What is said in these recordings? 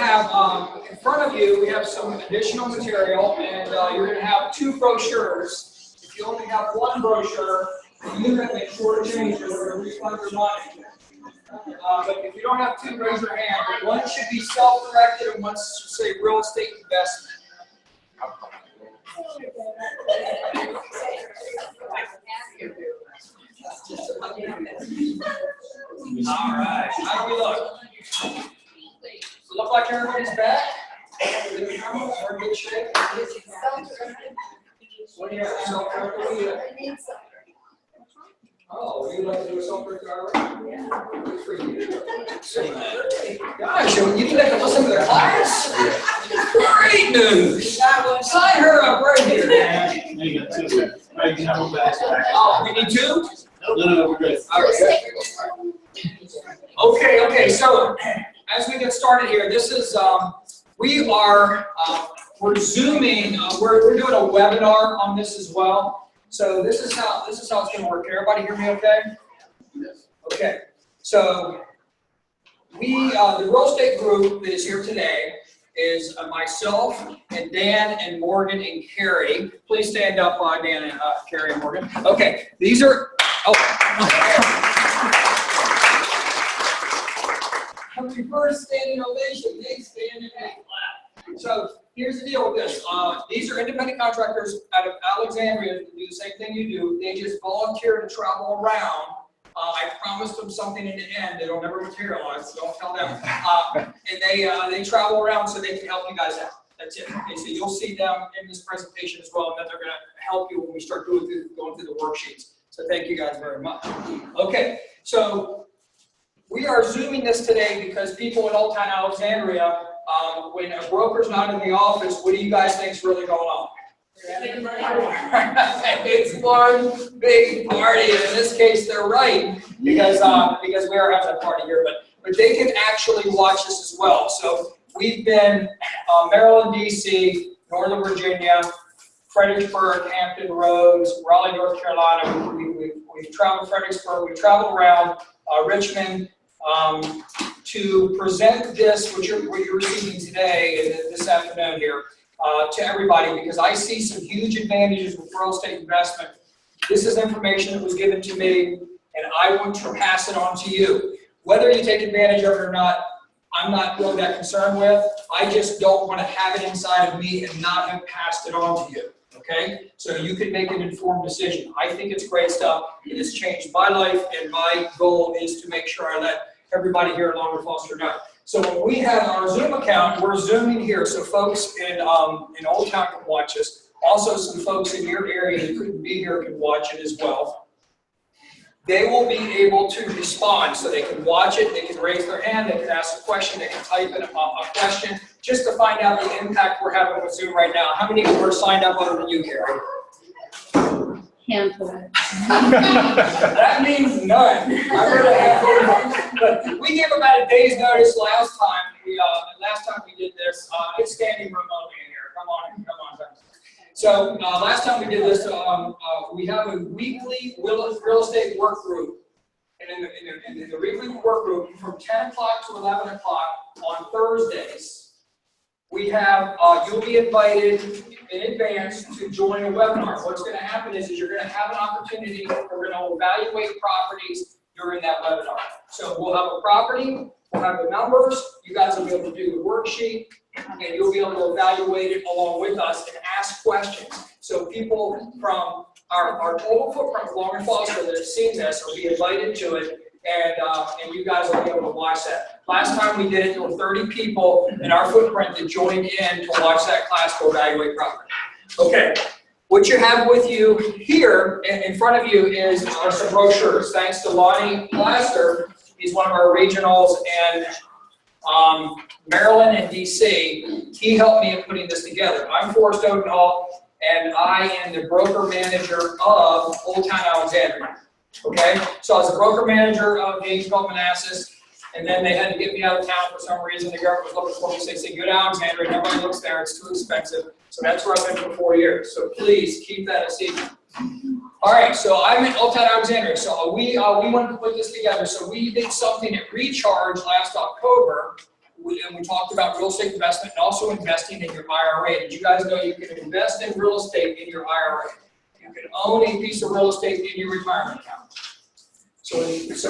have, in front of you, we have some additional material, and you're going to have 2 brochures. If you only have 1 brochure, you have to make sure to change it. We're going to refund your money. But if you don't have 2, raise your hand. But 1 should be self-directed, and 1 should say real estate investment. All right. How do we look? Does it look like everybody's back? We're in good shape. What do you have? Oh, you like to do a self-directed already? Yeah. Good for you. Gosh, you didn't have to listen to the class? Great news! Sign her up right here, man. You got 2. I can have them back. Oh, we need 2? No, we're good. All right. Okay, so as we get started here, this is, we're Zooming, we're doing a webinar on this as well. So this is how it's going to work. Can everybody hear me okay? Yes. Okay. So the real estate group that is here today is myself and Dan and Morgan and Carrie. Please stand up, Dan and Carrie and Morgan. Okay. These are. Oh. Reverse standing ovation. They stand and they clap. So here's the deal with this. These are independent contractors out of Alexandria that do the same thing you do. They just volunteer to travel around. I promised them something in the end. It'll never materialize. So don't tell them. And they travel around so they can help you guys out. That's it. Okay, so you'll see them in this presentation as well, and then they're going to help you when we start going through the worksheets. So thank you guys very much. Okay, so we are Zooming this today because people in Old Town Alexandria, when a broker's not in the office, what do you guys think is really going on? It's one big party, and in this case, they're right because we are having a party here. But they can actually watch this as well. So we've been Maryland, D.C., Northern Virginia, Fredericksburg, Hampton Roads, Raleigh, North Carolina. We've traveled Fredericksburg. We've traveled around Richmond to present this, what you're receiving today and this afternoon here, to everybody, because I see some huge advantages with real estate investment. This is information that was given to me, and I want to pass it on to you. Whether you take advantage of it or not, I'm not really that concerned with. I just don't want to have it inside of me and not have passed it on to you. Okay? So you can make an informed decision. I think it's great stuff. It has changed my life, and my goal is to make sure I let everybody here at Longer Foster know. So when we have our Zoom account, we're Zooming here, so folks in Old Town can watch us. Also, some folks in your area that couldn't be here can watch it as well. They will be able to respond, so they can watch it, they can raise their hand, they can ask a question, they can type in a question, just to find out the impact we're having with Zoom right now. How many people are signed up other than you, Carrie? Handful. That means none. But we gave about a day's notice last time. Last time we did this, it's standing room only in here. Come on. So last time we did this, we have a weekly real estate work group. And in the weekly work group, from 10 o'clock to 11 o'clock on Thursdays, we have, you'll be invited in advance to join a webinar. What's going to happen is you're going to have an opportunity, we're going to evaluate properties during that webinar. So we'll have a property, we'll have the numbers, you guys will be able to do the worksheet, and you'll be able to evaluate it along with us and ask questions. So people from our total footprint of Longer Foster that have seen this will be invited to it, and you guys will be able to watch that. Last time we did it, there were 30 people in our footprint that joined in to watch that class to evaluate property. Okay, what you have with you here in front of you are some brochures. Thanks to Lonnie Plaster, he's one of our regionals in Maryland and DC. He helped me in putting this together. I'm Forrest Odenhall, and I am the broker manager of Old Town Alexandria. Okay, so I was a broker manager of Gage Gulf Manassas, and then they had to get me out of town for some reason. The government was looking for me, so they said, go to Alexandria, nobody looks there, it's too expensive. So that's where I've been for 4 years. So please keep that a secret. All right, so I'm in Old Town Alexandria. So we wanted to put this together. So we did something at Recharge last October we talked about real estate investment and also investing in your IRA. Did you guys know you can invest in real estate in your IRA? You can own a piece of real estate in your retirement account. So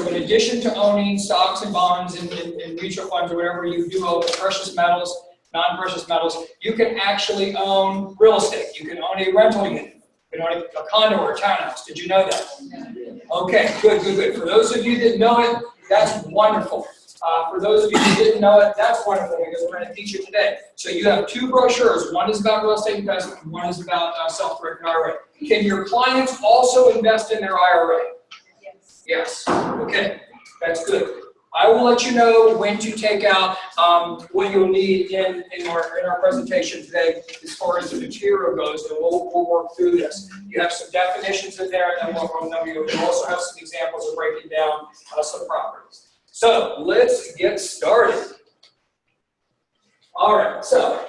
in addition to owning stocks and bonds and mutual funds or whatever you do own, precious metals, non-precious metals, you can actually own real estate. You can own a rental unit. You can own a condo or a townhouse. Did you know that? Okay, good. For those of you that know it, that's wonderful. For those of you who didn't know it, that's wonderful because we're going to teach it today. So you have two brochures. One is about real estate investment and one is about self-directed IRA. Can your clients also invest in their IRA? Yes. Yes. Okay, that's good. I will let you know when to take out what you'll need in our presentation today as far as the material goes, and we'll work through this. You have some definitions in there, and then we'll also have some examples of breaking down some properties. So let's get started. All right, so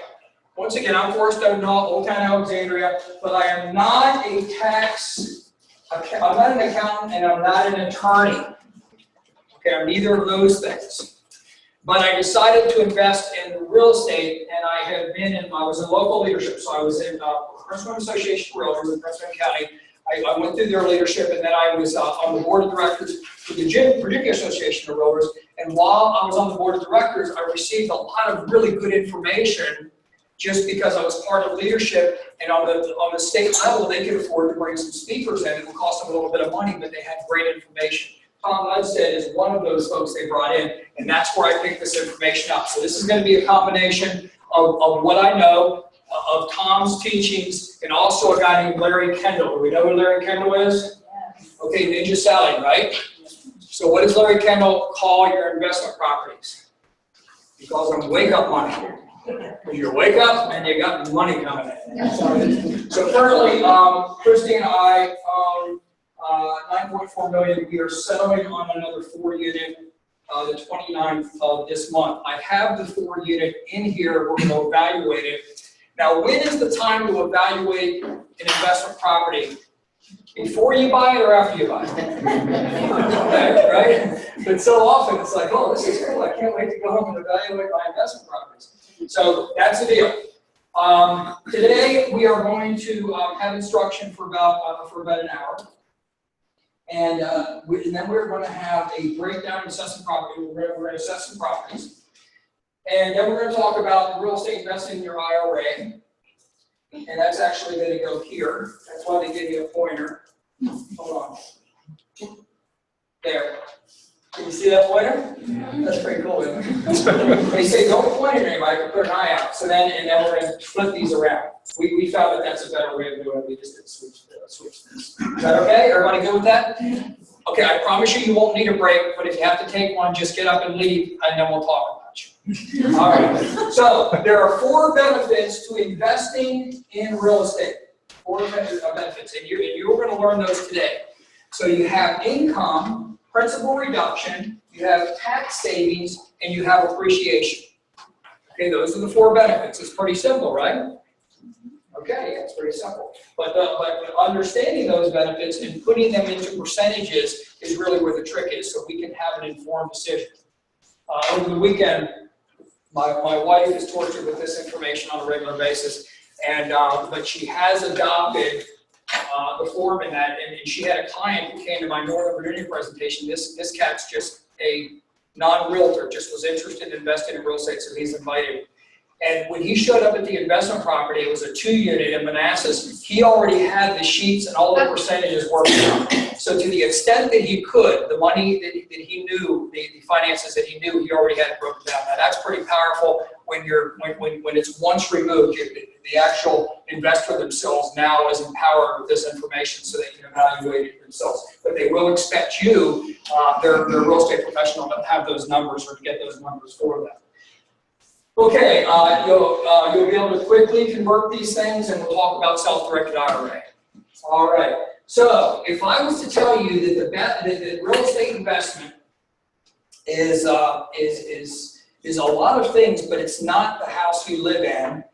once again, I'm Forrest O'Donnell, Old Town Alexandria, but I am not I'm not an accountant and I'm not an attorney. Okay, I'm neither of those things. But I decided to invest in real estate, and I was in local leadership, so I was in Prince William Association of Realtors in Prince William County. I went through their leadership, and then I was on the board of directors for the Virginia Association of Realtors. And while I was on the board of directors, I received a lot of really good information just because I was part of leadership, and on the state level, they could afford to bring some speakers in. It would cost them a little bit of money, but they had great information. Tom Ludstead is one of those folks they brought in, and that's where I picked this information up. So this is going to be a combination of what I know, of Tom's teachings, and also a guy named Larry Kendall. Do we know who Larry Kendall is? Yes. Okay, Ninja Sally, right? So what does Larry Kendall call your investment properties? He calls them wake-up money. Because you wake up and you got money coming in. So currently, Christy and I own 9.4 million. We are settling on another 4-unit, the 29th of this month. I have the 4-unit in here. We're going to evaluate it. Now, when is the time to evaluate an investment property? Before you buy it or after you buy it? Okay, right? But so often it's like, oh, this is cool. I can't wait to go home and evaluate my investment properties. So that's the deal. Today we are going to have instruction for about an hour. And then we're going to have a breakdown of assessing property. We're going to assess some properties. And then we're going to talk about real estate investing in your IRA. And that's actually going to go here. That's why they give you a pointer. Hold on. There. Can you see that pointer? That's pretty cool, isn't it? They say don't point at anybody, but put an eye out. So then we're going to flip these around. We found that that's a better way of doing it. We just did switch this. Is that okay? Everybody good with that? Okay, I promise you won't need a break, but if you have to take one, just get up and leave, and then we'll talk about you. All right. So there are 4 benefits to investing in real estate. 4 benefits, and you're going to learn those today. So you have income, principal reduction, you have tax savings, and you have appreciation. Okay, those are the 4 benefits. It's pretty simple, right? Okay, it's pretty simple. But understanding those benefits and putting them into percentages is really where the trick is, so we can have an informed decision. Over the weekend, my wife is tortured with this information on a regular basis, and but she has adopted the form in that, and she had a client who came to my Northern Virginia presentation. This cat's just a non-realtor, just was interested in investing in real estate, so he's invited. And when he showed up at the investment property, it was a 2-unit in Manassas. He already had the sheets and all the percentages worked out. So to the extent that he could, the money that he knew, the finances that he knew, he already had it broken down. Now that's pretty powerful when it's once removed. The actual investor themselves now is empowered with this information so they can evaluate it themselves. But they will expect you, their real estate professional, to have those numbers or to get those numbers for them. Okay, you'll be able to quickly convert these things, and we'll talk about self-directed IRA. All right. So, if I was to tell you that the real estate investment is a lot of things, but it's not the house you live in,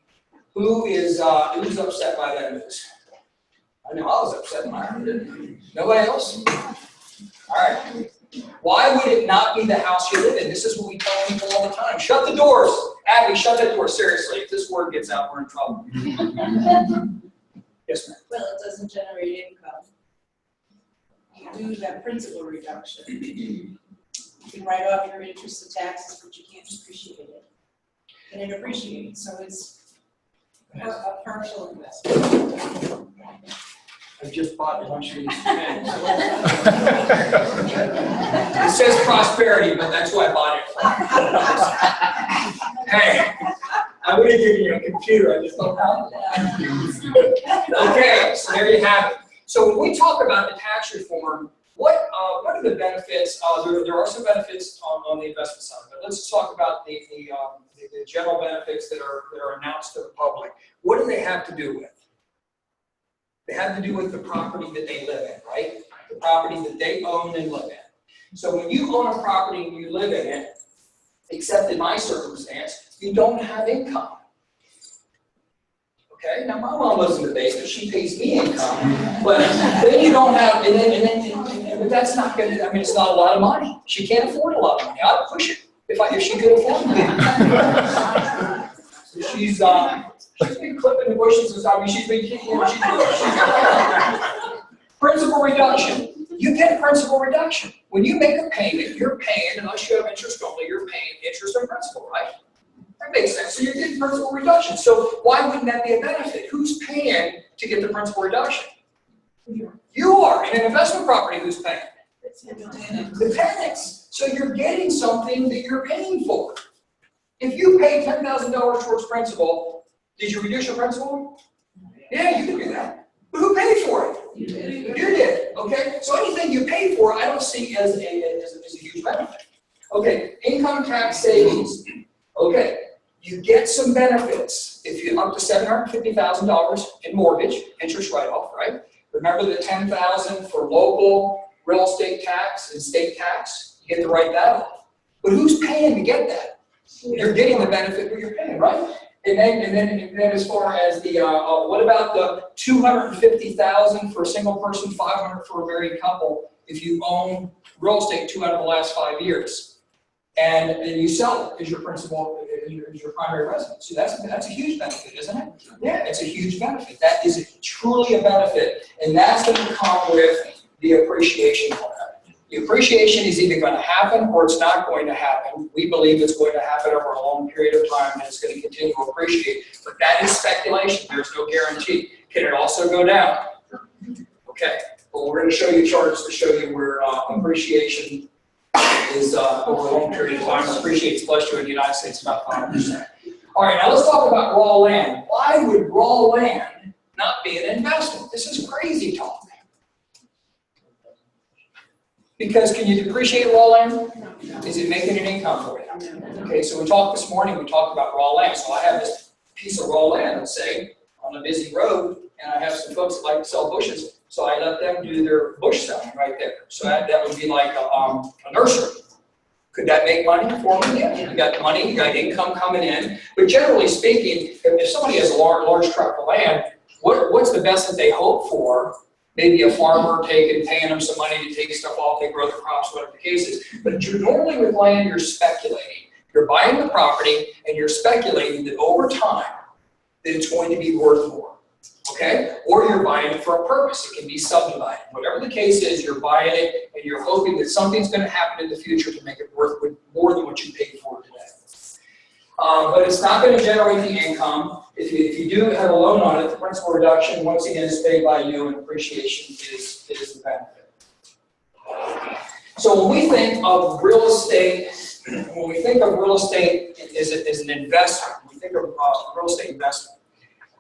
who's upset by that news? I know I was upset by it. Nobody else? All right. Why would it not be the house you live in? This is what we tell people all the time. Shut the doors. Abby, shut that door. Seriously, if this word gets out, we're in trouble. Yes, ma'am. Well, it doesn't generate income. You do that principal reduction. You can write off your interest and taxes, but you can't depreciate it. And it appreciates, so it's a partial investment. I just bought a bunch of these pens. It says prosperity, but that's why I bought it. Hey, I would have given you a computer, I just don't have it. Okay, so there you have it. So when we talk about the tax reform, what are the benefits? There are some benefits on the investment side, but let's talk about the general benefits that are announced to the public. What do they have to do with? They have to do with the property that they live in, right? The property that they own and live in. So when you own a property and you live in it, except in my circumstance, you don't have income. Okay, now my mom lives in the basement, she pays me income, but then you don't have, but that's not going to, I mean, it's not a lot of money. She can't afford a lot of money. I'd push it if she could afford it. So she's been clipping the bushes, I mean, she's been, principal reduction. You get principal reduction. When you make a payment, you're paying, unless you have interest only, you're paying interest and principal, right? That makes sense. So you're getting principal reduction. So why wouldn't that be a benefit? Who's paying to get the principal reduction? You are. In an investment property, who's paying? The tenants. So you're getting something that you're paying for. If you pay $10,000 towards principal, did you reduce your principal? Yeah, you can do that. But who paid for it? You did. Okay? So anything you pay for, I don't see as a huge benefit. Okay, income tax savings. Okay, you get some benefits if you're up to $750,000 in mortgage, interest write-off, right? Remember the $10,000 for local real estate tax and state tax? You get to write that off. But who's paying to get that? You're getting the benefit that you're paying, right? And then as far as the, what about the $250,000 for a single person, $500 for a married couple if you own real estate 2 out of the last 5 years? And you sell it as your principal, as your primary residence. So that's a huge benefit, isn't it? Yeah, it's a huge benefit. That is truly a benefit. And that's going to come with the appreciation part. The appreciation is either going to happen or it's not going to happen. We believe it's going to happen over a long period of time and it's going to continue to appreciate. But that is speculation. There's no guarantee. Can it also go down? Okay. Well, we're going to show you charts to show you where appreciation is over a long period of time. Appreciates plus you in the United States about 5%. All right, now let's talk about raw land. Why would raw land not be an investment? This is crazy talk. Because can you depreciate raw land? Is it making an income for you? Okay, so we talked this morning, we talked about raw land. So I have this piece of raw land, let's say, on a busy road, and I have some folks that like to sell bushes, so I let them do their bush selling right there. So that would be like a nursery. Could that make money for me? Yeah, you got money, you got income coming in. But generally speaking, if somebody has a large tract of land, what's the best that they hope for? Maybe a farmer paying them some money to take stuff off, they grow the crops, whatever the case is. But normally with land, you're speculating. You're buying the property and you're speculating that over time, that it's going to be worth more. Okay? Or you're buying it for a purpose. It can be subdivided. Whatever the case is, you're buying it and you're hoping that something's going to happen in the future to make it worth more than what you paid for today. But it's not going to generate the income. If you do have a loan on it, the principal reduction, once again, is paid by you, and appreciation is the benefit. So when we think of real estate, as an investment, when we think of real estate investment,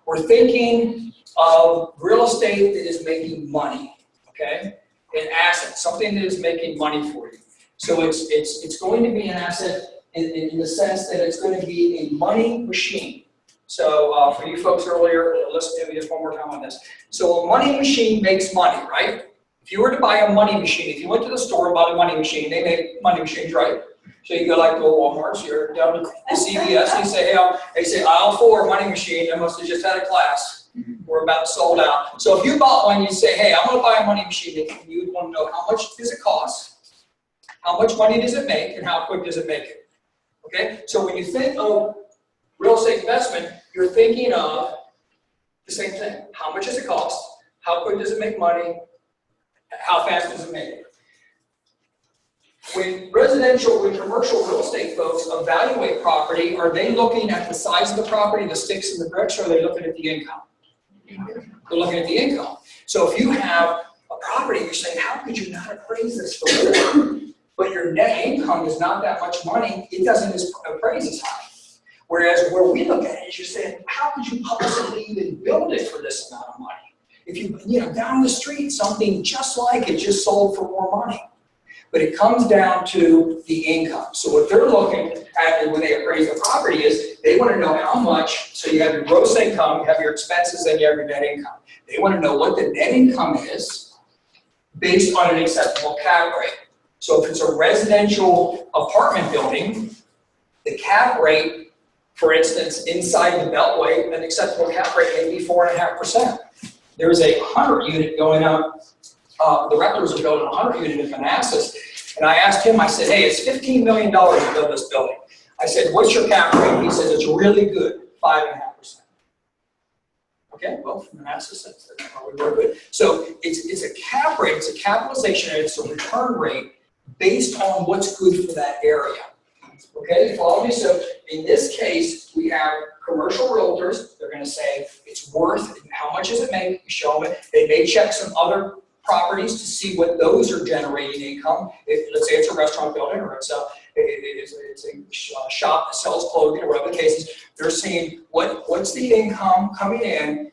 we're thinking of real estate that is making money, okay? An asset, something that is making money for you. So it's going to be an asset in the sense that it's going to be a money machine. So for you folks earlier, listen to me just one more time on this. So a money machine makes money, right? If you were to buy a money machine, if you went to the store and bought a money machine, they make money machines, right? So you go like to Walmart, so you're down to the CVS, and you say, hey, they say aisle 4 money machine, they must have just had a class. We're about sold out. So if you bought one, you say, hey, I'm going to buy a money machine, and you would want to know how much does it cost? How much money does it make and how quick does it make it? Okay, so when you think of real estate investment, you're thinking of the same thing. How much does it cost? How quick does it make money? How fast does it make it? When commercial real estate folks evaluate property, are they looking at the size of the property, the sticks and the bricks, or are they looking at the income? They're looking at the income. So if you have a property, you're saying, how could you not appraise this for more? But your net income is not that much money, it doesn't appraise as high. Whereas where we look at it is you're saying, how could you possibly even build it for this amount of money? If you know, down the street, something just like it just sold for more money. But it comes down to the income. So what they're looking at when they appraise the property is they want to know how much, so you have your gross income, you have your expenses, and you have your net income. They want to know what the net income is based on an acceptable cap rate. So if it's a residential apartment building, the cap rate, for instance, inside the Beltway, an acceptable cap rate may be 4.5%. There's a 100-unit going up. The Rectors are building a 100-unit in Manassas, and I asked him, I said, hey, it's $15 million to build this building. I said, what's your cap rate? He says, it's really good, 5.5%. Okay, well, from Manassas, that's probably very good. So it's a cap rate, it's a capitalization rate, it's a return rate based on what's good for that area. Okay, follow me? So in this case, we have commercial realtors. They're going to say it's worth, how much does it make? You show them it. They may check some other properties to see what those are generating income. If, let's say it's a restaurant building or it's a shop that sells clothing or whatever the case is, they're seeing what's the income coming in,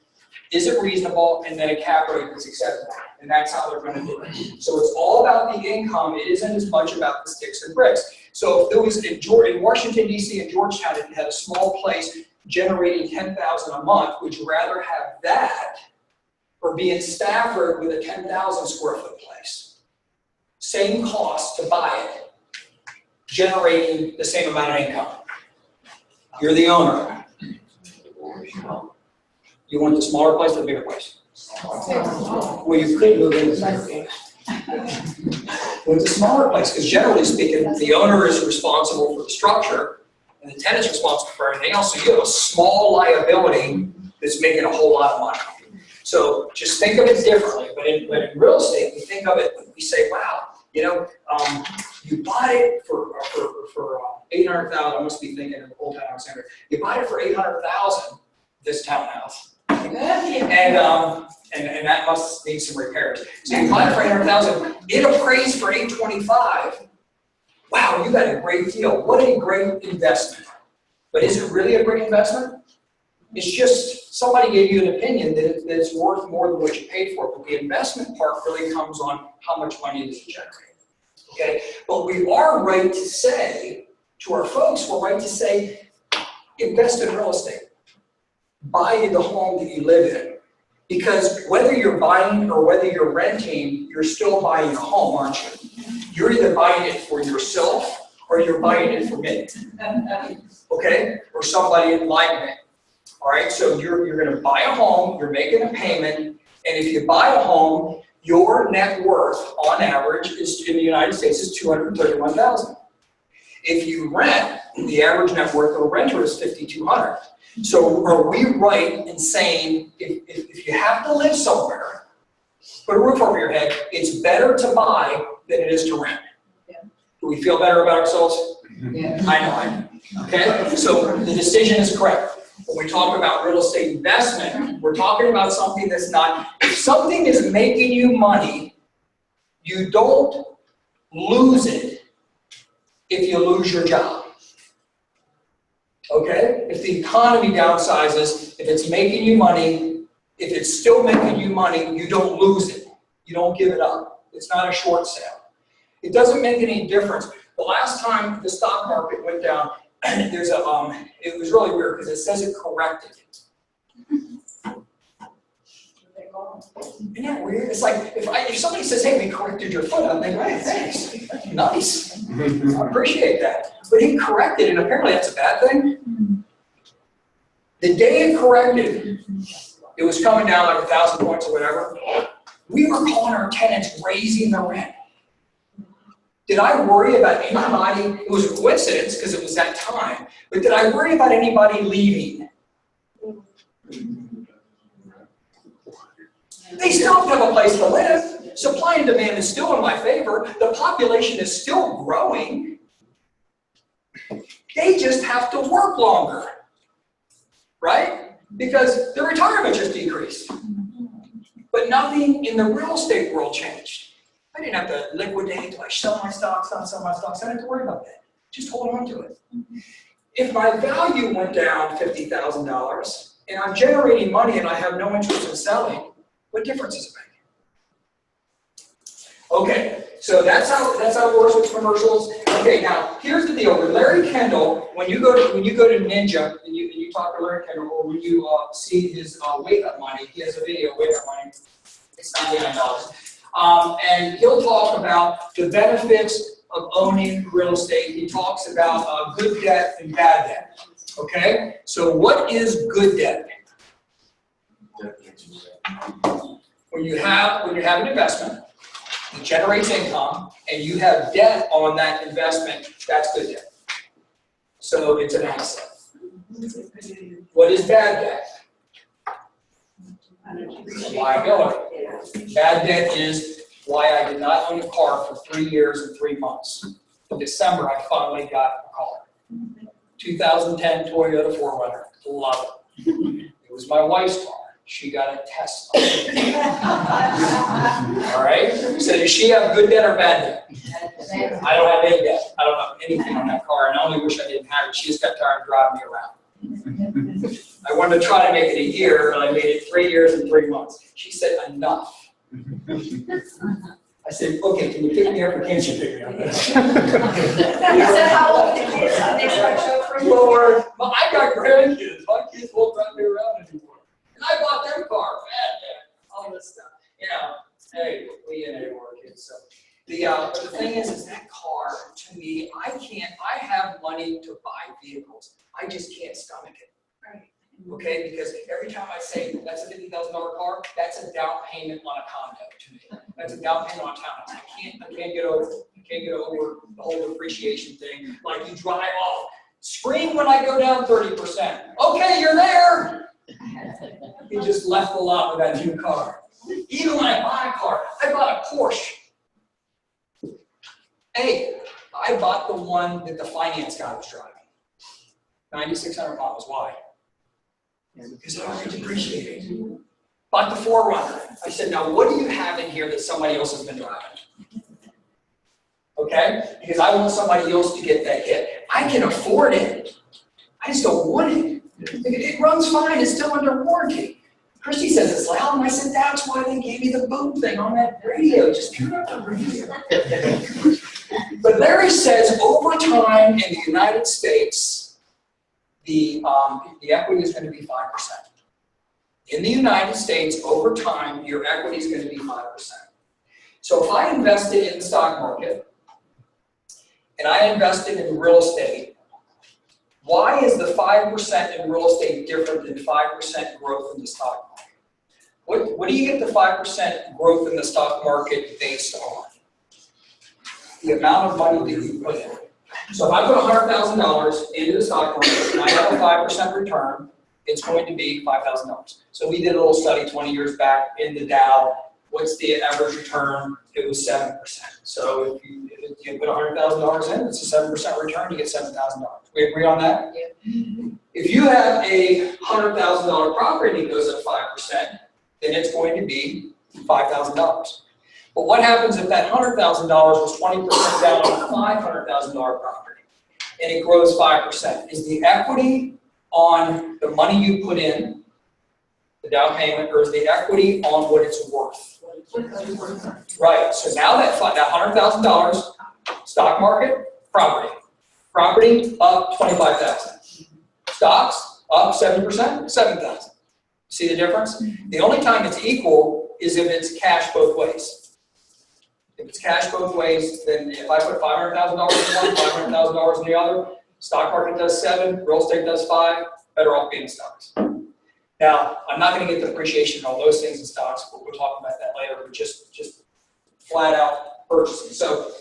is it reasonable, and then a cap rate that's acceptable. And that's how they're going to do it. So it's all about the income. It isn't as much about the sticks and bricks. So if there was in Washington, D.C. and Georgetown, if you had a small place generating $10,000 a month, would you rather have that or be in Stafford with a 10,000 square foot place? Same cost to buy it, generating the same amount of income. You're the owner. You want the smaller place or the bigger place? Well, you could move into the bigger place. Well, it's a smaller place, because generally speaking, the owner is responsible for the structure, and the tenant's responsible for everything else. So you have a small liability that's making a whole lot of money. So just think of it differently. But in real estate, we think of it, we say, wow, you know, you bought it for $800,000. I must be thinking of Old Town Center. You bought it for $800,000, this townhouse. And that must need some repairs. So you buy it for $800,000, it appraised for $825,000. Wow, you got a great deal. What a great investment. But is it really a great investment? It's just somebody gave you an opinion that it's worth more than what you paid for. But the investment part really comes on how much money does it generate. Okay? But we are right to say to our folks, we're right to say, invest in real estate. Buy the home that you live in. Because whether you're buying or whether you're renting, you're still buying a home, aren't you? You're either buying it for yourself or you're buying it for me. Okay? Or somebody like me. All right? So you're going to buy a home, you're making a payment, and if you buy a home, your net worth on average is in the United States is $231,000. If you rent, the average net worth of a renter is $5,200. So are we right in saying if you have to live somewhere, put a roof over your head, it's better to buy than it is to rent? Yeah. Do we feel better about ourselves? Yeah. I know. Okay? So the decision is correct. When we talk about real estate investment, we're talking about something that's not, if something is making you money, you don't lose it if you lose your job. Okay? If the economy downsizes, if it's making you money, if it's still making you money, you don't lose it. You don't give it up. It's not a short sale. It doesn't make any difference. The last time the stock market went down, there's a, it was really weird because it says it corrected. Isn't that weird? It's like, if somebody says, hey, we corrected your foot, I'm like, hey, thanks. Nice. I appreciate that. But he corrected, and apparently that's a bad thing. The day it corrected, it was coming down like 1,000 points or whatever. We were calling our tenants raising the rent. Did I worry about anybody? It was a coincidence because it was that time. But did I worry about anybody leaving? They still have a place to live. Supply and demand is still in my favor. The population is still growing. They just have to work longer, right? Because the retirement just decreased. But nothing in the real estate world changed. I didn't have to liquidate, do I sell my stocks, not sell my stocks. I didn't have to worry about that. Just hold on to it. If my value went down $50,000 and I'm generating money and I have no interest in selling, what difference does it make? Okay, so that's how it works with commercials. Okay, now here's the deal. With Larry Kendall, when you go to Ninja and you talk to Larry Kendall, or when you see his Wake Up Money, he has a video, Wake Up Money. It's $99. And he'll talk about the benefits of owning real estate. He talks about good debt and bad debt. Okay, so what is good debt? When you have an investment, it generates income, and you have debt on that investment, that's good debt. So it's an asset. What is bad debt? Liability. Bad debt is why I did not own a car for 3 years and 3 months. In December, I finally got a car. 2010 Toyota 4Runner. Love it. It was my wife's car. She got a Tesla. All right? So does she have good debt or bad debt? I don't have any debt. I don't have anything on that car, and I only wish I didn't have it. She just kept trying to drive me around. I wanted to try to make it a year, and I made it 3 years and 3 months. She said, enough. I said, okay, can you pick me up or can't you pick me up? So how old are the kids? Are they for Lord, well, I got grandkids. My kids won't drive me around anymore. And I bought their car, all this stuff. You know, hey, we ain't any more kids. So but the thing is that car, to me, I have money to buy vehicles. I just can't stomach it. Right. Okay, because every time I say that's a $50,000 car, that's a down payment on a condo to me. That's a down payment on a townhouse. I can't get over the whole depreciation thing. Like you drive off, scream when I go down 30%. Okay, you're there. You just left the lot with that new car. Even when I buy a car, I bought a Porsche. Hey, I bought the one that the finance guy was driving. 9,600 miles. Why? Because I already depreciated. Bought the 4Runner. I said, now what do you have in here that somebody else has been driving? Okay? Because I want somebody else to get that hit. I can afford it. I just don't want it. It runs fine. It's still under warranty. Christy says it's loud, and I said, that's why they gave me the boom thing on that radio. Just turn up the radio. But Larry says over time in the United States, the equity is going to be 5%. In the United States, over time, your equity is going to be 5%. So if I invested in the stock market, and I invested in real estate, why is the 5% in real estate different than 5% growth in the stock market? What do you get the 5% growth in the stock market based on? The amount of money that you put in. So if I put $100,000 into the stock market and I have a 5% return, it's going to be $5,000. So we did a little study 20 years back in the Dow. What's the average return? It was 7%. So if you put $100,000 in, it's a 7% return, you get $7,000. We agree on that? Yeah. If you have a $100,000 property and it goes up 5%, then it's going to be $5,000. But what happens if that $100,000 was 20% down on a $500,000 property and it grows 5%? Is the equity on the money you put in, the down payment, or is the equity on what it's worth? Right, so now that $100,000, stock market, property up 25,000, stocks up 7%, 7,000. See the difference? The only time it's equal is if it's cash both ways. If it's cash both ways, then if I put $500,000 in one, $500,000 in the other, stock market does 7, real estate does 5, better off being in stocks. Now, I'm not going to get the appreciation and all those things in stocks, but we'll talk about that later, but just flat out purchasing. So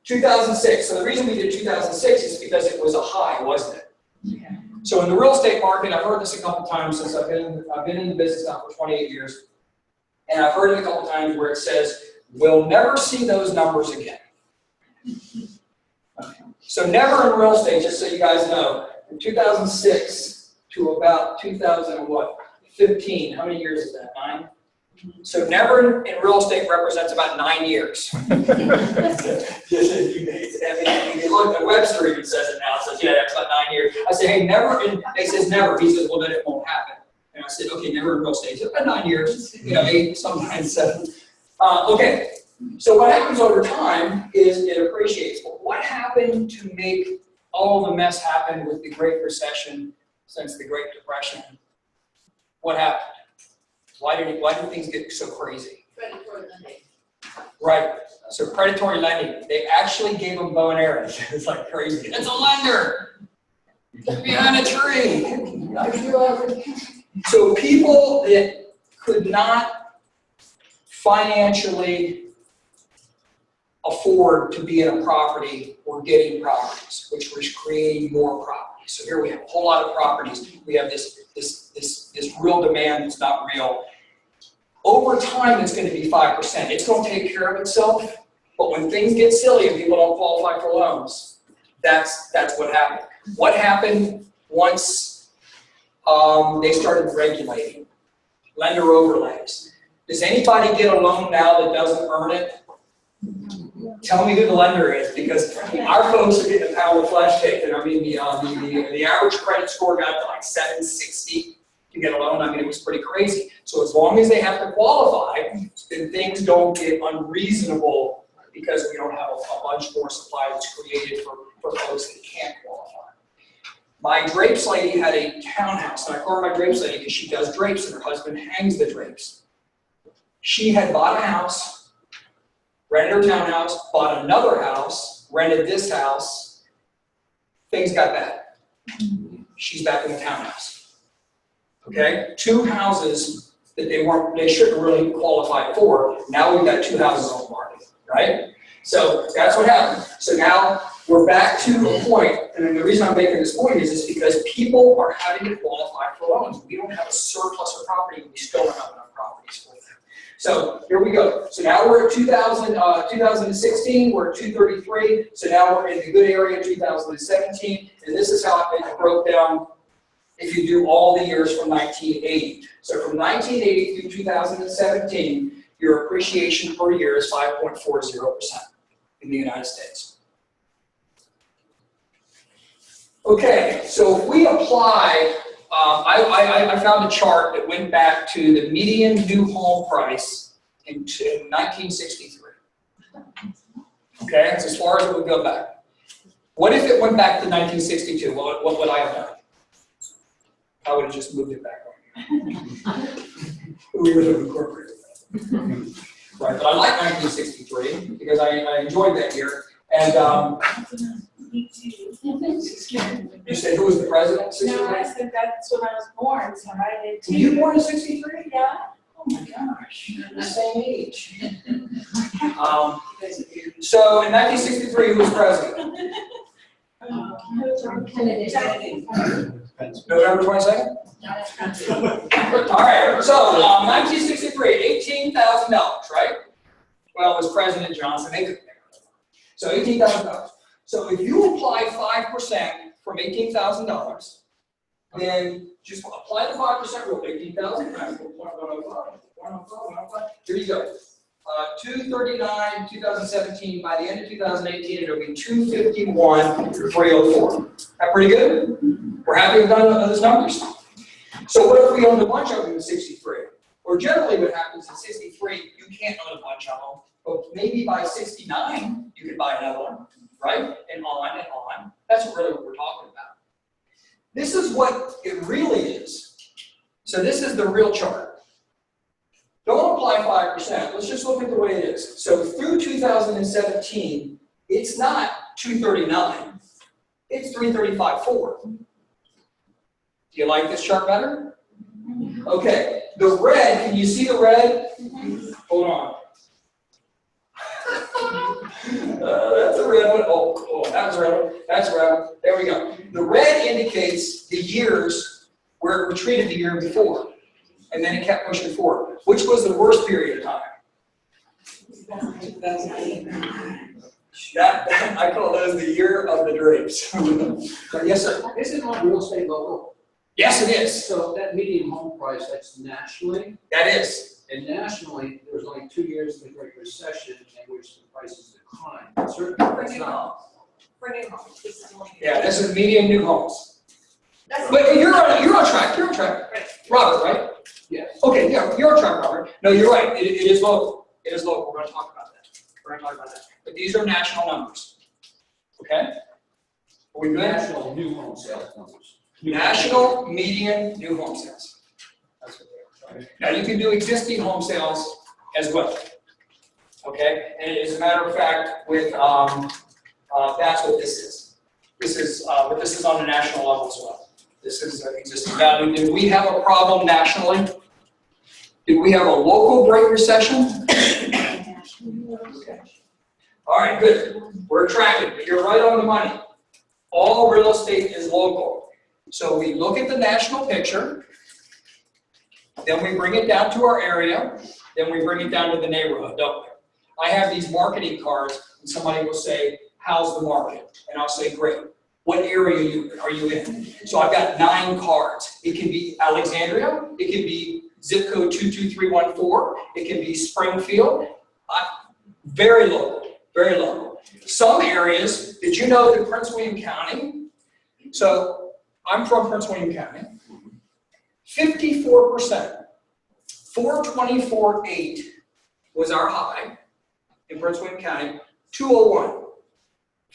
2006. So the reason we did 2006 is because it was a high, wasn't it? Yeah. So in the real estate market, I've heard this a couple times since I've been in the business now for 28 years, and I've heard it a couple times where it says, we'll never see those numbers again. So never in real estate, just so you guys know, from 2006 to about 2015, how many years is that, 9? So never in real estate represents about 9 years. I mean, look, Webster even says it now. It says, yeah, that's about 9 years. I say, hey, never. And they says never. He says, well, then it won't happen. And I said, okay, never in real estate. So about 9 years, 8, sometimes 7. Okay. So what happens over time is it appreciates. But what happened to make all the mess happen with the Great Recession since the Great Depression? What happened? Why did things get so crazy? Predatory lending. Right. So predatory lending. They actually gave them bow and arrows. It's like crazy. It's a lender. Behind a tree. So people that could not financially afford to be in a property were getting properties, which was creating more properties. So here we have a whole lot of properties. We have this real demand that's not real. Over time, it's going to be 5%. It's going to take care of itself. But when things get silly and people don't qualify for loans, that's what happened. What happened once they started regulating? Lender overlays. Does anybody get a loan now that doesn't earn it? Tell me who the lender is, because our folks are getting a pound of flesh taken. I mean, the average credit score got to like 760 to get a loan. I mean, it was pretty crazy. So as long as they have to qualify, then things don't get unreasonable because we don't have a bunch more supply that's created for folks that can't qualify. My drapes lady had a townhouse, and I call her my drapes lady because she does drapes and her husband hangs the drapes. She had bought a house, rented her townhouse, bought another house, rented this house. Things got bad. She's back in the townhouse. Okay? 2 houses that they shouldn't really qualify for. Now we've got 2 houses on the market, right? So that's what happened. So now we're back to a point, and the reason I'm making this point is because people are having to qualify for loans. We don't have a surplus of property, and we still don't have enough properties for them. So here we go. So now we're at 2016, we're at 233. So now we're in the good area, 2017. And this is how it broke down if you do all the years from 1980. So from 1980 through 2017, your appreciation per year is 5.40% in the United States. Okay, so if we apply, I found a chart that went back to the median new home price in 1963. Okay, that's as far as it would go back. What if it went back to 1962? What would I have done? I would have just moved it back on. We would have incorporated that. Right, but I like 1963 because I enjoyed that year. And you said who was the president? 63? No, I said that's when I was born, so I did too. Were you born in 63? Yeah. Oh my gosh, you're the same age. So in 1963, who was president? Kennedy. November 22nd? All right, so 1963, $18,000, right? Well, it was President Johnson. They couldn't. So $18,000. So if you apply 5% from $18,000, then just apply the 5% rule. 18,000 times 105. Here you go. 239, 2017. By the end of 2018, it'll be 251, 304. That pretty good? We're happy with those numbers. So what if we owned a bunch of them in 63? Or generally what happens in 63, you can't own a bunch of them. But maybe by 69, you could buy another one, right? And on and on. That's really what we're talking about. This is what it really is. So this is the real chart. Don't apply 5%. Let's just look at the way it is. So through 2017, it's not 239. It's 335.4. Do you like this chart better? Okay. The red, can you see the red? Hold on. That's a red indicates the years where it retreated the year before. And then it kept pushing forward. Which was the worst period of time? 2008. I call those the year of the drapes. Yes, sir. Isn't all real estate local? Yes, it is. So that median home price, that's nationally, That is. and nationally, there was only 2 years of the Great Recession in which the prices declined. Certainly, that's not. For new homes, this is only. Yeah, this is median new homes. That's. But you're on track. You're on track. Right. Robert, right? Yes. Okay, yeah, you're on track, Robert. No, you're right. It is local. It is local. We're going to talk about that. We're going to talk about that. But these are national numbers. Okay? Are we good? National new home sales numbers. National median new home sales. That's what they are. Right? Now, you can do existing home sales as well. Okay? And as a matter of fact, with that's what this is. This is but this is on the national level as well. This is existing value. Did we have a problem nationally? Did we have a local Great Recession? Okay. All right, good. We're tracking. You're right on the money. All real estate is local. So we look at the national picture, then we bring it down to our area, then we bring it down to the neighborhood, don't we? I have these marketing cards, and somebody will say, how's the market? And I'll say, great. What area are you in? So I've got 9 cards. It can be Alexandria, it can be zip code 22314, it can be Springfield. Very local, very local. Some areas, did you know that Prince William County, so I'm from Prince William County, 54%, 424.8 was our high in Prince William County, 201,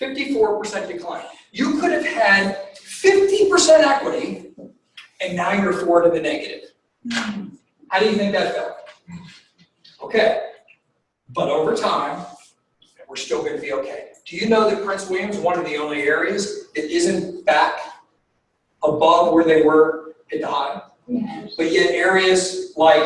54% decline. You could have had 50% equity, and now you're 4 to the negative. How do you think that felt? Okay, but over time, we're still going to be okay. Do you know that Prince William's one of the only areas that isn't back above where they were at the high? But yet areas like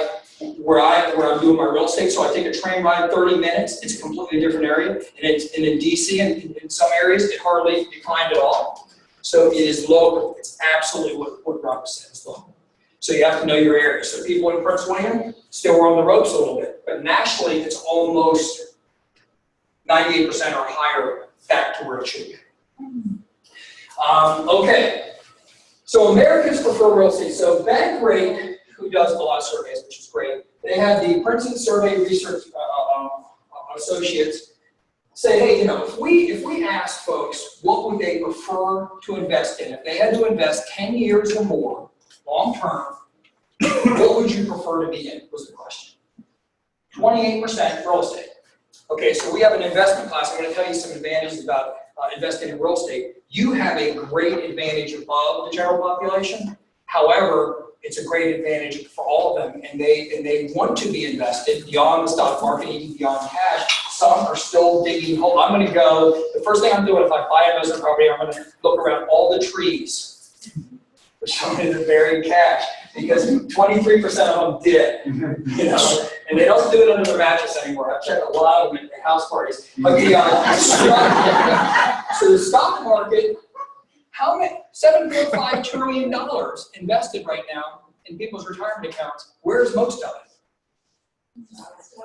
where I'm doing my real estate, so I take a train ride 30 minutes, it's a completely different area. And in DC and in some areas, it hardly declined at all. So it is local. It's absolutely what Robert said, it's local. So you have to know your area. So people in Prince William still were on the ropes a little bit. But nationally, it's almost 98% or higher back to where it should be. Okay. So Americans prefer real estate. So Bankrate, who does a lot of surveys, which is great, they have the Princeton Survey Research Associates say, hey, you know, if we asked folks what would they prefer to invest in, if they had to invest 10 years or more, long term, what would you prefer to be in, was the question. 28% real estate. Okay, so we have an investment class. I'm going to tell you some advantages about investing in real estate. You have a great advantage above the general population. However, it's a great advantage for all of them, and they want to be invested beyond the stock market, even beyond cash. Some are still digging holes. I'm going to go, the first thing I'm doing if I buy a investment property, I'm going to look around all the trees for somebody to bury cash, because 23% of them did, you know, and they don't do it under their mattress anymore. I've checked a lot of them at house parties. But so the stock market, how many, $7.5 trillion invested right now in people's retirement accounts. Where's most of it?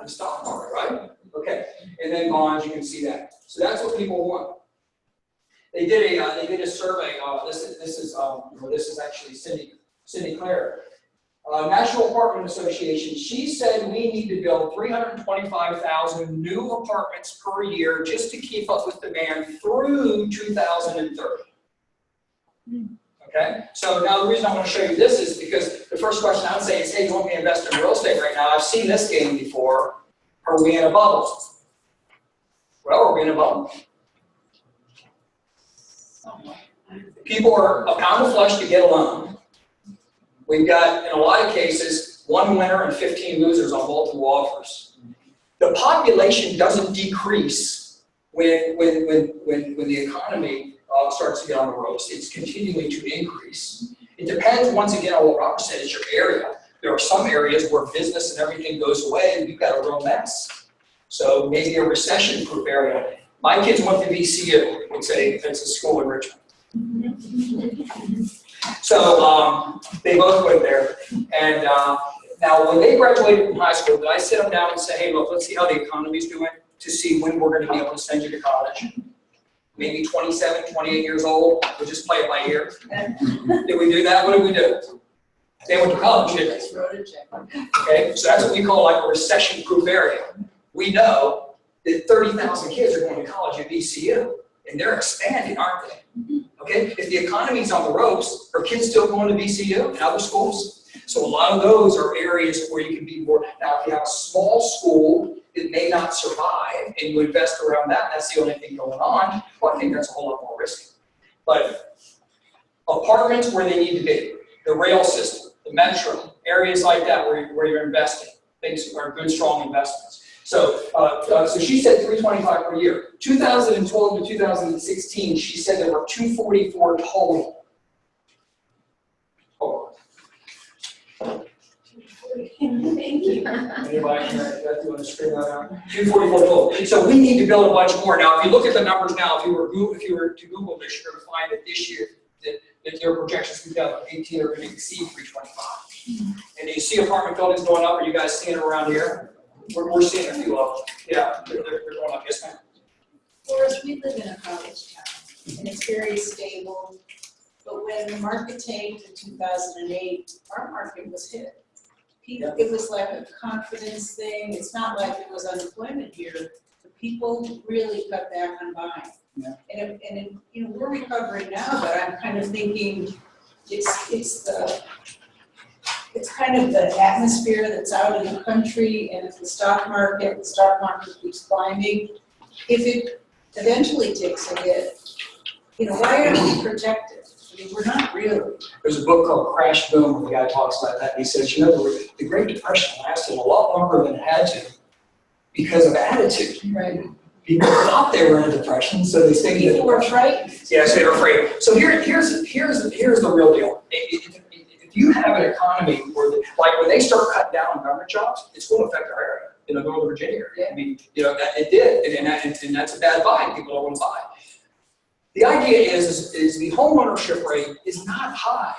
The stock market, right? Okay, and then bonds, you can see that. So that's what people want. They did a survey. This is actually Cindy Clare, National Apartment Association. She said we need to build 325,000 new apartments per year just to keep up with demand through 2030. Okay, so now the reason I want to show you this is because the first question I would say is, hey, you want me to invest in real estate right now? I've seen this game before. Are we in a bubble? Well, are we in a bubble? People are a pound of flesh to get a loan. We've got, in a lot of cases, 1 winner and 15 losers on multiple offers. The population doesn't decrease when the economy starts to get on the ropes. It's continuing to increase. It depends, once again, on what Robert said, is your area. There are some areas where business and everything goes away and you've got a real mess. So maybe a recession-proof area. My kids went to VCU. It's a school in Richmond. So they both went there. And now when they graduated from high school, did I sit them down and say, hey, look, let's see how the economy's doing to see when we're going to be able to send you to college? Maybe 27, 28 years old, we'll just play it by ear. Did we do that? What did we do? They went to college, didn't Just wrote a check. they? Okay, so that's what we call like a recession-proof area. We know that 30,000 kids are going to college at VCU, and they're expanding, aren't they? Okay, if the economy's on the ropes, are kids still going to VCU and other schools? So a lot of those are areas where you can be more. Now, if you have a small school, it may not survive, and you invest around that, that's the only thing going on, well, I think that's a whole lot more risky. But apartments where they need to be, the rail system, the metro, areas like that where you're investing, things are good, strong investments. So, so she said 325 per year. 2012 to 2016, she said there were 244 total. Oh. Thank you. Anybody that want to scream that out? 244 total. So we need to build a bunch more. Now, if you look at the numbers now, if you were to Google this, you're going to find that this year that their projections for 2018 are going to exceed 325. And you see apartment buildings going up. Are you guys seeing it around here? We're seeing a few of them. Yeah, they're going up. Yes, ma'am. Whereas we live in a college town, and it's very stable, but when the market tanked in 2008, our market was hit. People, it was like a confidence thing. It's not like it was unemployment here. The people really cut back on buying. Yeah. And you know, we're recovering now, but I'm kind of thinking it's kind of the atmosphere that's out in the country, and if the stock market keeps climbing, if it eventually takes a hit, you know, why are we protected? I mean, we're not really. There's a book called Crash Boom where the guy talks about that. And he says, you know, the Great Depression lasted a lot longer than it had to because of attitude. Right. People thought they were in a depression, so they stayed in a People were depression. frightened. Yes, they were afraid. So here's the real deal. If you have an economy where, like when they start cutting down on government jobs, it's going to affect our area, in the Northern Virginia area. Yeah. I mean, you know, that it did, and that's a bad buy. People don't want to buy. The idea is the home ownership rate is not high.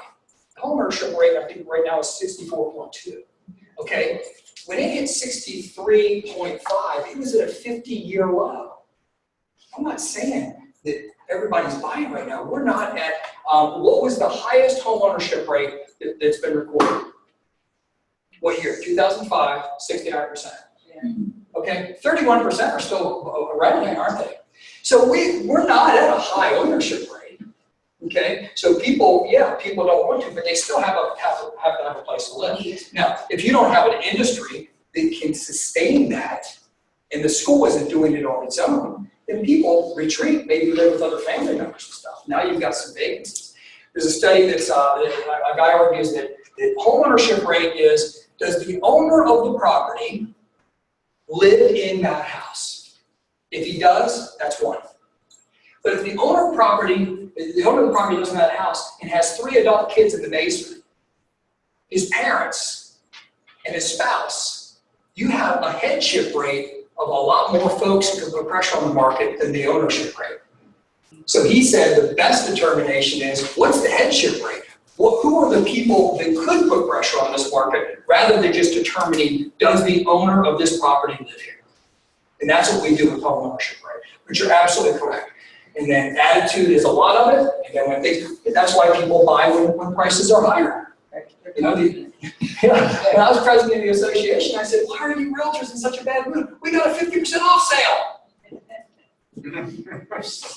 The home ownership rate, I think right now is 64.2. Okay, when it hit 63.5, it was at a 50-year low. I'm not saying that everybody's buying right now. We're not at, what was the highest home ownership rate that's been recorded? What year? 2005, 69%. Yeah. Okay, 31% are still renting, aren't they? So we're not at a high ownership rate. Okay, so people don't want to, but they still have to have a place to live. Now, if you don't have an industry that can sustain that, and the school isn't doing it on its own, then people retreat, maybe live with other family members and stuff. Now you've got some vacancies. There's a study that a guy argues that the home ownership rate is, does the owner of the property live in that house? If he does, that's one. But if the owner of the property lives in that house and has 3 adult kids in the basement, his parents and his spouse, you have a headship rate of a lot more folks who can put pressure on the market than the ownership rate. So he said the best determination is, what's the headship rate? Well, who are the people that could put pressure on this market, rather than just determining, does the owner of this property live here? And that's what we do with home ownership rate. But you're absolutely correct. And then attitude is a lot of it. And then that's why people buy when prices are higher. You know, when I was president of the association, I said, why are you realtors in such a bad mood? We got a 50% off sale.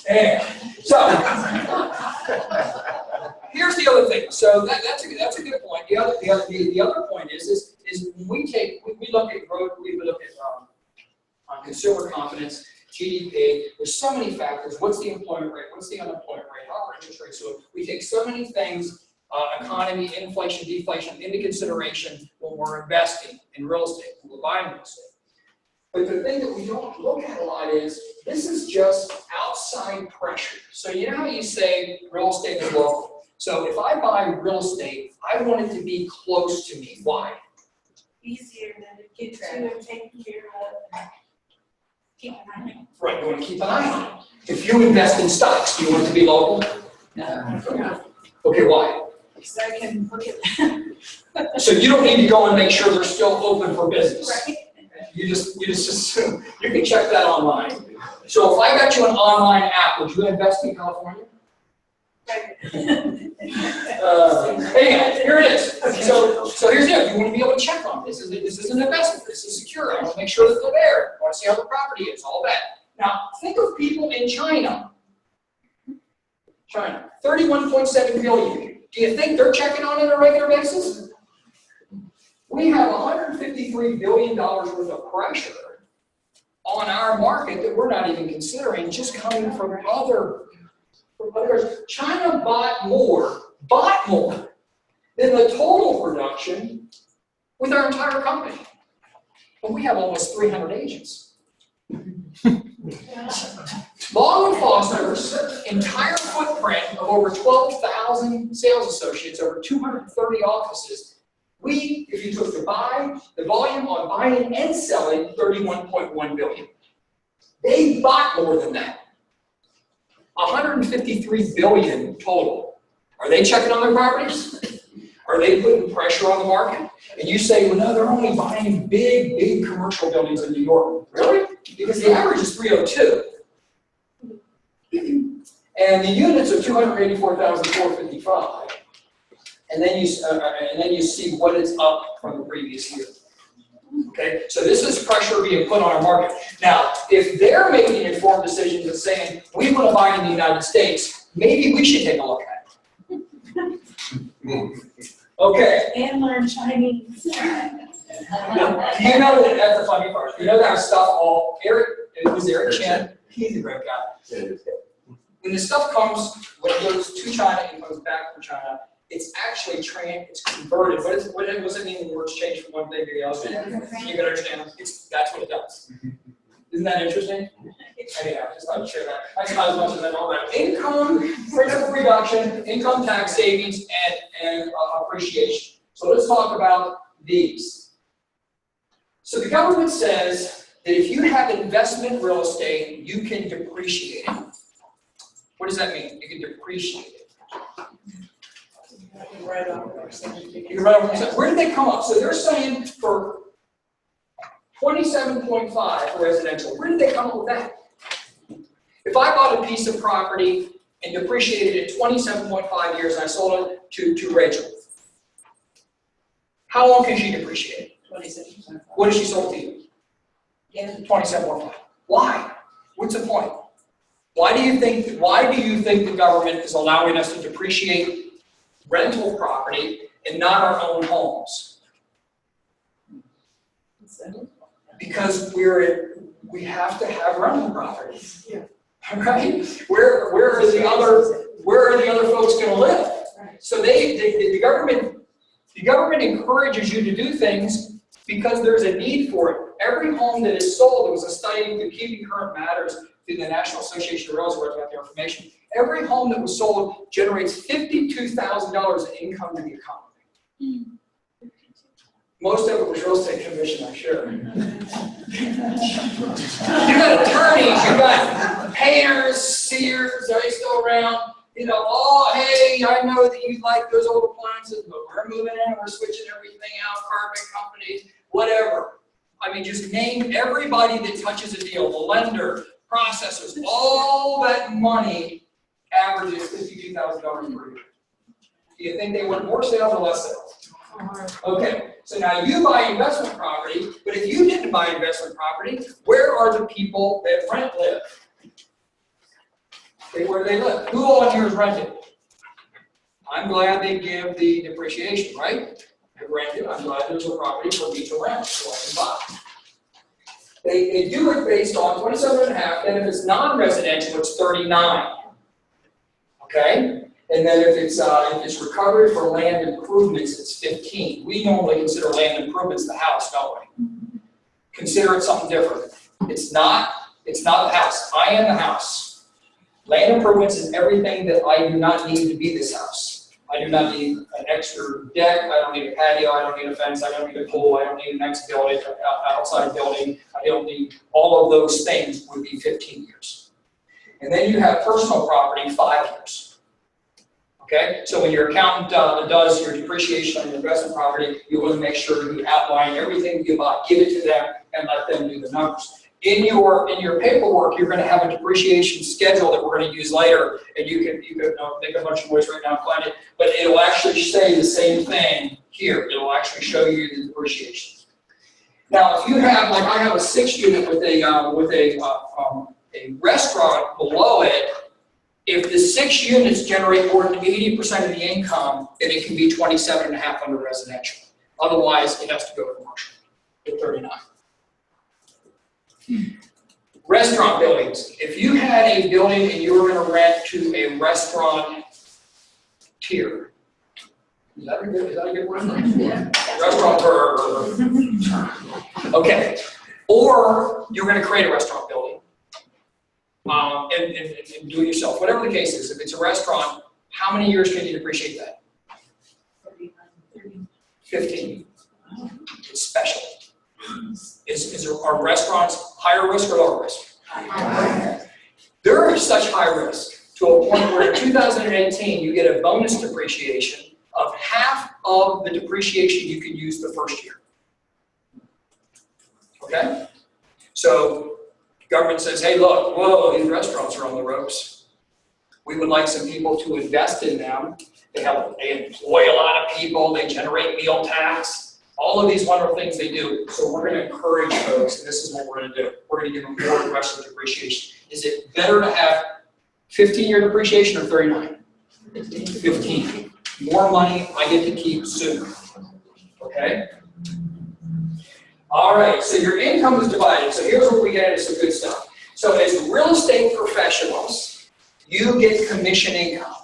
Yeah. So here's the other thing. So that's a good point. The other point is when we look at growth, we look at consumer confidence, GDP. There's so many factors. What's the employment rate? What's the unemployment rate? How are interest rates? So we take so many things, economy, inflation, deflation, into consideration when we're investing in real estate, when we're buying real estate. But the thing that we don't look at a lot is, this is just outside pressure. So you know how you say real estate is local? So if I buy real estate, I want it to be close to me. Why? Easier than to get to and take care of. Keep an eye on. Right, you want to keep an eye on it. If you invest in stocks, do you want it to be local? Okay, why? So I can look at. So you don't need to go and make sure they're still open for business. Right. You just assume. You can check that online. So if I got you an online app, would you invest in California? Anyhow, here it is. So here's the deal. You want to be able to check on this. This is an investment. This is secure. I want to make sure that they're there. I want to see how the property is, all that. Now, think of people in China. China, 31.7 billion. Do you think they're checking on it on a regular basis? We have $153 billion worth of pressure on our market that we're not even considering, just coming from other. China bought more than the total production with our entire company. But we have almost 300 agents. Long & Foster's entire footprint of over 12,000 sales associates, over 230 offices, if you took the volume on buying and selling, 31.1 billion. They bought more than that. 153 billion total. Are they checking on their properties? Are they putting pressure on the market? And you say, well, no, they're only buying big commercial buildings in New York. Really? Because the average is 302. And the units are 284,455. And then you see what is up from the previous year. Okay, so this is pressure being put on our market. Now, if they're making informed decisions and saying, we want to buy in the United States, maybe we should take a look at it. Okay. And learn Chinese. Do you know that, that's the funny part, you know that our stuff all, Eric Chen, he's a great guy. When the stuff comes, when it goes to China and comes back from China, it's actually it's converted. What does it mean when words change from one thing to the other? You can understand. That's what it does. Isn't that interesting? Anyhow, just thought I'd share that. I saw as much as I know about income, principal reduction, income tax savings, and appreciation. So let's talk about these. So the government says that if you have investment real estate, you can depreciate it. What does that mean? You can depreciate it. Right on. Where did they come up? So they're saying for 27.5 for residential. Where did they come up with that? If I bought a piece of property and depreciated it 27.5 years and I sold it to Rachel, how long can she depreciate it? 27.5. What did she sold to you? Yeah. 27.5. Why? What's the point? Why do you think the government is allowing us to depreciate rental property and not our own homes? Because we have to have rental properties. Yeah. Right? Where are the other folks going to live? Right. So the government encourages you to do things because there's a need for it. Every home that is sold, there was a study through Keeping Current Matters through the National Association of Realtors, where I got their information. Every home that was sold generates $52,000 in income to the economy. Most of it was real estate commission, I'm sure. You got attorneys, you got painters, seers, are they still around? You know, oh, hey, I know that you like those old appliances, but we're moving in and we're switching everything out, carpet companies, whatever. I mean, just name everybody that touches a deal, the lender, processors, all that money averages $52,000 per year. Do you think they want more sales or less sales? Okay, so now you buy investment property, but if you didn't buy investment property, where are the people that rent live? Okay, where do they live? Who on here is rented? I'm glad they give the depreciation, right? They rent it. I'm glad there's a property for me to rent so I can buy. They do it based on 27.5, and if it's non-residential, it's 39. Okay? And then if it's recovered for land improvements, it's 15. We normally consider land improvements the house, don't we? Consider it something different. It's not the house. I am the house. Land improvements is everything that I do not need to be this house. I do not need an extra deck, I don't need a patio, I don't need a fence, I don't need a pool, I don't need an next building, outside building, I don't need all of those things would be 15 years. And then you have personal property, 5 years. Okay, so when your accountant does your depreciation on your investment property, you want to make sure you outline everything you bought, give it to them, and let them do the numbers. In your paperwork, you're going to have a depreciation schedule that we're going to use later, and you can make a bunch of noise right now and find it, but it'll actually say the same thing here. It'll actually show you the depreciation. Now, if you have, like I have a 6-unit with a restaurant below it, if the 6 units generate more than 80% of the income, then it can be 27.5 under residential. Otherwise, it has to go to commercial at 39. Restaurant buildings. If you had a building and you were going to rent to a restaurant tier, is that a good word? Yeah. Restaurateur. Okay. Or you're going to create a restaurant building and do it yourself. Whatever the case is, if it's a restaurant, how many years can you depreciate that? 15. It's special. Are restaurants higher risk or lower risk? They're such high risk to a point where in 2018 you get a bonus depreciation of half of the depreciation you can use the first year. Okay? So government says, hey, look, whoa, these restaurants are on the ropes. We would like some people to invest in them. They employ a lot of people. They generate meal tax. All of these wonderful things they do. So we're going to encourage folks, and this is what we're going to do. We're going to give them more aggressive depreciation. Is it better to have 15-year depreciation or 39? 15. More money I get to keep sooner. Okay? All right, so your income is divided. So here's where we get into some good stuff. So as real estate professionals, you get commission income.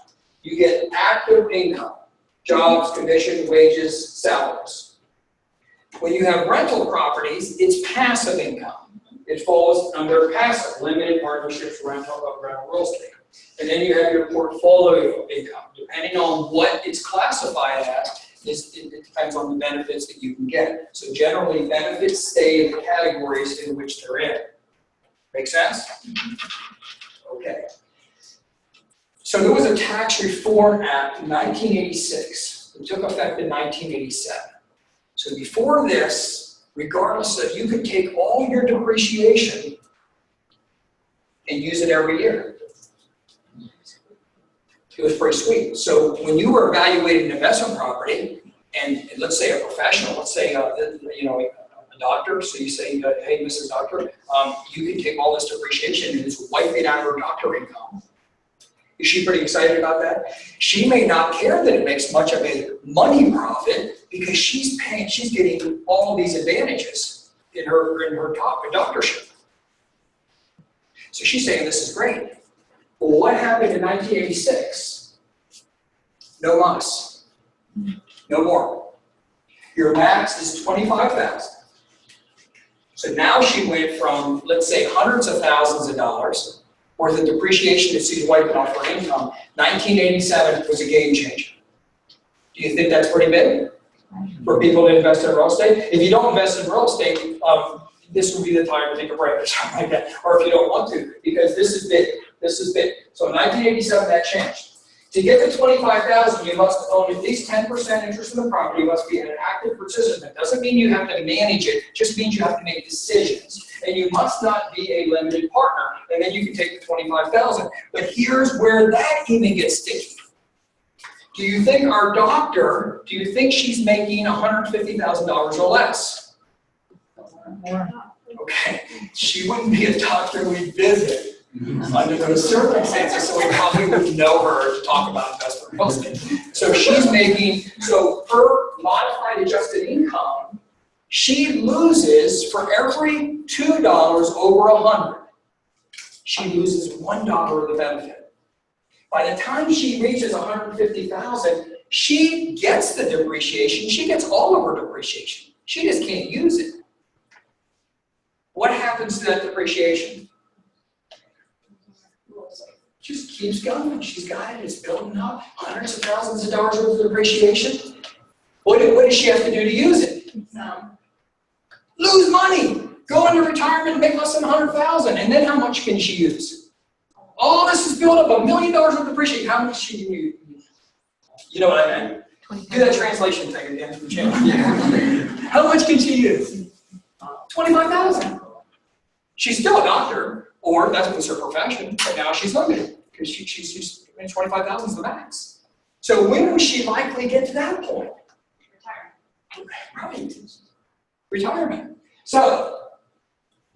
You get active income, jobs, commission, wages, salaries. When you have rental properties, it's passive income. It falls under passive, limited partnerships, rental real estate. And then you have your portfolio income. Depending on what it's classified as, it depends on the benefits that you can get. So generally, benefits stay in the categories in which they're in. Make sense? Okay. So there was a Tax Reform Act in 1986. It took effect in 1987. So before this, regardless of, you could take all your depreciation and use it every year. It was pretty sweet. So when you were evaluating an investment property, and let's say a professional, let's say a doctor, so you say, hey, Mrs. Doctor, you can take all this depreciation and just wipe it out of her doctor income. Is she pretty excited about that? She may not care that it makes much of a money profit because she's getting all of these advantages in her doctorship. So she's saying this is great. Well, what happened in 1986? No mas. No more. Your max is $25,000. So now she went from, let's say, hundreds of thousands of dollars worth of depreciation that she's wiping off her income. 1987 was a game changer. Do you think that's pretty big for people to invest in real estate? If you don't invest in real estate, this would be the time to take a break or something like that. Or if you don't want to, because this is big. This is big. So in 1987, that changed. To get to $25,000, you must own at least 10% interest in the property. You must be an active participant. Doesn't mean you have to manage it. Just means you have to make decisions. And you must not be a limited partner. And then you can take the $25,000. But here's where that even gets sticky. Do you think our doctor, do you think she's making $150,000 or less? Okay. She wouldn't be a doctor we'd visit under those circumstances, so we probably wouldn't know her to talk about investment real estate. So she's making, so her modified adjusted income, she loses for every $2 over 100. She loses $1 of the benefit. By the time she reaches 150,000, she gets the depreciation. She gets all of her depreciation. She just can't use it. What happens to that depreciation? Just keeps going. She's got it. It's building up. Hundreds of thousands of dollars worth of depreciation. What does she have to do to use it? Lose money. Go into retirement and make less than $100,000. And then how much can she use? All this is built up $1 million worth of depreciation. How much can you use? You know what I meant? Do that translation thing again from Jim. How much can she use? 25,000. She's still a doctor, or that was her profession, but now she's limited because she's 25,000 is the max. So when will she likely get to that point? Right. Retirement. So,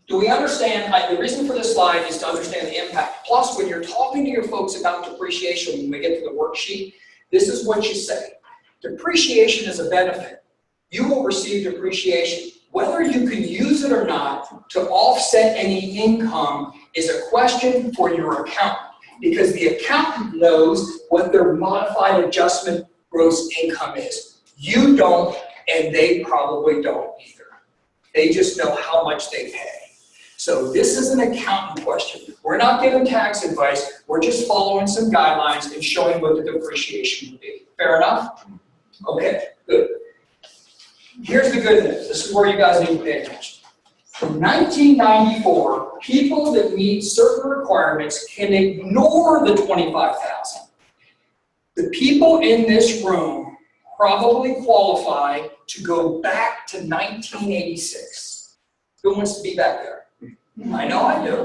do we understand, the reason for this slide is to understand the impact. Plus, when you're talking to your folks about depreciation, when we get to the worksheet, this is what you say. Depreciation is a benefit. You will receive depreciation. Whether you can use it or not to offset any income is a question for your accountant, because the accountant knows what their modified adjustment gross income is. You don't, and they probably don't either. They just know how much they pay. So this is an accountant question. We're not giving tax advice. We're just following some guidelines and showing what the depreciation would be. Fair enough? Okay, good. Here's the good news. This is where you guys need to pay attention. From 1994, people that meet certain requirements can ignore the 25,000. The people in this room probably qualify to go back to 1986. Who wants to be back there? I know I do.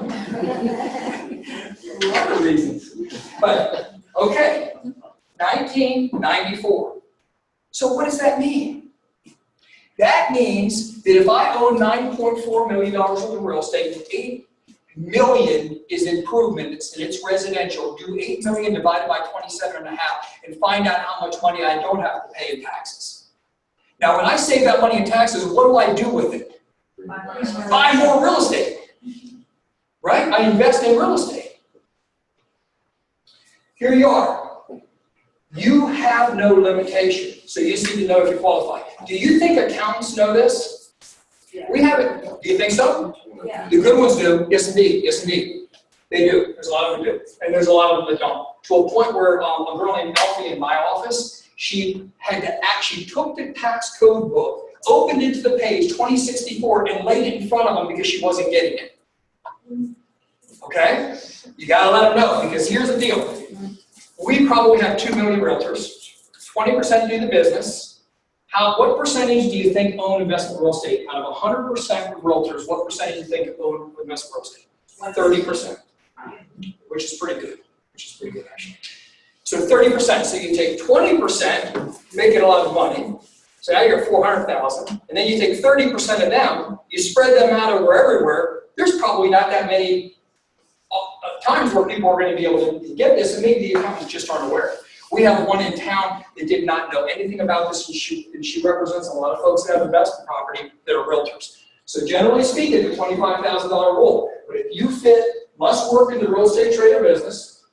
A lot of reasons. But, okay, 1994. So what does that mean? That means that if I own $9.4 million worth of real estate, $8 million is improvements and it's residential, do $8 million divided by 27.5 and find out how much money I don't have to pay in taxes. Now when I save that money in taxes, what do I do with it? Buy more real estate. Right? I invest in real estate. Here you are. You have no limitation, so you just need to know if you qualify. Do you think accountants know this? Yeah. We haven't. Do you think so? Yeah. The good ones do. Yes, indeed. Yes, indeed. They do. There's a lot of them do, and there's a lot of them that don't. To a point where a girl named Elfie in my office, she took the tax code book, opened it to the page 2064, and laid it in front of them because she wasn't getting it. Okay? You gotta let them know, because here's the deal. We probably have 2 million realtors. 20% do the business. What percentage do you think own investment real estate? Out of 100% of realtors, what percentage do you think own investment real estate? 30%, which is pretty good. Actually. So 30%. So you take 20%, make it a lot of money. So now you're at 400,000, and then you take 30% of them. You spread them out over everywhere. There's probably not that many times where people are going to be able to get this, and maybe the accountants just aren't aware. We have one in town that did not know anything about this, and she represents a lot of folks that have investment property that are realtors. So generally speaking, the $25,000 rule. But if you fit, must work in the real estate trade or business,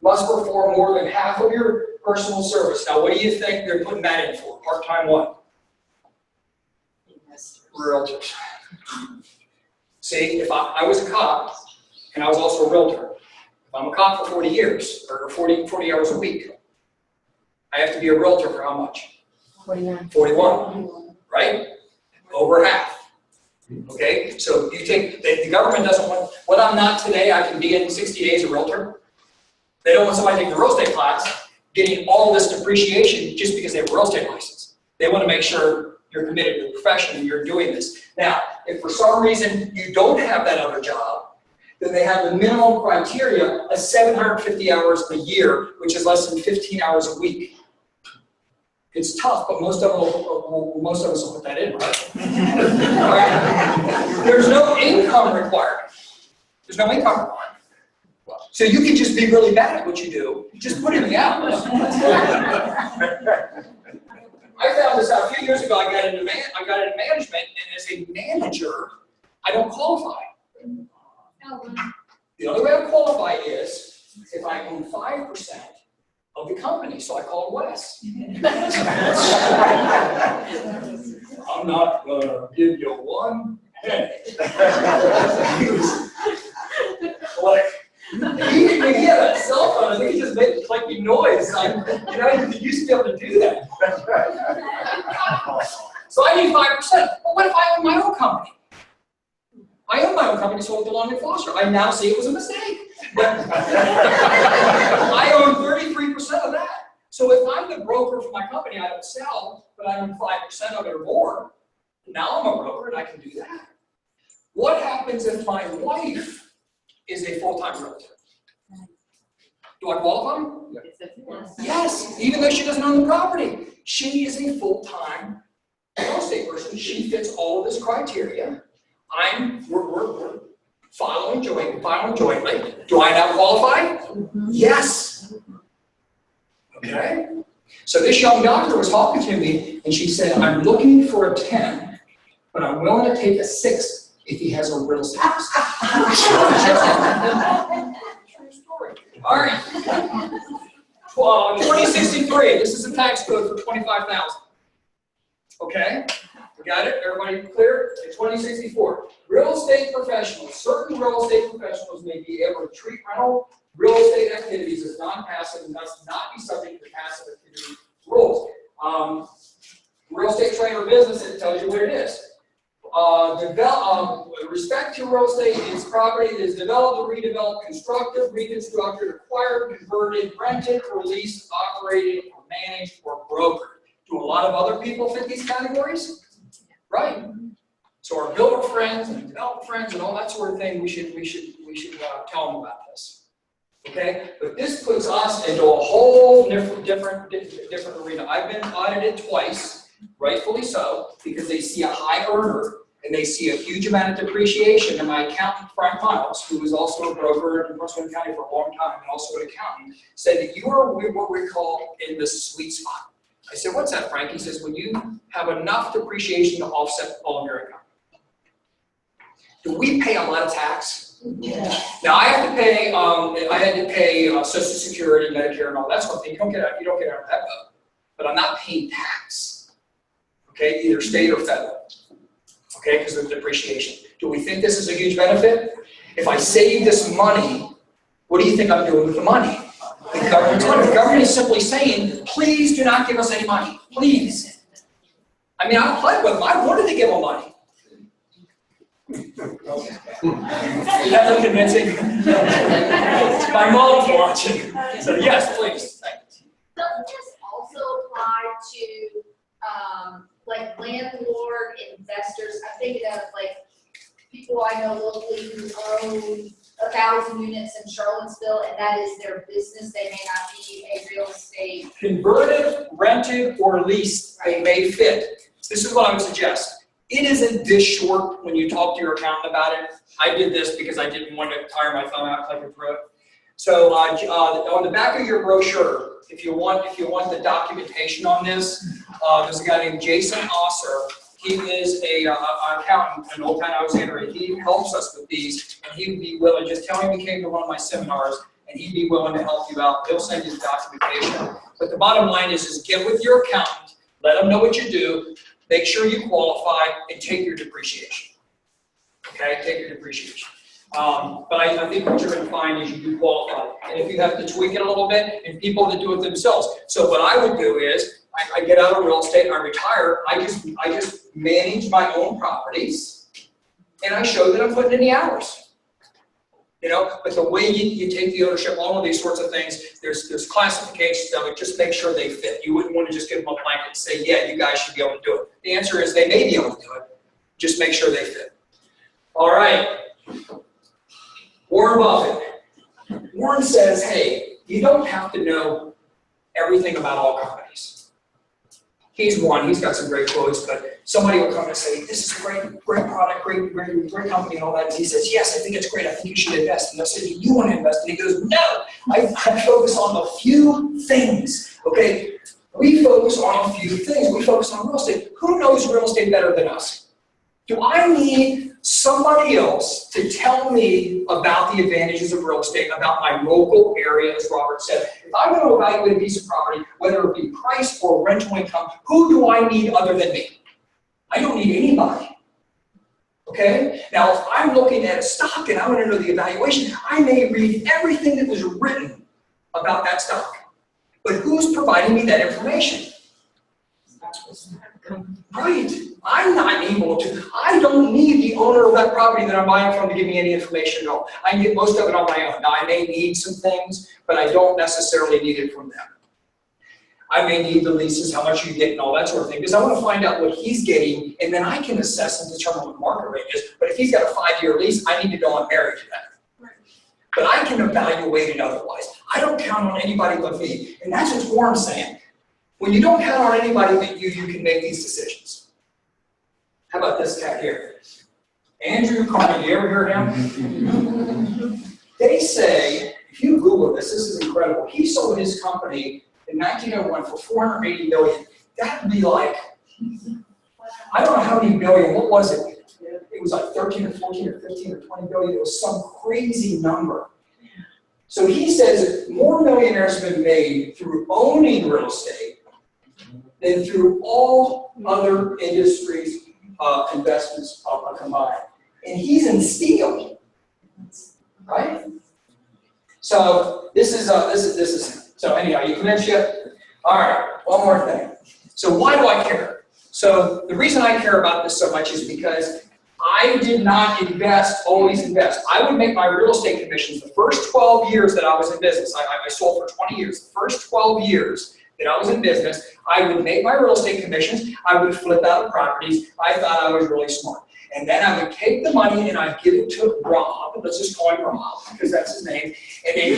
must perform more than half of your personal service. Now, what do you think they're putting that in for? Part-time what? Realtors. See, if I was a cop, and I was also a realtor. If I'm a cop for 40 years, or 40 hours a week, I have to be a realtor for how much? 41, right? Over half. Okay, so you take, the government doesn't want, what I'm not today, I can be in 60 days a realtor. They don't want somebody taking the real estate class, getting all this depreciation just because they have a real estate license. They want to make sure you're committed to the profession and you're doing this. Now, if for some reason you don't have that other job, then they have the minimum criteria of 750 hours a year, which is less than 15 hours a week. It's tough, but most of us will put that in, right? Right? There's no income requirement. There's no income requirement. So you can just be really bad at what you do. Just put in the hours. I found this out a few years ago. I got into management, and as a manager, I don't qualify. The only way I qualify is if I own 5% of the company, so I call Wes. I'm not going to give you one penny. Like, he had a cell phone, and he just made clicking noise. You used to be able to do that. So I need 5%. Well, what if I own my own company? I own my own company, so it belonged to Foster. I now see it was a mistake. I own 33% of that. So if I'm the broker for my company, I don't sell, but I own 5% of it or more, now I'm a broker and I can do that. What happens if my wife is a full-time realtor? Do I qualify? Yes, even though she doesn't own the property. She is a full-time real estate person. She fits all of this criteria. We're following jointly. Do I now qualify? Yes. Okay. So this young doctor was talking to me, and she said, I'm looking for a 10, but I'm willing to take a 6 if he has a real estate. True story. All right. 2063. This is a tax code for $25,000. Okay. We got it? Everybody clear? 2064. Real estate professionals. Certain real estate professionals may be able to treat rental real estate activities as non-passive and thus not be subject to passive activity rules. Real estate trader business, it tells you what it is. With respect to real estate, it's property that is developed or redeveloped, constructed, reconstructed, acquired, converted, rented, or leased, operated, or managed, or brokered. Do a lot of other people fit these categories? Right. So our builder friends and developer friends and all that sort of thing, we should tell them about this. Okay, but this puts us into a whole different arena. I've been audited twice, rightfully so, because they see a high earner and they see a huge amount of depreciation. And my accountant, Frank Miles, who was also a broker in Prince William County for a long time and also an accountant, said that you are what we call in the sweet spot. I said, what's that, Frank? He says, when you have enough depreciation to offset all of your income. Do we pay a lot of tax? Yeah. Now I have to pay. I had to pay Social Security, Medicare, and all that sort of thing. You don't get out of that boat. But I'm not paying tax. Okay, either state or federal. Okay, because of depreciation. Do we think this is a huge benefit? If I save this money, what do you think I'm doing with the money? The government's money. The government is simply saying, please do not give us any money. Please. I mean, I applied with them. I wanted to give them money. Never convincing. My mom's watching. So yes, please. Doesn't this also apply to like landlord investors? I'm thinking of like people I know locally who own 1,000 units in Charlottesville, and that is their business. They may not be a real estate. Converted, rented, or leased, they may fit. This is what I would suggest. It isn't this short when you talk to your accountant about it. I did this because I didn't want to tire my thumb out clicking through it. So on the back of your brochure, if you want the documentation on this, there's a guy named Jason Osser. He is an accountant in Old Town Alexandria. He helps us with these, and he would be willing. Just tell him you came to one of my seminars, and he'd be willing to help you out. He'll send you the documentation. But the bottom line is get with your accountant, let them know what you do. Make sure you qualify and take your depreciation. Okay, take your depreciation. But I think what you're going to find is you do qualify. And if you have to tweak it a little bit, and people that do it themselves. So what I would do is, I get out of real estate, I retire, I just manage my own properties, and I show that I'm putting in the hours. You know, but the way you take the ownership, all of these sorts of things, there's classifications of it. Just make sure they fit. You wouldn't want to just give them a blanket and say, yeah, you guys should be able to do it. The answer is they may be able to do it. Just make sure they fit. All right. Warren Buffett. Warren says, hey, you don't have to know everything about all companies. He's one, he's got some great quotes, but somebody will come and say, this is a great product, great company and all that. And he says, yes, I think it's great, I think you should invest. And I said, do you want to invest? And he goes, no, I focus on a few things, okay? We focus on a few things. We focus on real estate. Who knows real estate better than us? Do I need somebody else to tell me about the advantages of real estate, about my local area, as Robert said? If I'm going to evaluate a piece of property, whether it be price or rental income, who do I need other than me? I don't need anybody. Okay? Now, if I'm looking at a stock and I want to know the evaluation, I may read everything that was written about that stock. But who's providing me that information? Right. I'm not able to. I don't need the owner of that property that I'm buying from to give me any information at all. I can get most of it on my own. Now, I may need some things, but I don't necessarily need it from them. I may need the leases, how much you get, and all that sort of thing, because I want to find out what he's getting, and then I can assess and determine what the market rate is. But if he's got a 5-year lease, I need to know I'm married to that. But I can evaluate it otherwise. I don't count on anybody but me, and that's what Warren's saying. When you don't count on anybody but you can make these decisions. How about this guy here? Andrew Carnegie, you ever heard of him? They say, if you Google this is incredible. He sold his company in 1901 for $480 million. That would be like, I don't know how many billion, what was it? It was like 13 or 14 or 15 or 20 billion. It was some crazy number. So he says more millionaires have been made through owning real estate than through all other industries, investments combined. And he's in steel, right? So this is so anyhow, you convinced yet? All right, one more thing. So why do I care? So the reason I care about this so much is because I did not always invest. I would make my real estate commissions the first 12 years that I was in business. I sold for 20 years. The first 12 years that I was in business, I would make my real estate commissions. I would flip out properties. I thought I was really smart. And then I would take the money and I'd give it to Rob. Let's just call him Rob because that's his name. And then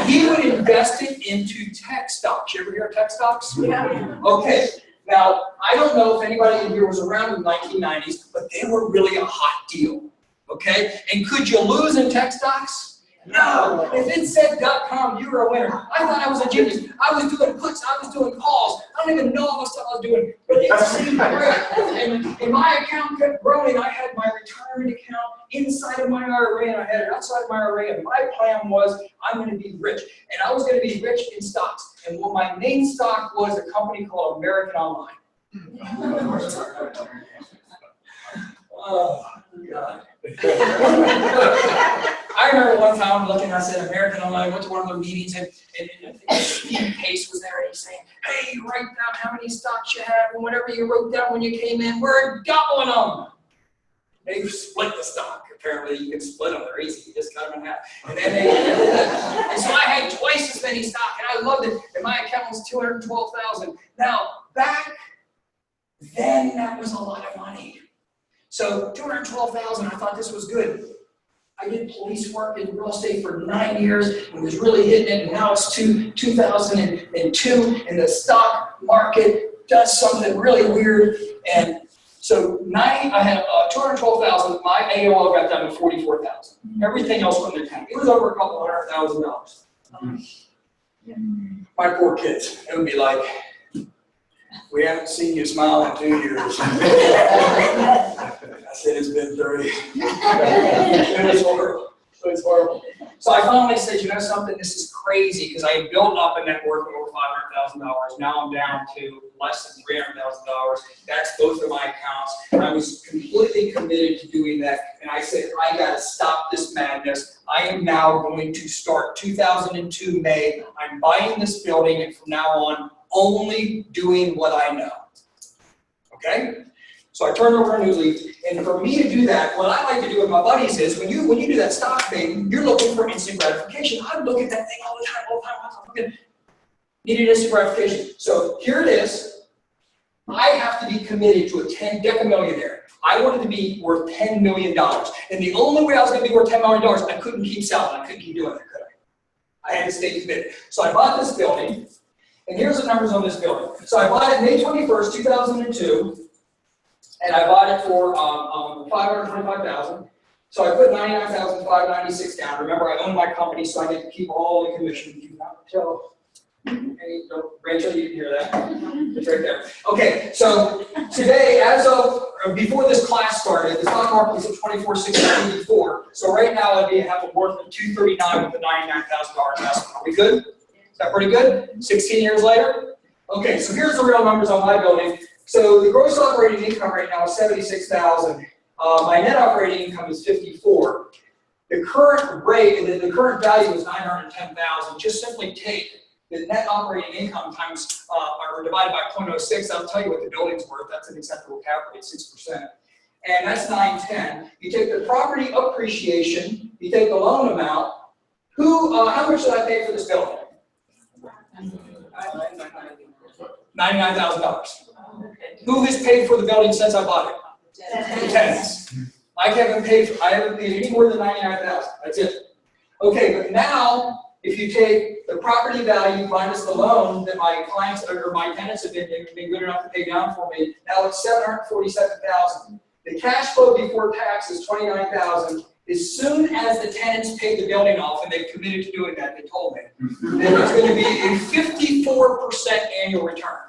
he would invest it into tech stocks. You ever hear of tech stocks? Yeah. Okay. Now, I don't know if anybody in here was around in the 1990s, but they were really a hot deal, okay? And could you lose in tech stocks? No. If it said .com, you were a winner. I thought I was a genius. I was doing clicks, I was doing calls. I don't even know all the stuff I was doing, but it seemed great. And my account kept growing. I had my retirement account inside of my IRA, and I had it outside of my IRA, and my plan was I'm going to be rich. And I was going to be rich in stocks. And what my main stock was a company called American Online. Oh, God. I remember one time looking, I said, American Online, I went to one of their meetings, and I think Steve Pace was there, and he's saying, hey, you write down how many stocks you have, and whatever you wrote down when you came in, we're doubling them. They split the stock. Apparently, you can split them. They're easy. You just cut them in half. And then and so I had twice as many stock, and I loved it. And my account was $212,000. Now, back then, that was a lot of money. So $212,000, I thought this was good. I did police work in real estate for 9 years and was really hitting it, and now it's 2002, and the stock market does something really weird. And so I had $212,000. My AOL got down to $44,000. Everything else went in the tank. It was over a couple $100,000. My poor kids. It would be like, we haven't seen you smile in 2 years. I said, it's been 30. It was horrible. It was horrible. So I finally said, you know something, this is crazy, because I had built up a net worth of over $500,000. Now I'm down to less than $300,000. That's both of my accounts. And I was completely committed to doing that. And I said, I got to stop this madness. I am now going to start 2002 May. I'm buying this building, and from now on, only doing what I know. Okay? So I turned over a new leaf, and for me to do that, what I like to do with my buddies is, when you do that stock thing, you're looking for instant gratification. I look at that thing all the time. Needed instant gratification. So here it is. I have to be committed to a decamillionaire. I wanted to be worth $10 million. And the only way I was going to be worth $10 million, I couldn't keep selling. I couldn't keep doing it, could I? I had to stay committed. So I bought this building. And here's the numbers on this building. So I bought it May 21st, 2002, and I bought it for $525,000. So I put $99,596 down. Remember, I own my company, so I get to keep all the commission. Do not tell Rachel, you can hear that. It's right there. Okay, so today, as of before this class started, the stock market was at 24,684. So right now, I'd have a worth of $239 with a $99,000 investment. Are we good? Is that pretty good? 16 years later? Okay, so here's the real numbers on my building. So the gross operating income right now is $76,000. My net operating income is $54,000. The current rate, the current value is $910,000. Just simply take the net operating income times or divided by 0.06. I'll tell you what the building's worth. That's an acceptable cap rate, 6%. And that's 910. You take the property appreciation. You take the loan amount. How much did I pay for this building? $99,000. Who has paid for the building since I bought it? The tenants. I haven't paid any more than $99,000. That's it. Okay, but now if you take the property value minus the loan that my clients or my tenants have been good enough to pay down for me, now it's $747,000. The cash flow before tax is $29,000. As soon as the tenants pay the building off, and they've committed to doing that, they told me, then it's going to be a 54% annual return.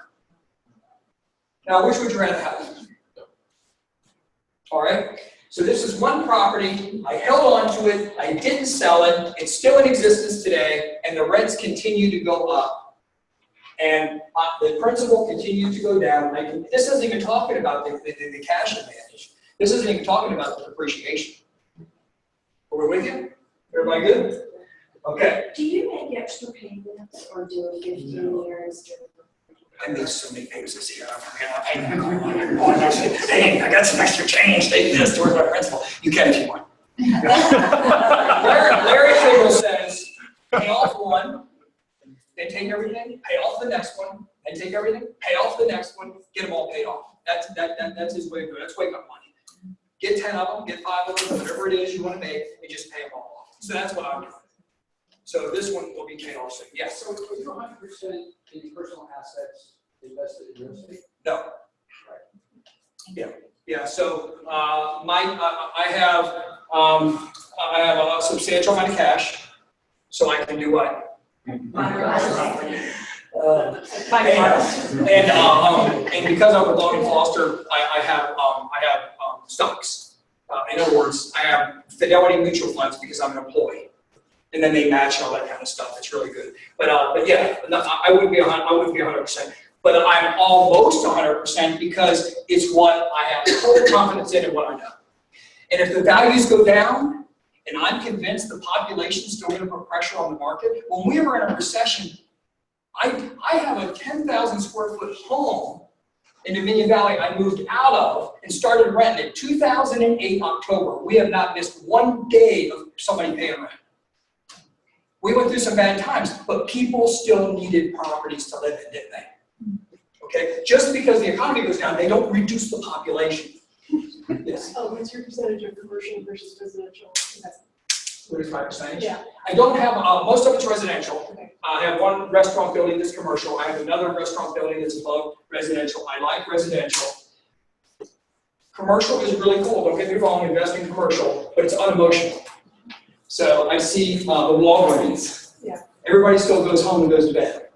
Now, which would you rather have? All right. So this is one property. I held on to it. I didn't sell it. It's still in existence today, and the rents continue to go up. And the principal continues to go down. This isn't even talking about the cash advantage. This isn't even talking about the depreciation. Are we with you? Everybody good? Okay. Do you make extra payments or do a 15 years? I made so many things this year. Hey, I got some extra change. Take this towards my principal. You can if you want. Larry Cagle says, pay off one, then take everything, pay off the next one, then take everything, pay off the next one, get them all paid off. That's his way of doing it. That's wake up money. Get 10 of them, get 5 of them, whatever it is you want to make, and just pay them all off. So that's what I'm doing. So this one will be paid off soon. Yes. So are you 100% in personal assets invested in real estate? No. Right. Yeah. Yeah. So I have a substantial amount of cash, so I can do what? And because I'm a Logan Foster, I have stocks. In other words, I have Fidelity mutual funds because I'm an employee, and then they match all that kind of stuff. It's really good. But yeah, I wouldn't be 100%. But I'm almost 100% because it's what I have total confidence in and what I know. And if the values go down, and I'm convinced the population is still going to put pressure on the market, when we were in a recession, I have a 10,000 square foot home in Dominion Valley I moved out of and started renting in 2008 October. We have not missed one day of somebody paying rent. We went through some bad times, but people still needed properties to live in, didn't they? Okay, just because the economy goes down, they don't reduce the population. Yes. Oh, what's your percentage of commercial versus residential investment? What is my percentage? Yeah. I don't have, most of it's residential. Okay. I have one restaurant building that's commercial. I have another restaurant building that's above residential. I like residential. Commercial is really cool. Don't get me wrong, invest in commercial, but it's unemotional. So I see the Walgreens. Yeah. Everybody still goes home and goes to bed.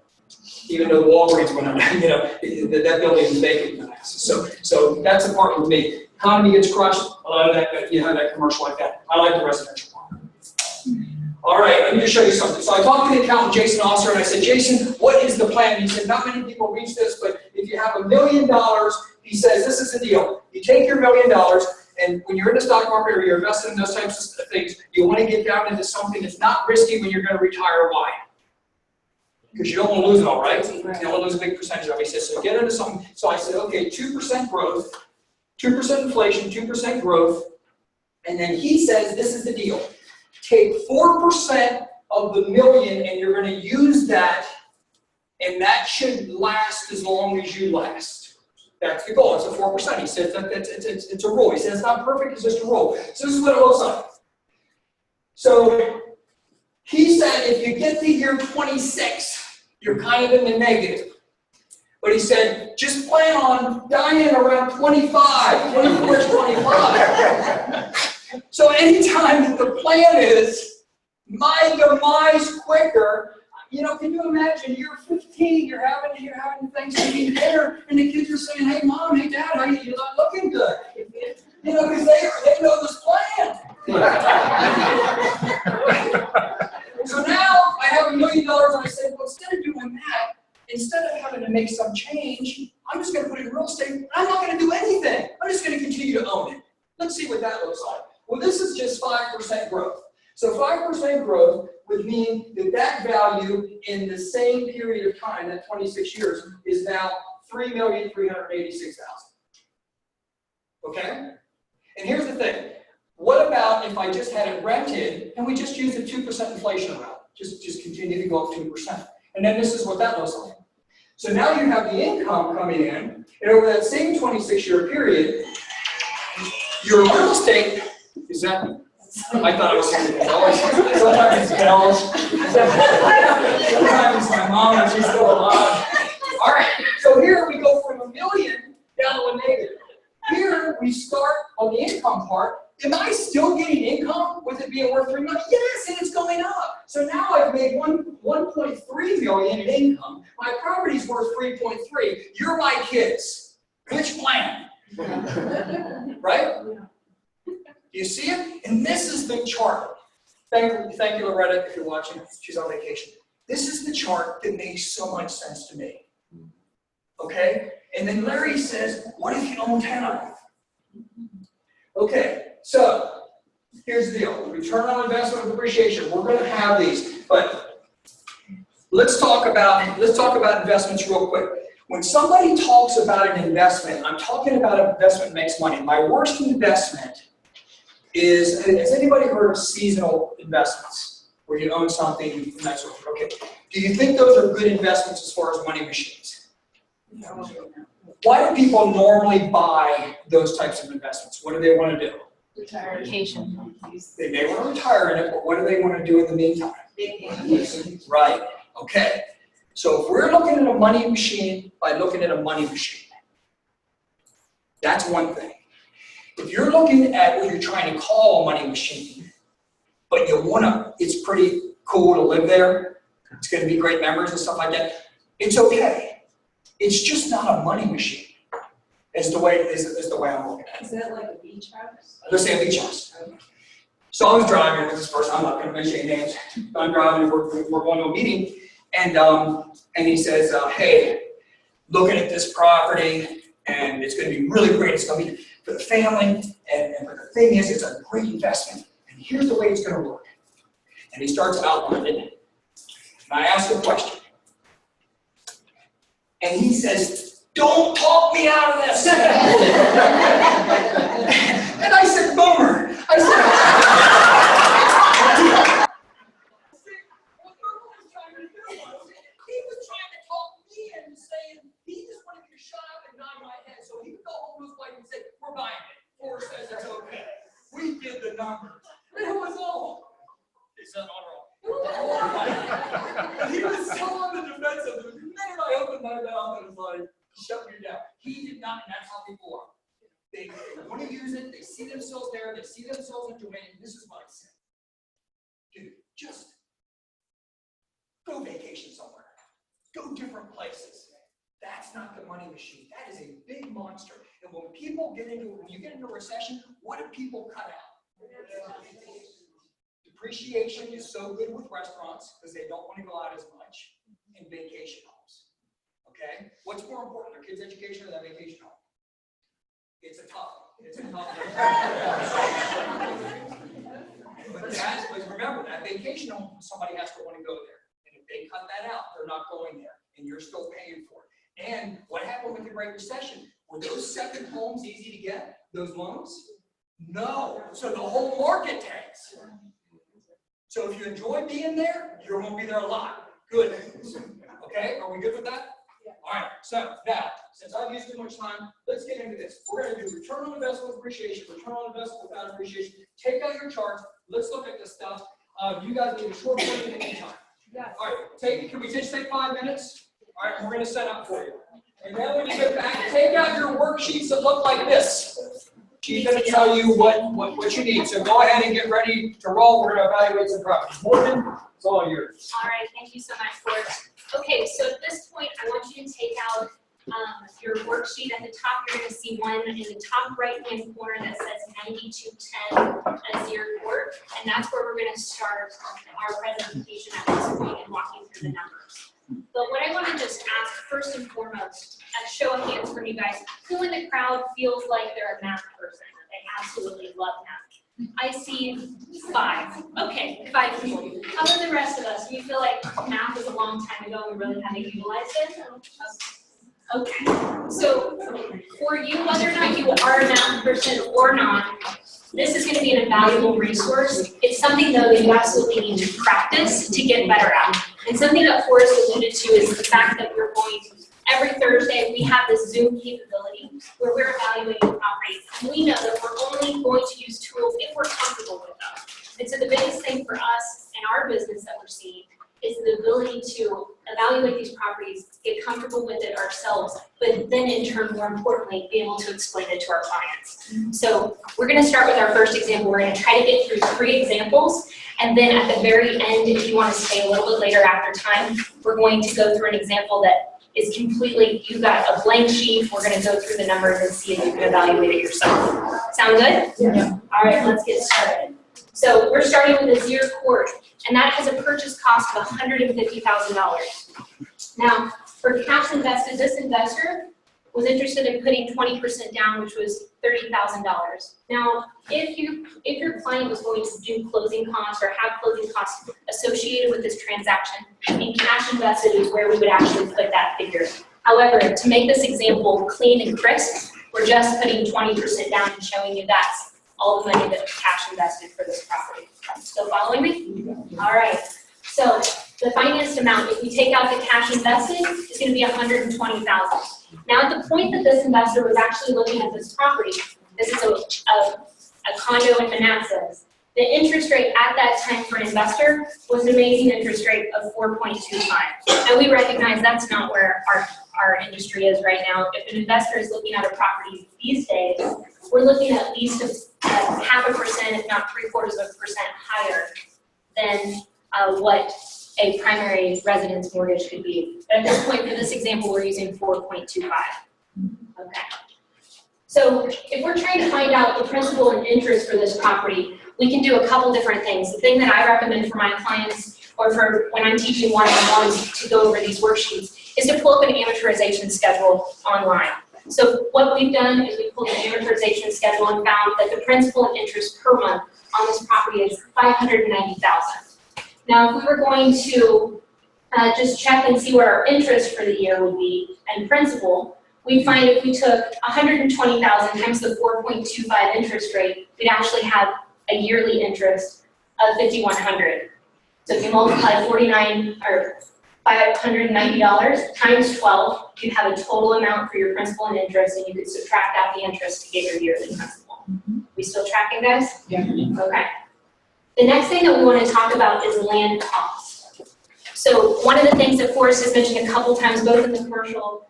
Even though the Walgreens went under, that building is vacant. So that's the part with me. Economy gets crushed, a lot of that, you have that commercial like that. I like the residential part. All right, let me just show you something. So I talked to the accountant, Jason Osser, and I said, Jason, what is the plan? He said, not many people reach this, but if you have $1 million, he says, this is the deal. You take your $1 million, and when you're in the stock market or you're investing in those types of things, you want to get down into something that's not risky when you're going to retire. Why? Because you don't want to lose it all, right? You don't want to lose a big percentage of it. He says, so get into something. So I said, okay, 2% growth, 2% inflation, 2% growth. And then he says, this is the deal. Take 4% of the million and you're going to use that, and that should last as long as you last. That's the goal. It's a 4%. He says that it's a rule. He says it's not perfect, it's just a rule. So this is what it looks like. So he said if you get to year 26, you're kind of in the negative. But he said, just plan on dying around 25, 24, 25. So anytime that the plan is my demise quicker, can you imagine you're 15, you're having Thanksgiving dinner, and the kids are saying, hey mom, hey dad, how you're not looking good. Because they know this plan. So now I have $1 million, and I said, well, instead of doing that, instead of having to make some change, I'm just going to put it in real estate. I'm not going to do anything. I'm just going to continue to own it. Let's see what that looks like. Well, this is just 5% growth. So 5% growth would mean that value in the same period of time, that 26 years, is now $3,386,000. Okay? And here's the thing. What about if I just had it rented and we just used a 2% inflation amount? Just continue to go up 2%. And then this is what that looks like. So now you have the income coming in, and over that same 26-year period, your real estate is that. I thought it was something else. Sometimes it's bells. Sometimes it's my mom and she's still alive. All right, so here we go from $1 million down to a negative. Here we start on the income part. Am I still getting income with it being worth $3 million? Yes, and it's going up. So now I've made $1.3 million in income. My property's worth $3.3. You're my kids. Which plan? Right? Do you see it? And this is the chart. Thank you, Loretta, if you're watching. She's on vacation. This is the chart that makes so much sense to me. Okay? And then Larry says, what if you own 10 of them? Okay, so here's the deal. Return on investment and depreciation. We're going to have these, but let's talk about investments real quick. When somebody talks about an investment, I'm talking about an investment that makes money. My worst investment is, has anybody heard of seasonal investments? Where you own something and that sort of thing. Okay. Do you think those are good investments as far as money machines? No. Why do people normally buy those types of investments? What do they want to do? Retire. Vacation. They may want to retire in it, but what do they want to do in the meantime? Vacation. Right. Okay. So if we're looking at a money machine by looking at a money machine, that's one thing. If you're looking at what you're trying to call a money machine, but you want to, it's pretty cool to live there, it's going to be great memories and stuff like that, it's okay. It's just not a money machine, is the way I'm looking at it. Is that like a beach house? Let's say a beach house. So I was driving with this person, I'm not going to mention any names, but I'm driving and we're going to a meeting, and he says, hey, looking at this property, and it's going to be really great, it's going to be for the family, but the thing is, it's a great investment, and here's the way it's going to work. And he starts outlining it, and I ask a question. And he says, don't talk me out of this. And I said, boomer. I said, what Boomer was trying to do was, he was trying to talk me into saying, he just wanted me to shut up and nod my head. So he would go home to his wife and say, we're buying it. Or says it's okay. We did the numbers. And it was all, is that all wrong? And he was so on the defensive. The minute I opened my mouth, it was like, shut me down. He did not, and that's how people are. They want to use it, they see themselves there, they see themselves enjoying it. This is what I said. Dude, just go vacation somewhere. Go different places. That's not the money machine. That is a big monster. And when you get into a recession, what do people cut out? Depreciation is so good with restaurants because they don't want to go out as much, and vacation homes. Okay? What's more important, their kids' education or that vacation home? It's a tough one. But remember, that vacation home, somebody has to want to go there. And if they cut that out, they're not going there, and you're still paying for it. And what happened with the Great Recession? Were those second homes easy to get, those loans? No. So the whole market tanks. So if you enjoy being there, you're going to be there a lot. Good. Okay, are we good with that? Yeah. All right, so now, since I've used too much time, let's get into this. We're going to do return on investment with appreciation, return on investment without appreciation. Take out your charts. Let's look at this stuff. You guys need a short break in the meantime. Yes. All right, can we just take 5 minutes? All right, we're going to set up for you. And then when you get back, take out your worksheets that look like this. She's going to tell you what you need. So go ahead and get ready to roll. We're going to evaluate some properties. Morgan, it's all yours. All right, thank you so much for it. Okay, so at this point, I want you to take out your worksheet. At the top, you're going to see one in the top right-hand corner that says 9210 as your report, and that's where we're going to start our presentation at this point and walking through the numbers. But what I want to just ask first and foremost, a show of hands from you guys, who in the crowd feels like they're a math person, that they absolutely love math? I see 5. Okay, 5 people. How about the rest of us? Do you feel like math was a long time ago and we really haven't utilized it? Okay, so for you, whether or not you are a math person or not, this is going to be an invaluable resource. It's something, though, that you absolutely need to practice to get better at. And something that Forrest alluded to is the fact that we're going every Thursday, we have this Zoom capability where we're evaluating properties. And we know that we're only going to use tools if we're comfortable with them. And so the biggest thing for us and our business that we're seeing is the ability to evaluate these properties, get comfortable with it ourselves, but then in turn, more importantly, be able to explain it to our clients. So we're gonna start with our first example. We're gonna try to get through 3 examples, and then at the very end, if you wanna stay a little bit later after time, we're going to go through an example that is completely, you got a blank sheet, we're gonna go through the numbers and see if you can evaluate it yourself. Sound good? Yeah. All right, let's get started. So we're starting with a Zier court, and that has a purchase cost of $150,000. Now, for cash invested, this investor was interested in putting 20% down, which was $30,000. Now, if your client was going to do closing costs or have closing costs associated with this transaction, and cash invested is where we would actually put that figure. However, to make this example clean and crisp, we're just putting 20% down and showing you that's all the money that cash invested for this property. Still following me? All right. So the financed amount, if we take out the cash invested, is going to be $120,000. Now, at the point that this investor was actually looking at this property, this is a condo in Manassas. The interest rate at that time for an investor was an amazing interest rate of 4.25. And we recognize that's not where our industry is right now. If an investor is looking at a property these days, we're looking at least 0.5%, if not 0.75% higher than what a primary residence mortgage could be. But at this point, for this example, we're using 4.25. Okay. So if we're trying to find out the principal and interest for this property, we can do a couple different things. The thing that I recommend for my clients, or for when I'm teaching one-on-ones to go over these worksheets, is to pull up an amortization schedule online. So what we've done is we pulled an amortization schedule and found that the principal and interest per month on this property is $590,000. Now, if we were going to just check and see what our interest for the year would be and principal, we find if we took $120,000 times the 4.25 interest rate, we'd actually have a yearly interest of $5,100. So if you multiply $590 times 12, you'd have a total amount for your principal and interest, and you could subtract out the interest to get your yearly principal. We still tracking, guys? Yeah. Okay. The next thing that we want to talk about is land cost. So one of the things that Forrest has mentioned a couple times, both in the commercial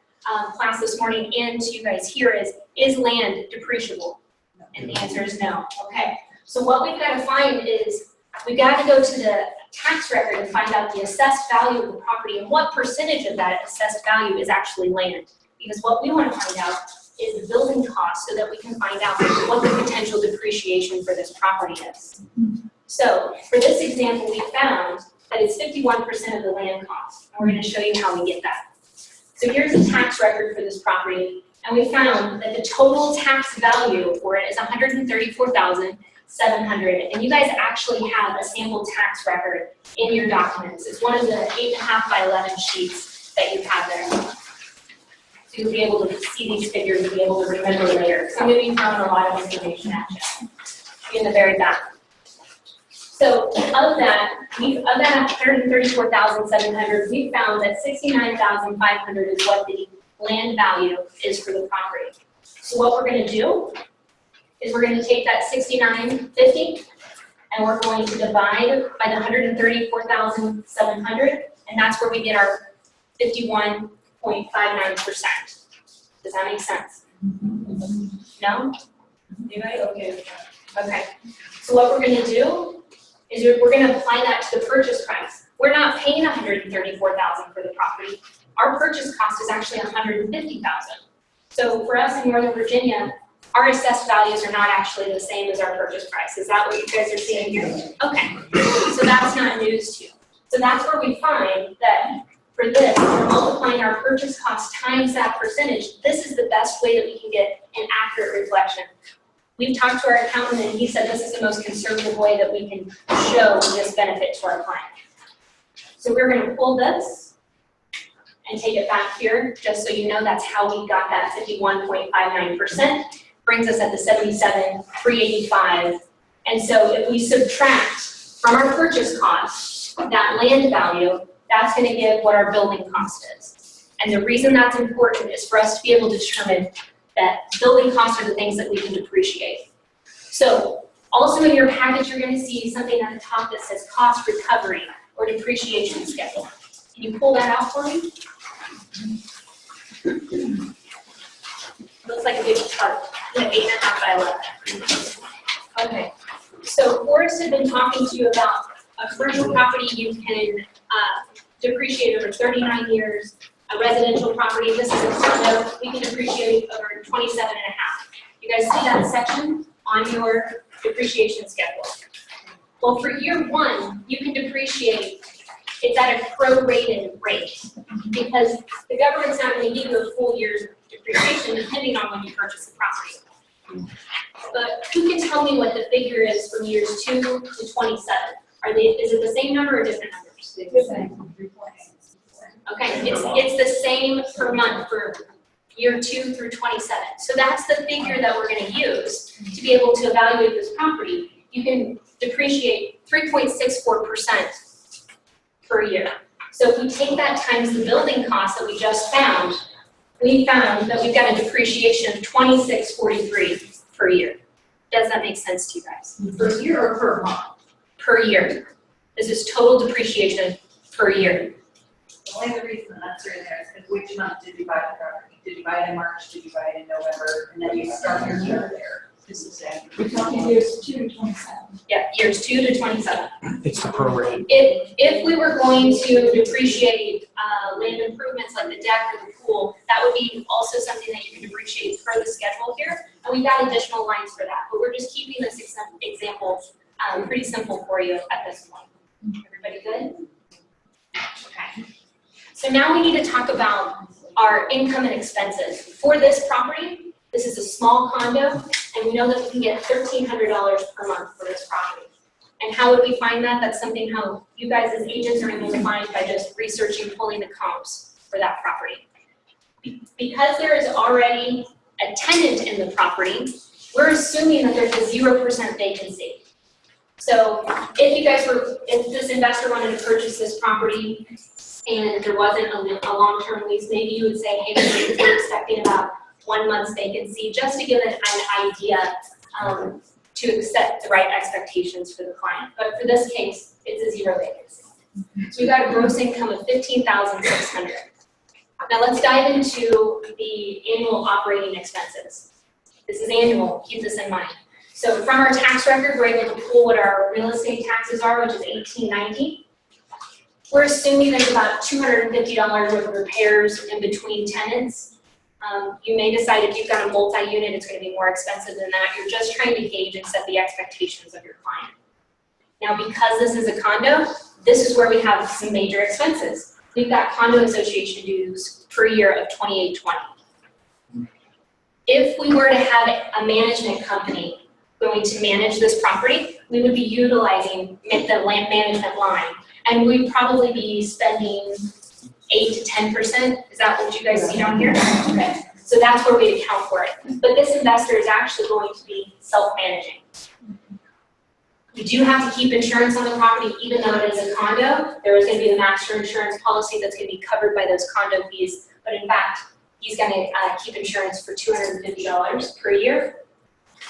class this morning and to you guys here, is land depreciable? And the answer is no. Okay. So what we've got to find is we've got to go to the tax record and find out the assessed value of the property and what percentage of that assessed value is actually land. Because what we want to find out is the building cost so that we can find out what the potential depreciation for this property is. So for this example, we found that it's 51% of the land cost. And we're going to show you how we get that. So here's the tax record for this property. And we found that the total tax value for it is $134,700. And you guys actually have a sample tax record in your documents. It's one of the 8.5 by 11 sheets that you have there. So you'll be able to see these figures and be able to remember later. So I'm going to be throwing a lot of information at you in the very back. So of that $134,700, we found that $69,500 is what the land value is for the property. So what we're going to do is we're going to take that $69,500 and we're going to divide by the $134,700, and that's where we get our 51.59%. Does that make sense? No? Anybody? Okay. Okay. So what we're going to do is we're going to apply that to the purchase price. We're not paying $134,000 for the property. Our purchase cost is actually $150,000. So for us in Northern Virginia, our assessed values are not actually the same as our purchase price. Is that what you guys are seeing here? Okay. So that's not news to you. So that's where we find that for this, we're multiplying our purchase cost times that percentage. This is the best way that we can get an accurate reflection. We've talked to our accountant and he said this is the most conservative way that we can show this benefit to our client. So we're going to pull this and take it back here, just so you know that's how we got that 51.59%. Brings us at the 77,385. And so if we subtract from our purchase cost that land value, that's going to give what our building cost is. And the reason that's important is for us to be able to determine that building costs are the things that we can depreciate. So also in your package, you're going to see something at the top that says cost recovery or depreciation schedule. Can you pull that out for me? Looks like a big chart, 8.5 by 11. Okay, so Forrest had been talking to you about a commercial property you can depreciate over 39 years. A residential property, this is a condo, we can depreciate over 27 and a half. You guys see that section on your depreciation schedule? Well, for year one, you can depreciate, it's at a prorated rate because the government's not going to give you a full year's depreciation depending on when you purchase the property. But who can tell me what the figure is from years 2 to 27? Is it the same number or different numbers? The same. Okay, it's the same per month for year 2 through 27. So that's the figure that we're going to use to be able to evaluate this property. You can depreciate 3.64% per year. So if we take that times the building cost that we just found, we found that we've got a depreciation of $26.43 per year. Does that make sense to you guys? Per year or per month? Per year. This is total depreciation per year. The only reason that's in there is because which month did you buy the property? Did you buy it in March, did you buy it in November, and then you start your year there? This is accurate. We're talking years 2 to 27. Yeah, years 2 to 27. It's the prorated. If we were going to depreciate land improvements like the deck or the pool, that would be also something that you can depreciate per the schedule here. And we've got additional lines for that, but we're just keeping this example pretty simple for you at this point. Everybody good? Okay. So now we need to talk about our income and expenses. For this property, this is a small condo, and we know that we can get $1,300 per month for this property. And how would we find that? That's something how you guys as agents are able to find by just researching, pulling the comps for that property. Because there is already a tenant in the property, we're assuming that there's a 0% vacancy. So if this investor wanted to purchase this property and there wasn't a long-term lease, maybe you would say, hey, we're expecting about 1 month's vacancy, just to give it an idea to set the right expectations for the client. But for this case, it's a 0 vacancy. So we've got a gross income of $15,600. Now let's dive into the annual operating expenses. This is annual, keep this in mind. So from our tax record, we're able to pull what our real estate taxes are, which is $1,890. We're assuming there's about $250 worth of repairs in between tenants. You may decide if you've got a multi-unit, it's going to be more expensive than that. You're just trying to gauge and set the expectations of your client. Now, because this is a condo, this is where we have some major expenses. We've got condo association dues per year of $2,820. If we were to have a management company going to manage this property, we would be utilizing the land management line, and we'd probably be spending 8 to 10%. Is that what you guys see down here? Okay. So that's where we account for it. But this investor is actually going to be self-managing. We do have to keep insurance on the property, even though it is a condo. There is going to be a master insurance policy that's going to be covered by those condo fees. But in fact, he's going to keep insurance for $250 per year.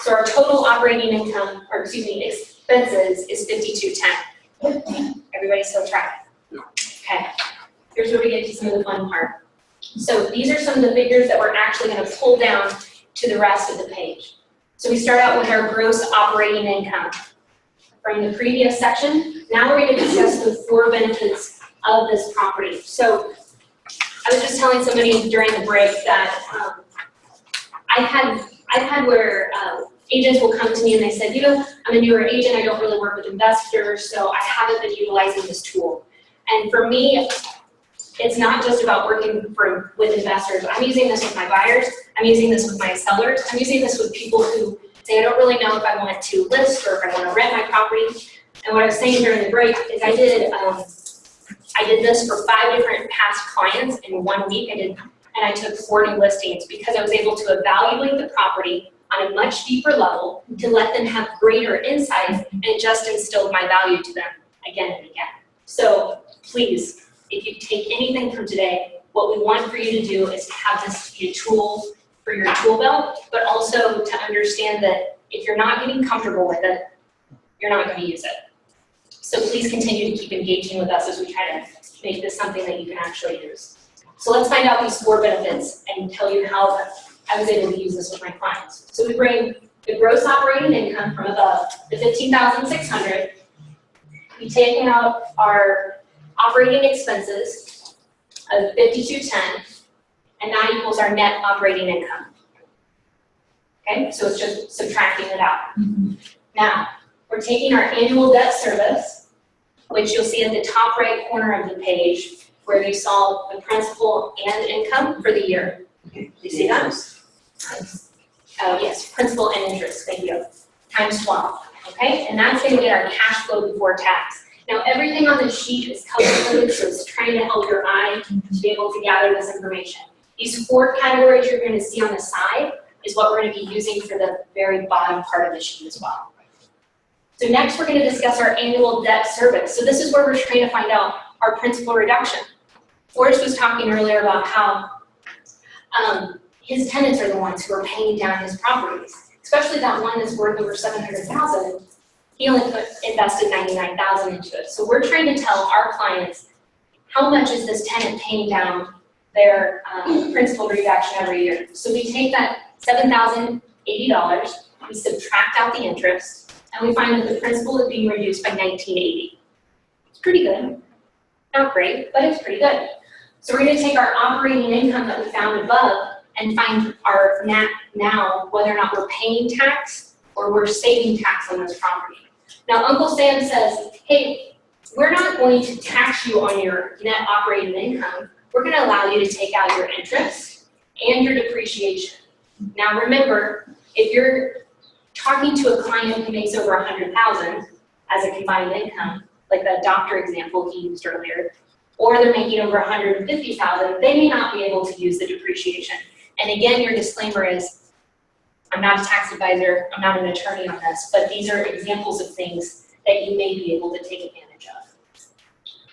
So our total operating income, or excuse me, expenses is $5,210. Everybody still tracking? Okay. Here's where we get to some of the fun part. So these are some of the figures that we're actually going to pull down to the rest of the page. So we start out with our gross operating income. From the previous section, now we're going to discuss the 4 benefits of this property. So I was just telling somebody during the break that I've had where agents will come to me and they said, you know, I'm a newer agent, I don't really work with investors, so I haven't been utilizing this tool. And for me, it's not just about working with investors. I'm using this with my buyers, I'm using this with my sellers, I'm using this with people who say, I don't really know if I want to list or if I want to rent my property. And what I was saying during the break is I did this for 5 different past clients in 1 week. And I took 40 listings because I was able to evaluate the property on a much deeper level to let them have greater insight, and it just instilled my value to them again and again. So please, if you take anything from today, what we want for you to do is to have this be a tool for your tool belt, but also to understand that if you're not getting comfortable with it, you're not going to use it. So please continue to keep engaging with us as we try to make this something that you can actually use. So let's find out these 4 benefits and tell you how I was able to use this with my clients. So we bring the gross operating income from above, the $15,600. We take out our operating expenses of $5,210, and that equals our net operating income. Okay, so it's just subtracting it out. Now, we're taking our annual debt service, which you'll see at the top right corner of the page, where you saw the principal and income for the year. Do you see that? Yes, principal and interest, thank you, times 12, okay? And that's going to get our cash flow before tax. Now, everything on the sheet is color-coded, so it's trying to help your eye to be able to gather this information. These 4 categories you're going to see on the side is what we're going to be using for the very bottom part of the sheet as well. So next, we're going to discuss our annual debt service. So this is where we're trying to find out our principal reduction. Forrest was talking earlier about how his tenants are the ones who are paying down his properties, especially that one that's worth over $700,000. He only invested $99,000 into it. So we're trying to tell our clients how much is this tenant paying down their principal reduction every year. So we take that $7,080, we subtract out the interest, and we find that the principal is being reduced by $1,980. It's pretty good. Not great, but it's pretty good. So we're going to take our operating income that we found above and find our now whether or not we're paying tax or we're saving tax on this property. Now, Uncle Sam says, hey, we're not going to tax you on your net operating income. We're going to allow you to take out your interest and your depreciation. Now, remember, if you're talking to a client who makes over $100,000 as a combined income, like that doctor example he used earlier, or they're making over $150,000, they may not be able to use the depreciation. And again, your disclaimer is, I'm not a tax advisor, I'm not an attorney on this, but these are examples of things that you may be able to take advantage of.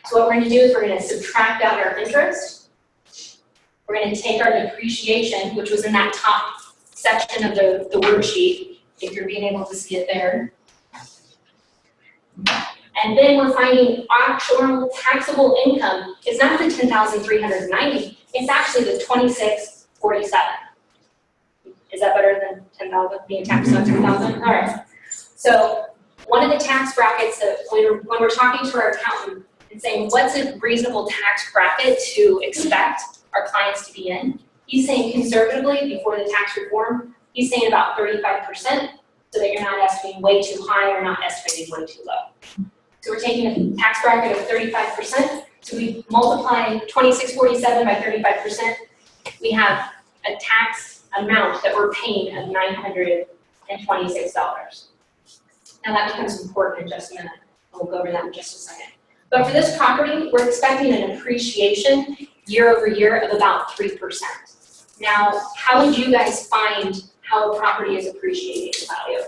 So what we're going to do is we're going to subtract out our interest. We're going to take our depreciation, which was in that top section of the worksheet, if you're being able to see it there. And then we're finding actual taxable income is not the $10,390, it's actually the $2,647. Is that better than $10,000 being taxed on $10,000? All right. So one of the tax brackets that when we're talking to our accountant and saying what's a reasonable tax bracket to expect our clients to be in, he's saying conservatively before the tax reform, he's saying about 35%, so that you're not estimating way too high or not estimating way too low. So we're taking a tax bracket of 35%. So we multiply 2647 by 35%. We have a tax amount that we're paying of $926. Now that becomes important in just a minute. We'll go over that in just a second. But for this property, we're expecting an appreciation year over year of about 3%. Now, how would you guys find how a property is appreciating in value?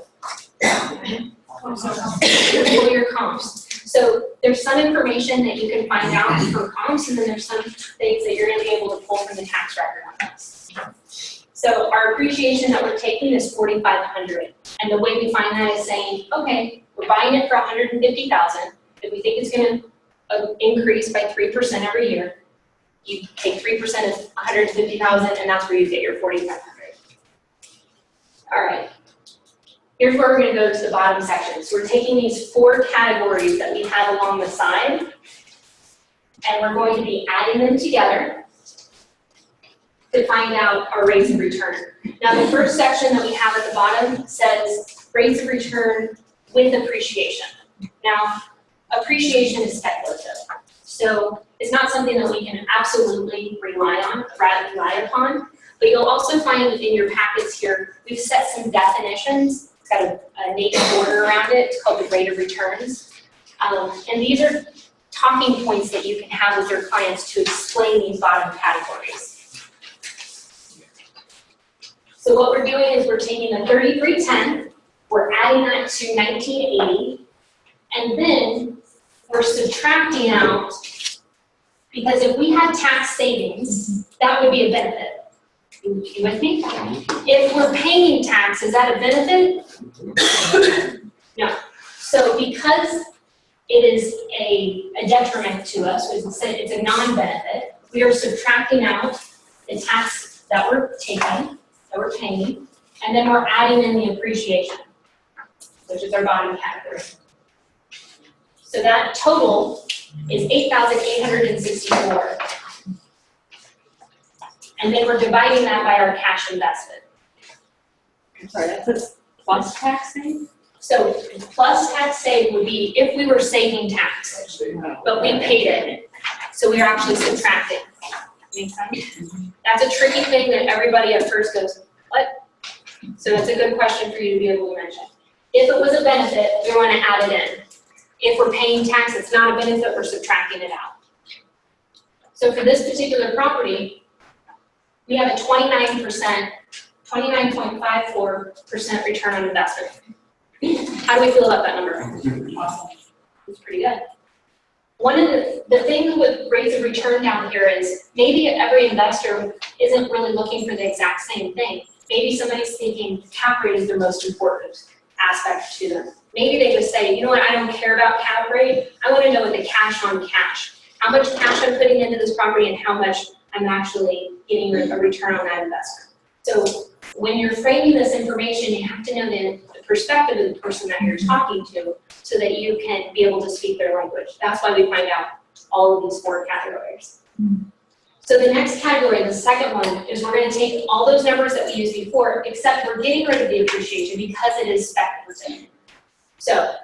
Pull your comps. So there's some information that you can find out from comps, and then there's some things that you're going to be able to pull from the tax record on this. So our appreciation that we're taking is $4,500, and the way we find that is saying, okay, we're buying it for $150,000. If we think it's going to increase by 3% every year, you take 3% of $150,000, and that's where you get your $4,500. All right. Here's where we're going to go to the bottom section. So we're taking these 4 categories that we have along the side, and we're going to be adding them together to find out our rates of return. Now, the first section that we have at the bottom says rates of return with appreciation. Now, appreciation is speculative. So it's not something that we can absolutely rely upon, but you'll also find in your packets here, we've set some definitions. It's got a neat border around it. It's called the rate of returns. And these are talking points that you can have with your clients to explain these bottom categories. So what we're doing is we're taking the 3310, we're adding that to 1980, and then we're subtracting out Because if we had tax savings, that would be a benefit. You with me? If we're paying tax, is that a benefit? No. So because it is a detriment to us, it's a non-benefit, we are subtracting out the tax that we're taking, that we're paying, and then we're adding in the appreciation, which is our bottom category. So that total is $8,864. And then we're dividing that by our cash invested. I'm sorry, that's a plus tax thing? So plus tax save would be if we were saving tax, but we paid it. So we are actually subtracting. Make sense? That's a tricky thing that everybody at first goes, what? So it's a good question for you to be able to mention. If it was a benefit, we want to add it in. If we're paying tax, it's not a benefit, we're subtracting it out. So for this particular property, we have a 29.54% return on investment. How do we feel about that number? Awesome. It's pretty good. One of the things with rates of return down here is maybe every investor isn't really looking for the exact same thing. Maybe somebody's thinking cap rate is their most important aspect to them. Maybe they just say, you know what, I don't care about cap rate. I want to know what the cash on cash, how much cash I'm putting into this property and how much I'm actually getting a return on that investment. So when you're framing this information, you have to know the perspective of the person that you're talking to so that you can be able to speak their language. That's why we find out all of these 4 categories. So the next category, the second one, is we're going to take all those numbers that we used before, except we're getting rid of the appreciation because it is speculative. So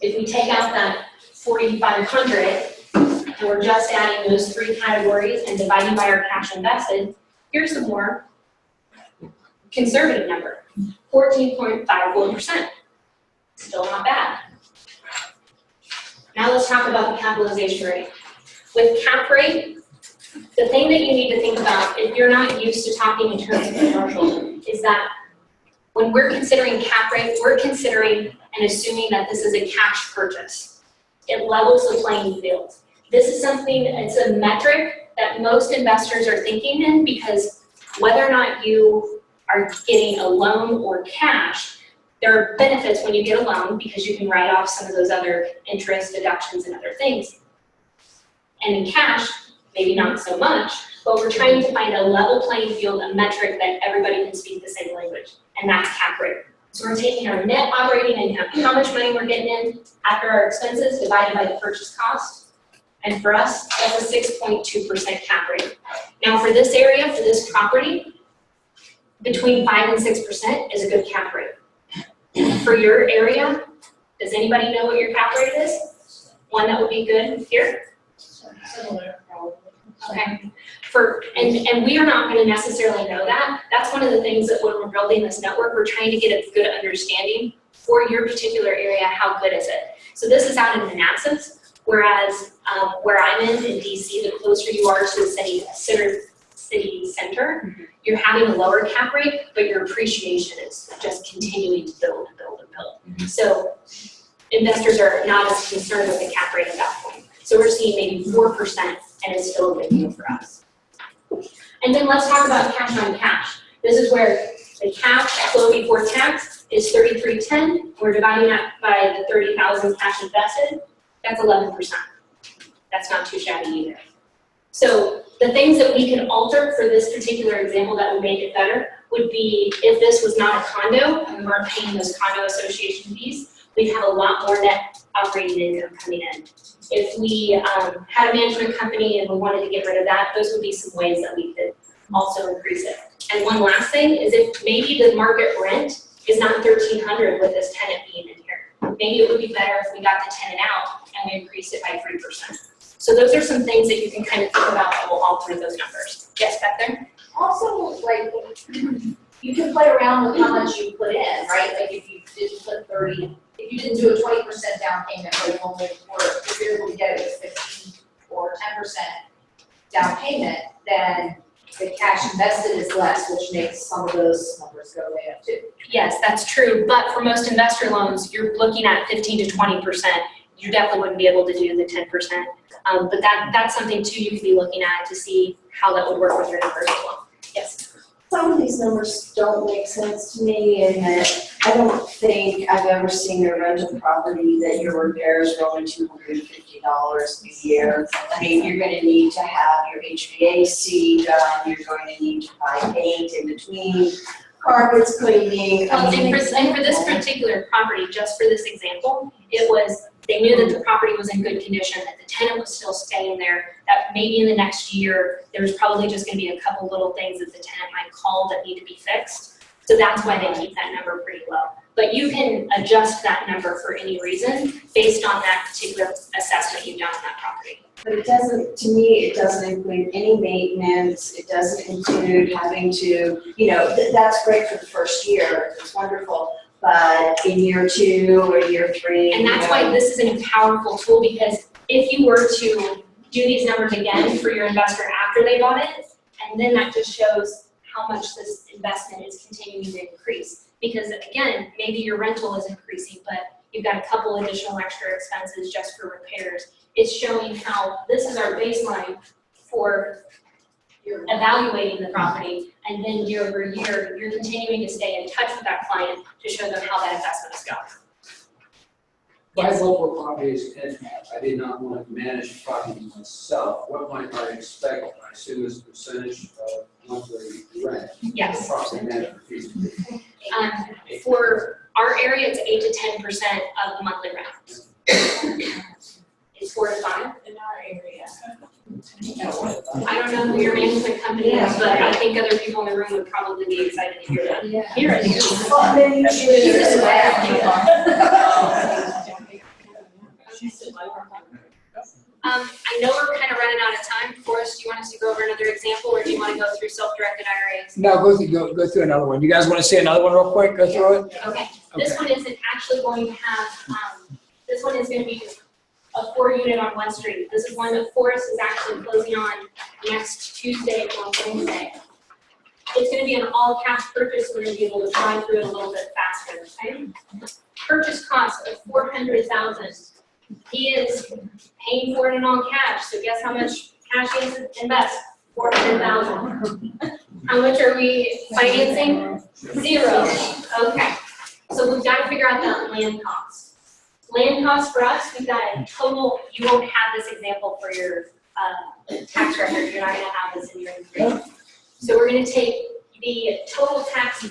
if we take out that 4,500 and we're just adding those 3 categories and dividing by our cash invested, here's the more conservative number, 14.54%. Still not bad. Now let's talk about the capitalization rate. With cap rate, the thing that you need to think about, if you're not used to talking in terms of commercial, is that when we're considering cap rate, we're considering and assuming that this is a cash purchase. It levels the playing field. This is something, it's a metric that most investors are thinking in because whether or not you are getting a loan or cash, there are benefits when you get a loan because you can write off some of those other interest deductions and other things. And in cash, maybe not so much, but we're trying to find a level playing field, a metric that everybody can speak the same language, and that's cap rate. So we're taking our net operating income, how much money we're getting in after our expenses divided by the purchase cost. And for us, that's a 6.2% cap rate. Now for this area, for this property, between 5 and 6% is a good cap rate. For your area, does anybody know what your cap rate is? One that would be good here? Similar, probably. Okay. And we are not going to necessarily know that. That's one of the things that when we're building this network, we're trying to get a good understanding for your particular area, how good is it? So this is out in Manassas, whereas where I'm in DC, the closer you are to the city center, you're having a lower cap rate, but your appreciation is just continuing to build and build and build. So investors are not as concerned with the cap rate at that point. So we're seeing maybe 4%, and it's still a big deal for us. And then let's talk about cash on cash. This is where the cash flow before tax is 3310. We're dividing that by the 30,000 cash invested. That's 11%. That's not too shabby either. So the things that we can alter for this particular example that would make it better would be if this was not a condo and we weren't paying those condo association fees, we'd have a lot more net operating income coming in. If we had a management company and we wanted to get rid of that, those would be some ways that we could also increase it. And one last thing is if maybe the market rent is not $1,300 with this tenant being in here. Maybe it would be better if we got the tenant out and we increased it by 3%. So those are some things that you can kind of think about that will alter those numbers. Yes, back there? Also, like, you can play around with how much you put in, right? Like if you didn't put 30, if you didn't do a 20% down payment, but only, or if you're able to get it with 15 or 10% down payment, then the cash invested is less, which makes some of those numbers go way up too. Yes, that's true. But for most investor loans, you're looking at 15 to 20%. you definitely wouldn't be able to do the 10%. But that's something too you could be looking at to see how that would work with your numbers as well. Yes. Some of these numbers don't make sense to me, and that I don't think I've ever seen a rental property that your repairs are only $250 a year. I mean, you're gonna need to have your HVAC done, you're going to need to buy paint in between, carpets cleaning. Well, and for this particular property, just for this example, it was, they knew that the property was in good condition, that the tenant was still staying there, that maybe in the next year, there was probably just gonna be a couple little things that the tenant might call that need to be fixed. So that's why they keep that number pretty low. But you can adjust that number for any reason based on that particular assessment you've done on that property. But it doesn't, to me, it doesn't include any maintenance, it doesn't include having to, you know, that's great for the first year, it's wonderful. But in year 2 or year 3. And that's why this is a powerful tool, because if you were to do these numbers again for your investor after they bought it, and then that just shows how much this investment is continuing to increase. Because again, maybe your rental is increasing, but you've got a couple additional extra expenses just for repairs. It's showing how this is our baseline for evaluating the property, and then year over year, you're continuing to stay in touch with that client to show them how that investment is going. By local properties, and I did not want to manage property myself, what might I expect, I assume is a percentage of monthly rent? Yes. Property management fees. For our area, it's 8 to 10% of the monthly rent. It's 4 to 5. In our area. I don't know who your management company is, but I think other people in the room would probably be excited to hear that. Hear it. Well, then you should. I know we're kind of running out of time. Forrest, do you want us to go over another example, or do you want to go through self-directed IRAs? No, go through another one. You guys want to see another one real quick? Go through it? Okay. This one isn't actually going to have, this one is going to be a 4-unit on 1 street. This is one that Forrest is actually closing on next Tuesday or Wednesday. It's going to be an all-cash purchase, so we're going to be able to fly through it a little bit faster. Okay? Purchase cost of $400,000. He is paying for it in all cash, so guess how much cash he has to invest? $400,000. How much are we financing? 0. Okay. So we've got to figure out that land cost. Land cost for us, we've got a total, you won't have this example for your tax record, you're not going to have this in your information. So we're going to take the total tax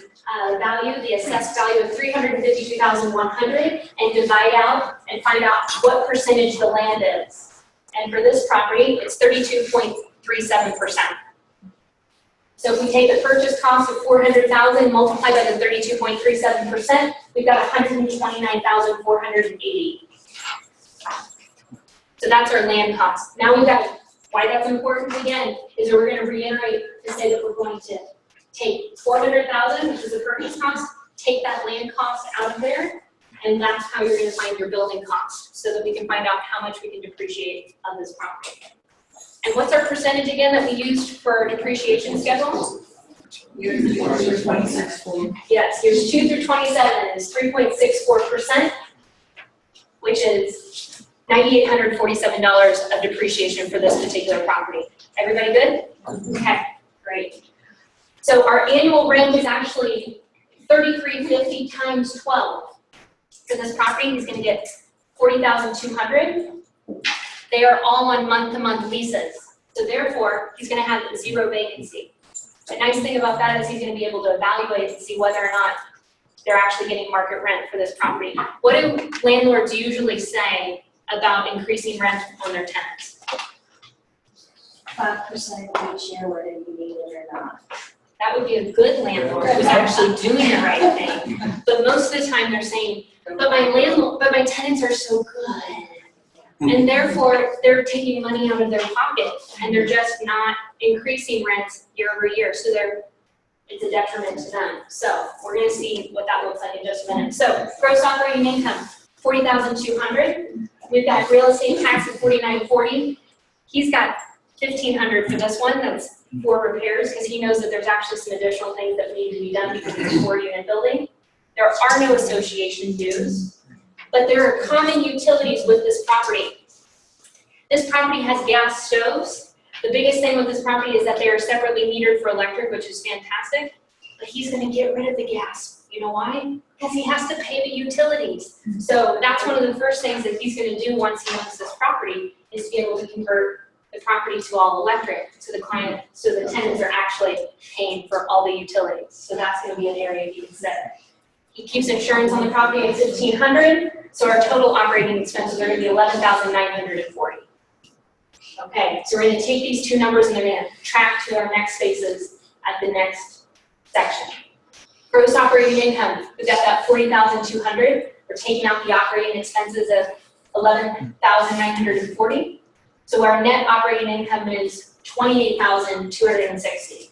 value, the assessed value of $352,100, and divide out and find out what percentage the land is. And for this property, it's 32.37%. So if we take the purchase cost of $400,000 multiplied by the 32.37%, we've got $129,480. So that's our land cost. Now we've got, why that's important again, is we're going to reiterate to say that we're going to take $400,000, which is the purchase cost, take that land cost out of there, and that's how you're going to find your building cost, so that we can find out how much we can depreciate on this property. And what's our percentage again that we used for our depreciation schedule? Years 26. Yes, years 2 through 27 is 3.64%, which is $9,847 of depreciation for this particular property. Everybody good? Okay, great. So our annual rent is actually $33.50 times 12. For this property, he's going to get $40,200. They are all on month-to-month leases. So therefore, he's going to have 0 vacancy. The nice thing about that is he's going to be able to evaluate and see whether or not they're actually getting market rent for this property. What do landlords usually say about increasing rent on their tenants? 5% each year, whether you need it or not. That would be a good landlord who's actually doing the right thing. But most of the time they're saying, but my tenants are so good. And therefore, they're taking money out of their pocket, and they're just not increasing rents year over year. So it's a detriment to them. So we're going to see what that looks like in just a minute. So gross operating income, $40,200. We've got real estate tax of $49.40. He's got $1,500 for this one. That's for repairs, because he knows that there's actually some additional things that need to be done because it's a 4-unit building. There are no association dues. but there are common utilities with this property. This property has gas stoves. The biggest thing with this property is that they are separately metered for electric, which is fantastic, but he's gonna get rid of the gas. You know why? Because he has to pay the utilities. So that's one of the first things that he's gonna do once he owns this property, is to be able to convert the property to all electric, so the client, so the tenants are actually paying for all the utilities. So that's gonna be an area to consider. He keeps insurance on the property at $1,500, so our total operating expenses are gonna be $11,940. Okay, so we're gonna take these two numbers and they're gonna track to our next spaces at the next section. Gross operating income, we've got that $40,200. We're taking out the operating expenses of $11,940. So our net operating income is $28,260.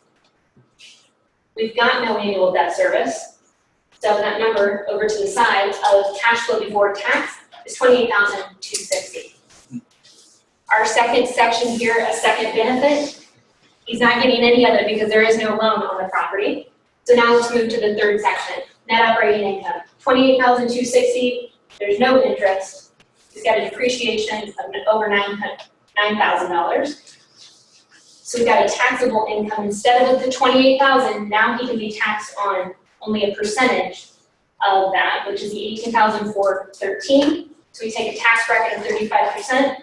We've got no annual debt service. So that number over to the side of cash flow before tax is $28,260. Our second section here, a second benefit, he's not getting any of it because there is no loan on the property. So now let's move to the third section, net operating income. $28,260, there's no interest. He's got a depreciation of over $9,000. So we've got a taxable income. Instead of the $28,000, now he can be taxed on only a percentage of that, which is the $18,413. So we take a tax bracket of 35%,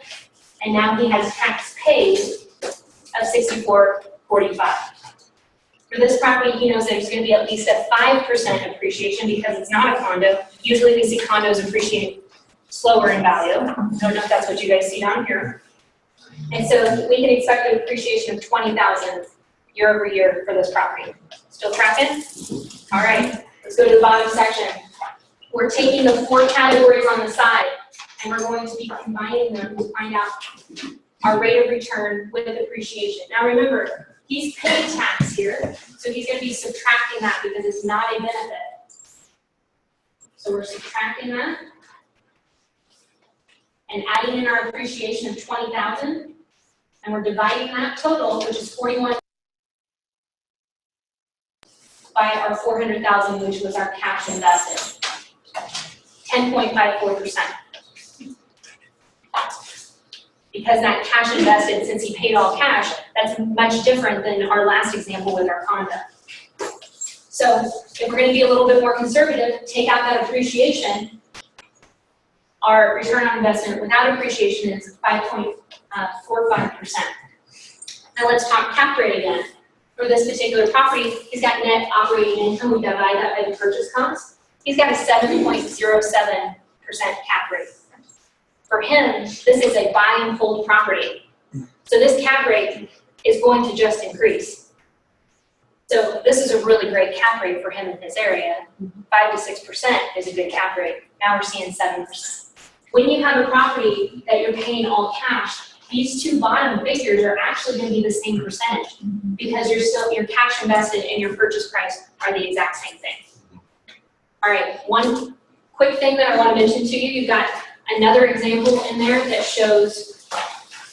and now he has tax paid of $64.45. For this property, he knows there's going to be at least a 5% appreciation because it's not a condo. Usually we see condos appreciate slower in value. I don't know if that's what you guys see down here. And so we can expect an appreciation of $20,000 year over year for this property. Still tracking? All right, let's go to the bottom section. We're taking the 4 categories on the side and we're going to be combining them to find out our rate of return with appreciation. Now remember, he's paid tax here, so he's going to be subtracting that because it's not a benefit. So we're subtracting that and adding in our appreciation of $20,000, and we're dividing that total, which is 41, by our $400,000, which was our cash invested, 10.54%. Because that cash invested, since he paid all cash, that's much different than our last example with our condo. So if we're going to be a little bit more conservative, take out that appreciation, our return on investment without appreciation is 5.45%. Now let's talk cap rate again. For this particular property, he's got net operating income. We divide that by the purchase cost. He's got a 7.07% cap rate. For him, this is a buy and hold property. So this cap rate is going to just increase. So this is a really great cap rate for him in his area. 5 to 6% is a good cap rate. Now we're seeing 7%. When you have a property that you're paying all cash, these two bottom figures are actually going to be the same percentage because your cash invested and your purchase price are the exact same thing. All right, one quick thing that I want to mention to you, you've got another example in there that shows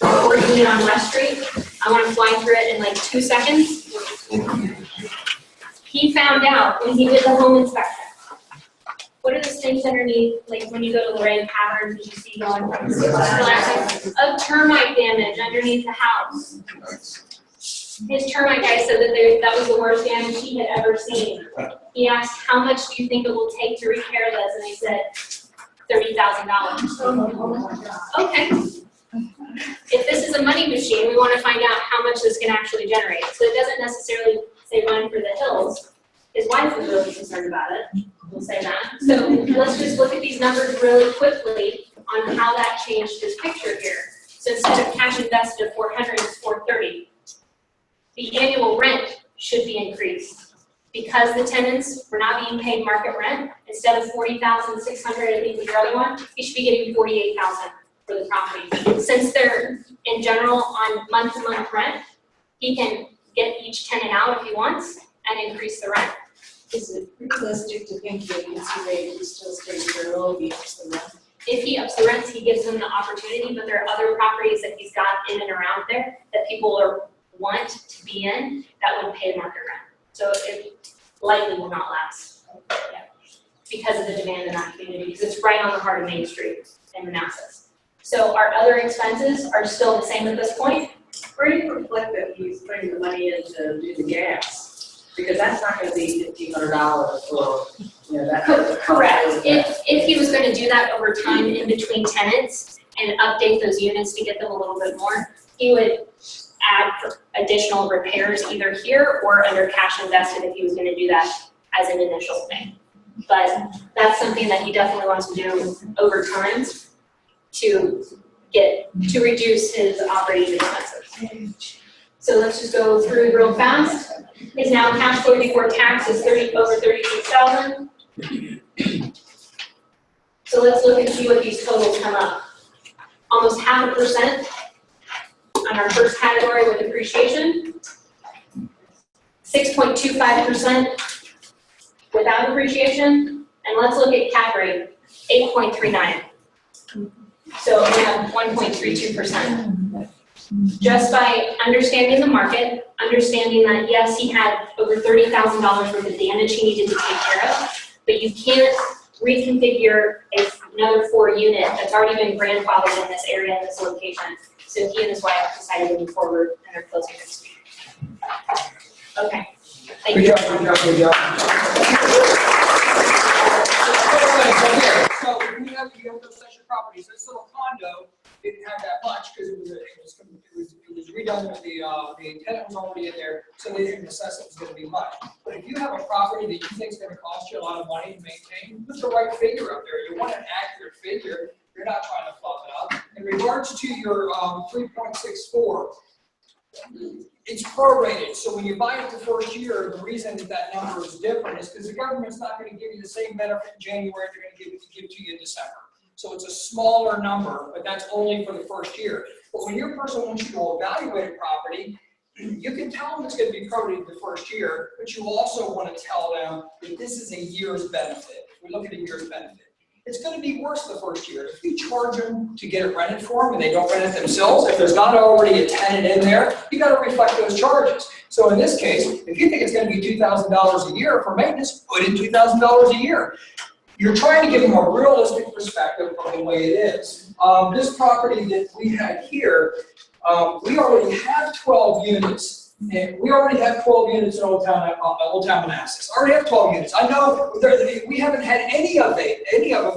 a 4-unit on West Street. I want to fly through it in like 2 seconds. He found out when he did the home inspection. What are those things underneath, like when you go to Lorraine Patterns, did you see going from the of termite damage underneath the house? His termite guy said that that was the worst damage he had ever seen. He asked, how much do you think it will take to repair this? And they said, $30,000. Okay. If this is a money machine, we want to find out how much this can actually generate. So it doesn't necessarily say run for the hills. His wife was really concerned about it. We'll say that. So let's just look at these numbers really quickly on how that changed his picture here. So instead of cash invested of $400, it's $430. The annual rent should be increased. Because the tenants were not being paid market rent, instead of $40,600, I think was your other one, he should be getting $48,000 for the property. Since they're in general on month-to-month rent, he can get each tenant out if he wants and increase the rent. Is it realistic to think that his rate will still stay zero if he ups the rent? If he ups the rents, he gives them the opportunity, but there are other properties that he's got in and around there that people want to be in that would pay market rent. So it likely will not last. Yeah. because of the demand in that community, because it's right on the heart of Main Street in Manassas. So our other expenses are still the same at this point. Pretty reflect that he's putting the money in to do the gas, because that's not gonna be $1,500 for, you know, that. Correct. If he was going to do that over time in between tenants and update those units to get them a little bit more, he would add additional repairs either here or under cash invested if he was going to do that as an initial thing. But that's something that he definitely wants to do over time to reduce his operating expenses. So let's just go through real fast. His now cash flow before tax is over $36,000. So let's look and see what these totals come up. Almost 0.5% on our first category with appreciation. 6.25% without appreciation. And let's look at cap rate, 8.39. So we have 1.32%. Just by understanding the market, understanding that yes, he had over $30,000 worth of damage he needed to take care of, but you can't reconfigure another 4 unit that's already been grandfathered in this area, in this location. So he and his wife decided to move forward and they're closing next week. Okay, thank you. Good job, good job, good job. So we have those section properties. This little condo didn't have that much because it was redone. The tenant was already in there, so they didn't assess it was going to be much. But if you have a property that you think is going to cost you a lot of money to maintain, put the right figure up there. You want an accurate figure. You're not trying to fluff it up. In regards to your 3.64. It's prorated, so when you buy it the first year, the reason that number is different is because the government's not going to give you the same benefit in January they're going to give to you in December. So it's a smaller number, but that's only for the first year. But when your person wants you to evaluate a property, you can tell them it's going to be prorated the first year, but you also want to tell them that this is a year's benefit. If we look at a year's benefit, it's going to be worse the first year. If you charge them to get it rented for them and they don't rent it themselves, if there's not already a tenant in there, you got to reflect those charges. So in this case, if you think it's going to be $2,000 a year for maintenance, put in $2,000 a year. You're trying to give them a realistic perspective of the way it is. This property that we had here, we already have 12 units. And we already have 12 units in Old Town Manassas. I already have 12 units. I know we haven't had any of them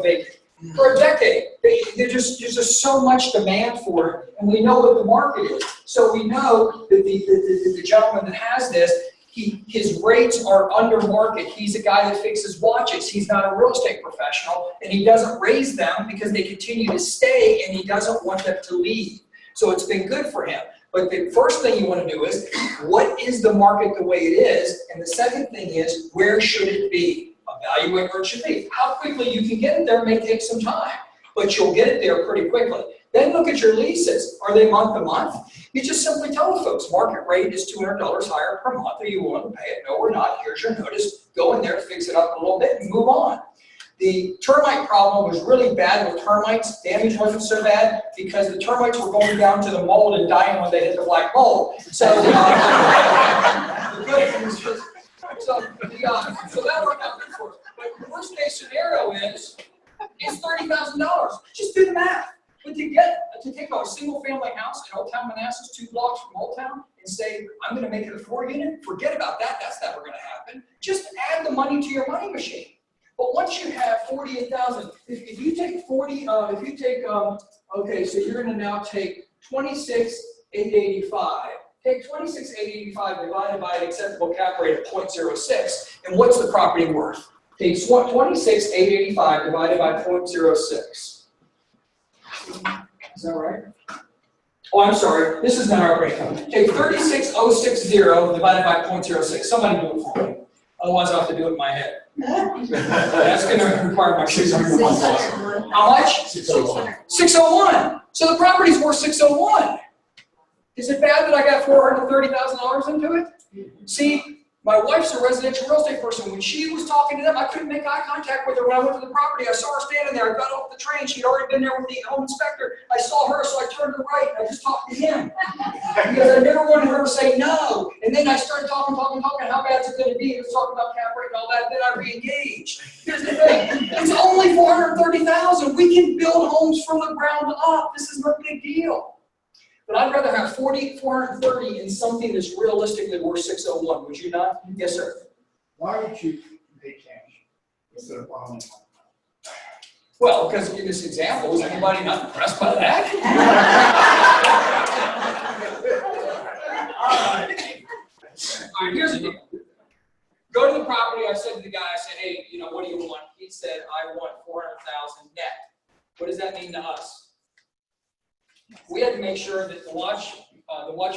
vacant for a decade. There's just so much demand for it, and we know what the market is. So we know that the gentleman that has this, his rates are under market. He's a guy that fixes watches. He's not a real estate professional, and he doesn't raise them because they continue to stay, and he doesn't want them to leave. So it's been good for him. But the first thing you want to do is, what is the market the way it is? And the second thing is, where should it be? Evaluate where it should be. How quickly you can get it there may take some time, but you'll get it there pretty quickly. Then look at your leases. Are they month to month? You just simply tell the folks, market rate is $200 higher per month. Are you willing to pay it? No, we're not. Here's your notice. Go in there, fix it up a little bit, and move on. The termite problem was really bad with termites. Damage wasn't so bad because the termites were going down to the mold and dying when they hit the black mold. So, so that worked out good for us. But the worst case scenario is $30,000. Just do the math. But to take a single family house in Old Town Manassas, 2 blocks from Old Town, and say, I'm going to make it a 4 unit, forget about that. That's never going to happen. Just add the money to your money machine. But once you have 48,000, if you take 40, okay, so you're going to now take 26,885. Take 26,885 divided by an acceptable cap rate of 0.06, and what's the property worth? Take 26,885 divided by 0.06. Is that right? Oh, I'm sorry. This is not our breakdown. Take 36,060 divided by 0.06. Somebody do it for me. Otherwise, I'll have to do it in my head. That's going to require my 600. How much? 601. 601. So the property's worth 601. Is it bad that I got $430,000 into it? See, My wife's a residential real estate person. When she was talking to them, I couldn't make eye contact with her when I went to the property. I saw her standing there. I got off the train. She'd already been there with the home inspector. I saw her, so I turned to the right, and I just talked to him. Because I never wanted her to say no. And then I started talking, how bad is it going to be? He was talking about cap rate and all that. Then I re-engaged. Here's the thing. It's only $430,000. We can build homes from the ground up. This is no big deal. But I'd rather have 430 in something that's realistically worth 601. Would you not? Yes, sir. Why would you pay cash instead of borrowing? Well, because in this example, is anybody not impressed by that? All right, here's the deal. Go to the property. I said to the guy, I said, hey, you know, what do you want? He said, I want 400,000 net. What does that mean to us? We had to make sure that the watch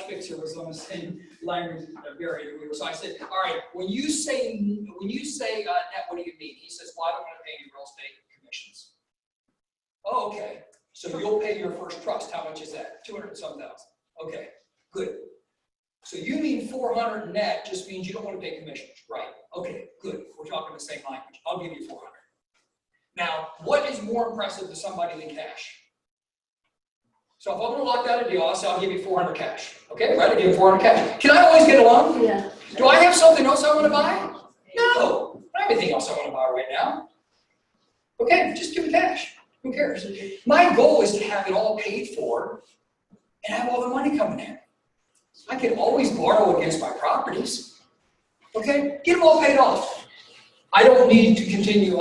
fixer was on the same language barrier we were. So I said, all right, when you say net, what do you mean? He says, well, I don't want to pay any real estate commissions. Oh, okay. So you'll pay your first trust. How much is that? 200-some thousand. Okay, good. So you mean 400 net just means you don't want to pay commissions, right? Okay, good. We're talking the same language. I'll give you 400. Now, what is more impressive to somebody than cash? So if I'm going to lock down a deal, I'll say I'll give you 400 cash. Okay, right? I'll give you 400 cash. Can I always get a loan? Yeah. Do I have something else I want to buy? No. I don't have anything else I want to buy right now. Okay, just give me cash. Who cares? My goal is to have it all paid for and have all the money coming in. I can always borrow against my properties. Okay, get them all paid off. I don't need to continue.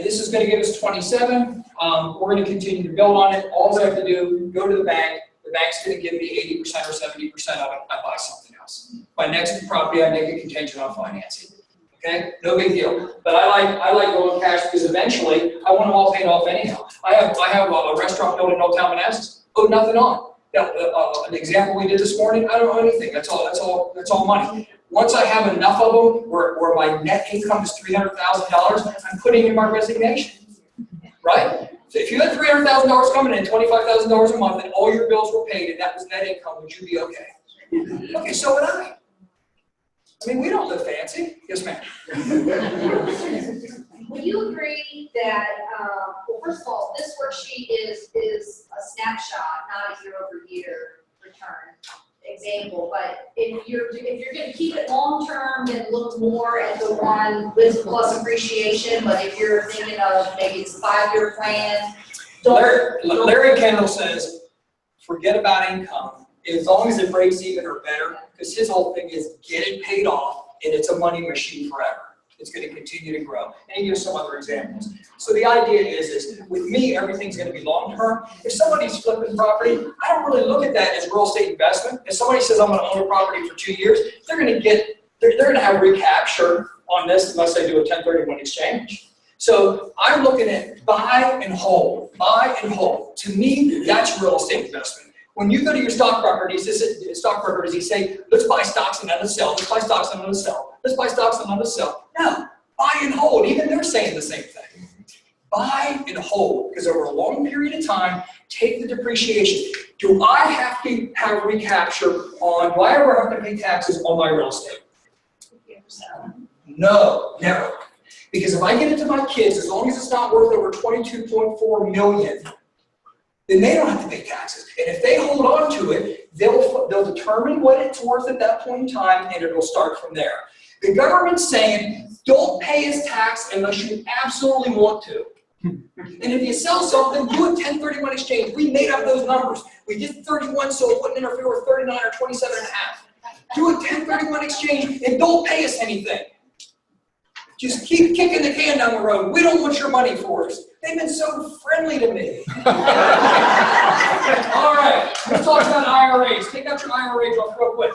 This is going to give us 27. We're going to continue to build on it. All I have to do, go to the bank. The bank's going to give me 80% or 70% of it. I buy something else. My next property, I make a contingent on financing. Okay, no big deal. But I like going cash because eventually I want them all paid off anyhow. I have a restaurant built in Old Town Manassas. Owed nothing on. Now, an example we did this morning. I don't owe anything. That's all money. Once I have enough of them where my net income is $300,000, I'm putting in my resignation, right? So if you had $300,000 coming in, $25,000 a month, and all your bills were paid, and that was net income, would you be okay? Okay, so would I. I mean, we don't live fancy. Yes, ma'am. Would you agree that, well, first of all, this worksheet is a snapshot, not a year-over-year return example, but if you're going to keep it long-term, then look more at the one with plus appreciation, but if you're thinking of maybe it's a 5-year plan, Larry Kendall says, forget about income, as long as it breaks even or better, because his whole thing is get it paid off, and it's a money machine forever. It's going to continue to grow. And he gives some other examples. So the idea is with me, everything's going to be long-term. If somebody's flipping property, I don't really look at that as real estate investment. If somebody says I'm going to own a property for 2 years, they're going to have recapture on this unless they do a 1031 exchange. So I'm looking at buy and hold, buy and hold. To me, that's real estate investment. When you go to your stockbroker, does he say, let's buy stocks and then let's sell, let's buy stocks and then let's sell, let's buy stocks and then let's sell? No, buy and hold. Even they're saying the same thing. Buy and hold, because over a long period of time, take the depreciation. Do I have to have recapture on, do I ever have to pay taxes on my real estate? No, never. Because if I give it to my kids, as long as it's not worth over $22.4 million, then they don't have to pay taxes. And if they hold on to it, they'll determine what it's worth at that point in time, and it'll start from there. The government's saying, don't pay us tax unless you absolutely want to. And if you sell something, do a 1031 exchange. We made up those numbers. We did 31 so it wouldn't interfere with 39 or 27 and a half. Do a 1031 exchange and don't pay us anything. Just keep kicking the can down the road. We don't want your money for us. They've been so friendly to me. All right, let's talk about IRAs. Take out your IRAs off real quick.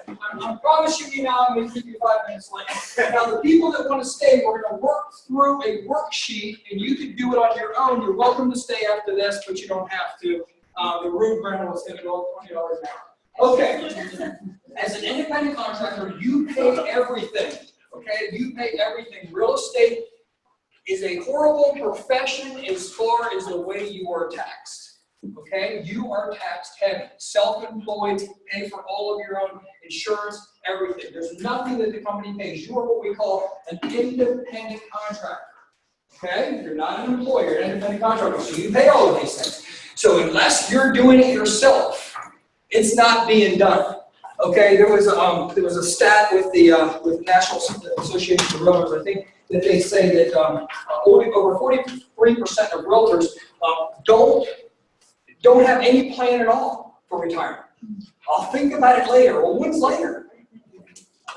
I'm promising you now I'm going to keep you 5 minutes late. Now, the people that want to stay, we're going to work through a worksheet, and you can do it on your own. You're welcome to stay after this, but you don't have to. The room rental is going to go $20 an hour. Okay. As an independent contractor, you pay everything. Okay, you pay everything. Real estate is a horrible profession as far as the way you are taxed. Okay, you are taxed heavy. Self-employed, pay for all of your own insurance, everything. There's nothing that the company pays. You are what we call an independent contractor. Okay, you're not an employer, you're an independent contractor, so you pay all of these things. So unless you're doing it yourself, it's not being done. Okay, there was a stat with the National Association of Realtors. I think that they say that over 43% of realtors don't have any plan at all for retirement. I'll think about it later. Well, when's later?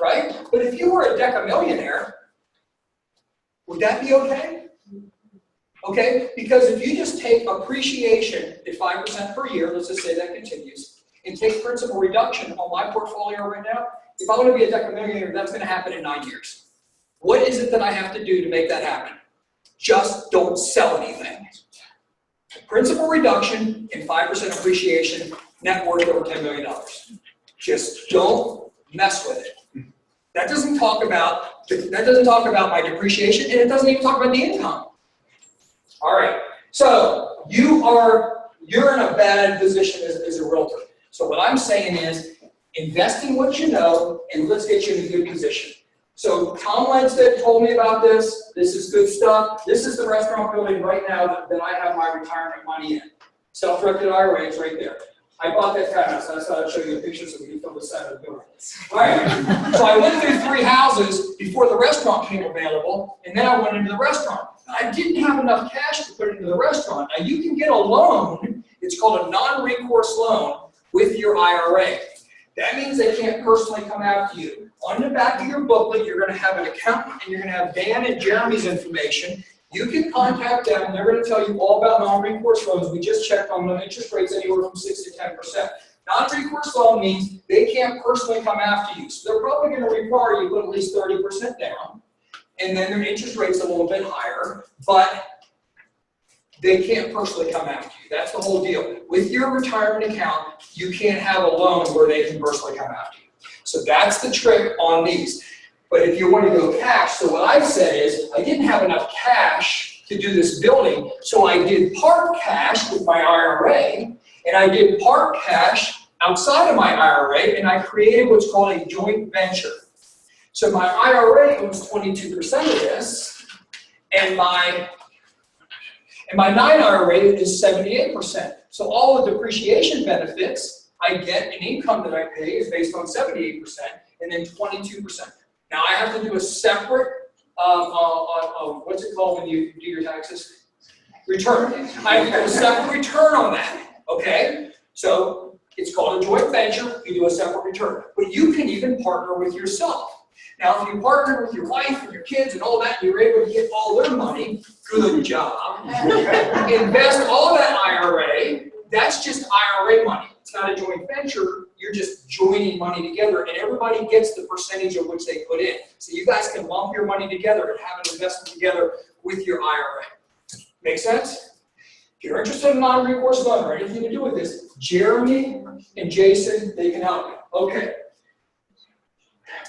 Right? But if you were a decamillionaire, would that be okay? Okay, because if you just take appreciation at 5% per year, let's just say that continues, and take principal reduction on my portfolio right now, if I want to be a decamillionaire, that's going to happen in 9 years. What is it that I have to do to make that happen? Just don't sell anything. Principal reduction and 5% appreciation, net worth over $10 million. Just don't mess with it. That doesn't talk about my depreciation, and it doesn't even talk about the income. All right, so you're in a bad position as a realtor. So what I'm saying is, invest in what you know, and let's get you in a good position. So Tom Lindstedt told me about this. This is good stuff. This is the restaurant building right now that I have my retirement money in. Self-directed IRA, it's right there. I bought that house. I thought I'd show you a picture so we can film the side of the building. All right. So I went through 3 houses before the restaurant came available, and then I went into the restaurant. I didn't have enough cash to put into the restaurant. Now you can get a loan. It's called a non-recourse loan with your IRA. That means they can't personally come after you. On the back of your booklet, you're going to have an accountant, and you're going to have Dan and Jeremy's information. You can contact them, and they're going to tell you all about non-recourse loans. We just checked on them. Interest rates anywhere from 6 to 10%. Non-recourse loan means they can't personally come after you. So they're probably going to require you to put at least 30% down, and then their interest rate's a little bit higher, but they can't personally come after you. That's the whole deal. With your retirement account, you can't have a loan where they can personally come after you. So that's the trick on these. But if you want to go cash, so what I said is, I didn't have enough cash to do this building, so I did part cash with my IRA, and I did part cash outside of my IRA, and I created what's called a joint venture. So my IRA owns 22% of this, and my non-IRA is 78%. So all the depreciation benefits I get, and income that I pay is based on 78%, and then 22%. Now I have to do a separate, what's it called when you do your taxes? Return. I have to do a separate return on that, okay? So it's called a joint venture, you do a separate return. But you can even partner with yourself. Now, if you partner with your wife and your kids and all that, and you're able to get all their money, good job. Invest all that IRA, that's just IRA money. It's not a joint venture, you're just joining money together, and everybody gets the percentage of which they put in. So you guys can lump your money together and have an investment together with your IRA. Make sense? If you're interested in non-recourse loan or anything to do with this, Jeremy and Jason, they can help you. Okay.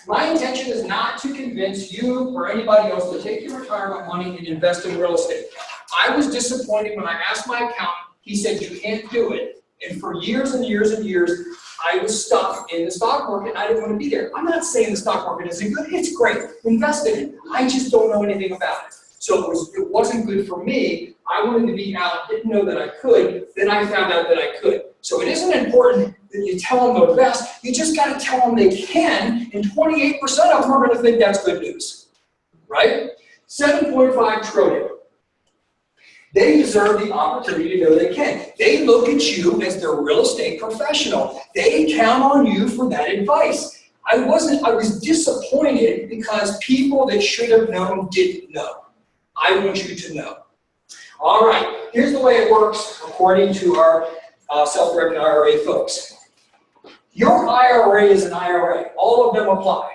My intention is not to convince you or anybody else to take your retirement money and invest in real estate. I was disappointed when I asked my accountant, he said you can't do it. And for years and years and years, I was stuck in the stock market. I didn't want to be there. I'm not saying the stock market isn't good. It's great. Invest in it. I just don't know anything about it. So it wasn't good for me. I wanted to be out, didn't know that I could. Then I found out that I could. So it isn't important that you tell them they're best. You just got to tell them they can, and 28% of them are going to think that's good news, right? 7.5 trillion. They deserve the opportunity to know they can. They look at you as their real estate professional. They count on you for that advice. I was disappointed because people that should have known didn't know. I want you to know. All right, here's the way it works according to our self-directed IRA folks. Your IRA is an IRA. All of them apply.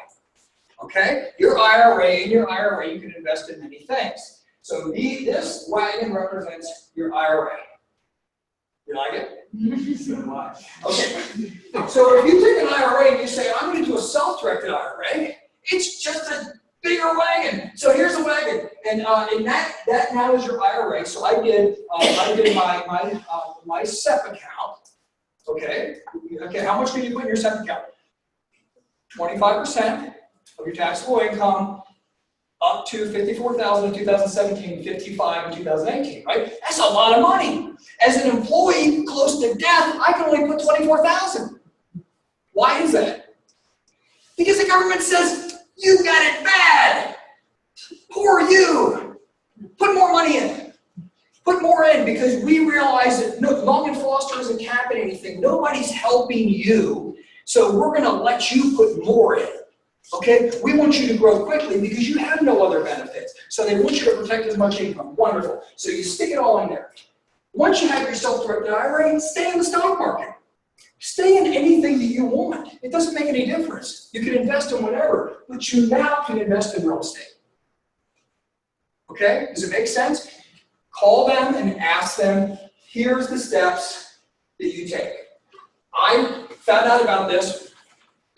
Okay? Your IRA, you can invest in many things. So this wagon represents your IRA. You like it? So much. Okay. So if you take an IRA and you say, I'm going to do a self-directed IRA, it's just a bigger wagon. So here's a wagon, and that now is your IRA. So I did my SEP account. Okay. Okay. How much can you put in your SEP account? 25% of your taxable income, up to $54,000 in 2017, $55,000 in 2018. Right? That's a lot of money. As an employee close to death, I can only put $24,000. Why is that? Because the government says, you got it bad. Poor you. Put more money in. Put more in, because we realize that Long and Foster isn't capping anything. Nobody's helping you. So we're going to let you put more in. Okay? We want you to grow quickly because you have no other benefits. So they want you to protect as much income. Wonderful. So you stick it all in there. Once you have your self-directed IRA, stay in the stock market. Stay in anything that you want. It doesn't make any difference. You can invest in whatever, but you now can invest in real estate. Okay? Does it make sense? Call them and ask them, here's the steps that you take. I found out about this,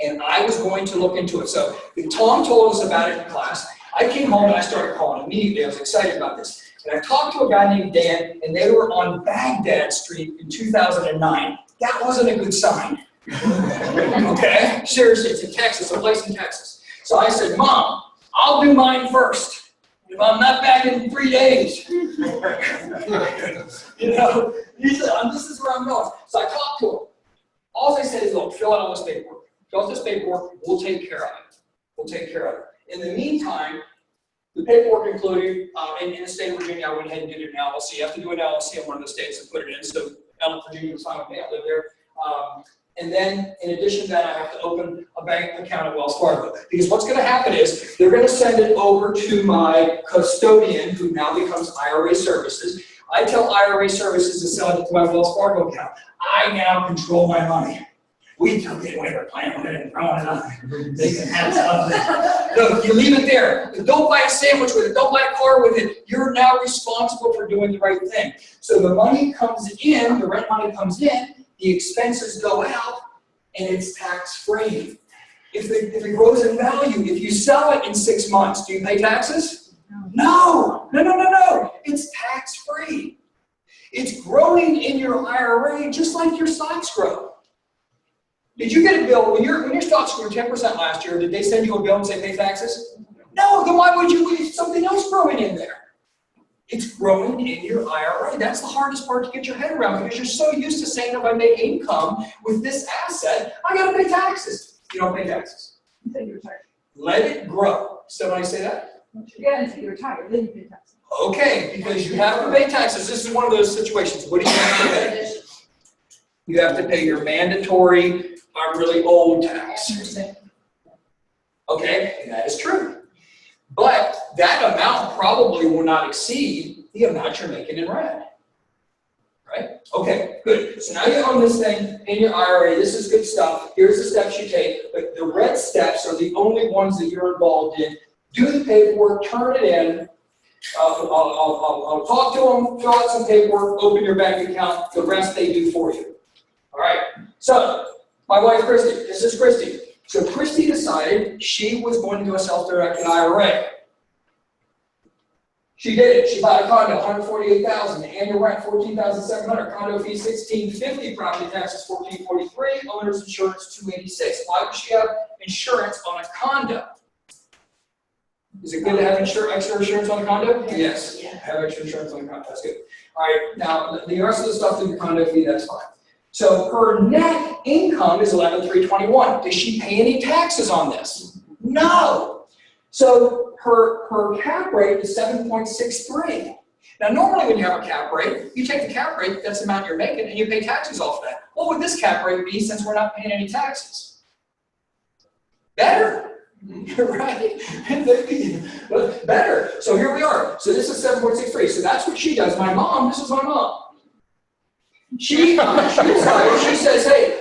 and I was going to look into it. So Tom told us about it in class. I came home and I started calling immediately. I was excited about this. And I talked to a guy named Dan, and they were on Baghdad Street in 2009. That wasn't a good sign. Okay? Seriously, it's in Texas, a place in Texas. So I said, Mom, I'll do mine first. If I'm not back in 3 days. You know, he said, this is where I'm going. So I talked to him. All they said is, look, fill out all this paperwork. Fill out this paperwork, we'll take care of it. We'll take care of it. In the meantime, the paperwork included, in the state of Virginia, I went ahead and did an LLC. You have to do an LLC in one of the states and put it in. So Virginia was fine with me, I live there. And then, in addition to that, I have to open a bank account at Wells Fargo. Because what's going to happen is, they're going to send it over to my custodian, who now becomes IRA Services. I tell IRA Services to send it to my Wells Fargo account. I now control my money. We took it away, we're playing with it and throwing it up. They can have some of it. No, you leave it there. Don't buy a sandwich with it. Don't buy a car with it. You're now responsible for doing the right thing. So the money comes in, the rent money comes in, the expenses go out, and it's tax-free. If it grows in value, if you sell it in 6 months, do you pay taxes? No. No. It's tax-free. It's growing in your IRA just like your stocks grow. Did you get a bill, when your stocks grew 10% last year, did they send you a bill and say pay taxes? No, then why would you leave something else growing in there? It's growing in your IRA. That's the hardest part to get your head around, because you're so used to saying, if I make income with this asset, I gotta pay taxes. You don't pay taxes. Until you retire. Let it grow. Somebody say that? Yeah, until you retire, then you pay taxes. Okay, because you have to pay taxes. This is one of those situations. What do you have to pay? You have to pay your mandatory, really old tax. Okay, and that is true. But that amount probably will not exceed the amount you're making in rent. Right? Okay, good. So now you own this thing in your IRA. This is good stuff. Here's the steps you take. But the red steps are the only ones that you're involved in. Do the paperwork, turn it in. I'll talk to them, fill out some paperwork, open your bank account. The rest they do for you. All right. So, my wife Christy. This is Christy. So Christy decided she was going to do a self-directed IRA. She did it. She bought a condo, $148,000, annual rent $14,700, condo fee $1,650, property taxes $1,443, owner's insurance $286. Why would she have insurance on a condo? Is it good to have extra insurance on a condo? Yes. Yeah. Have extra insurance on a condo. That's good. All right. Now the rest of the stuff in the condo fee, that's fine. So her net income is $11,321. Does she pay any taxes on this? No. So her cap rate is 7.63. Now normally when you have a cap rate, you take the cap rate, that's the amount you're making, and you pay taxes off of that. What would this cap rate be since we're not paying any taxes? Better. Right? Better. So here we are. So this is 7.63. So that's what she does. My mom, this is my mom. She says, hey,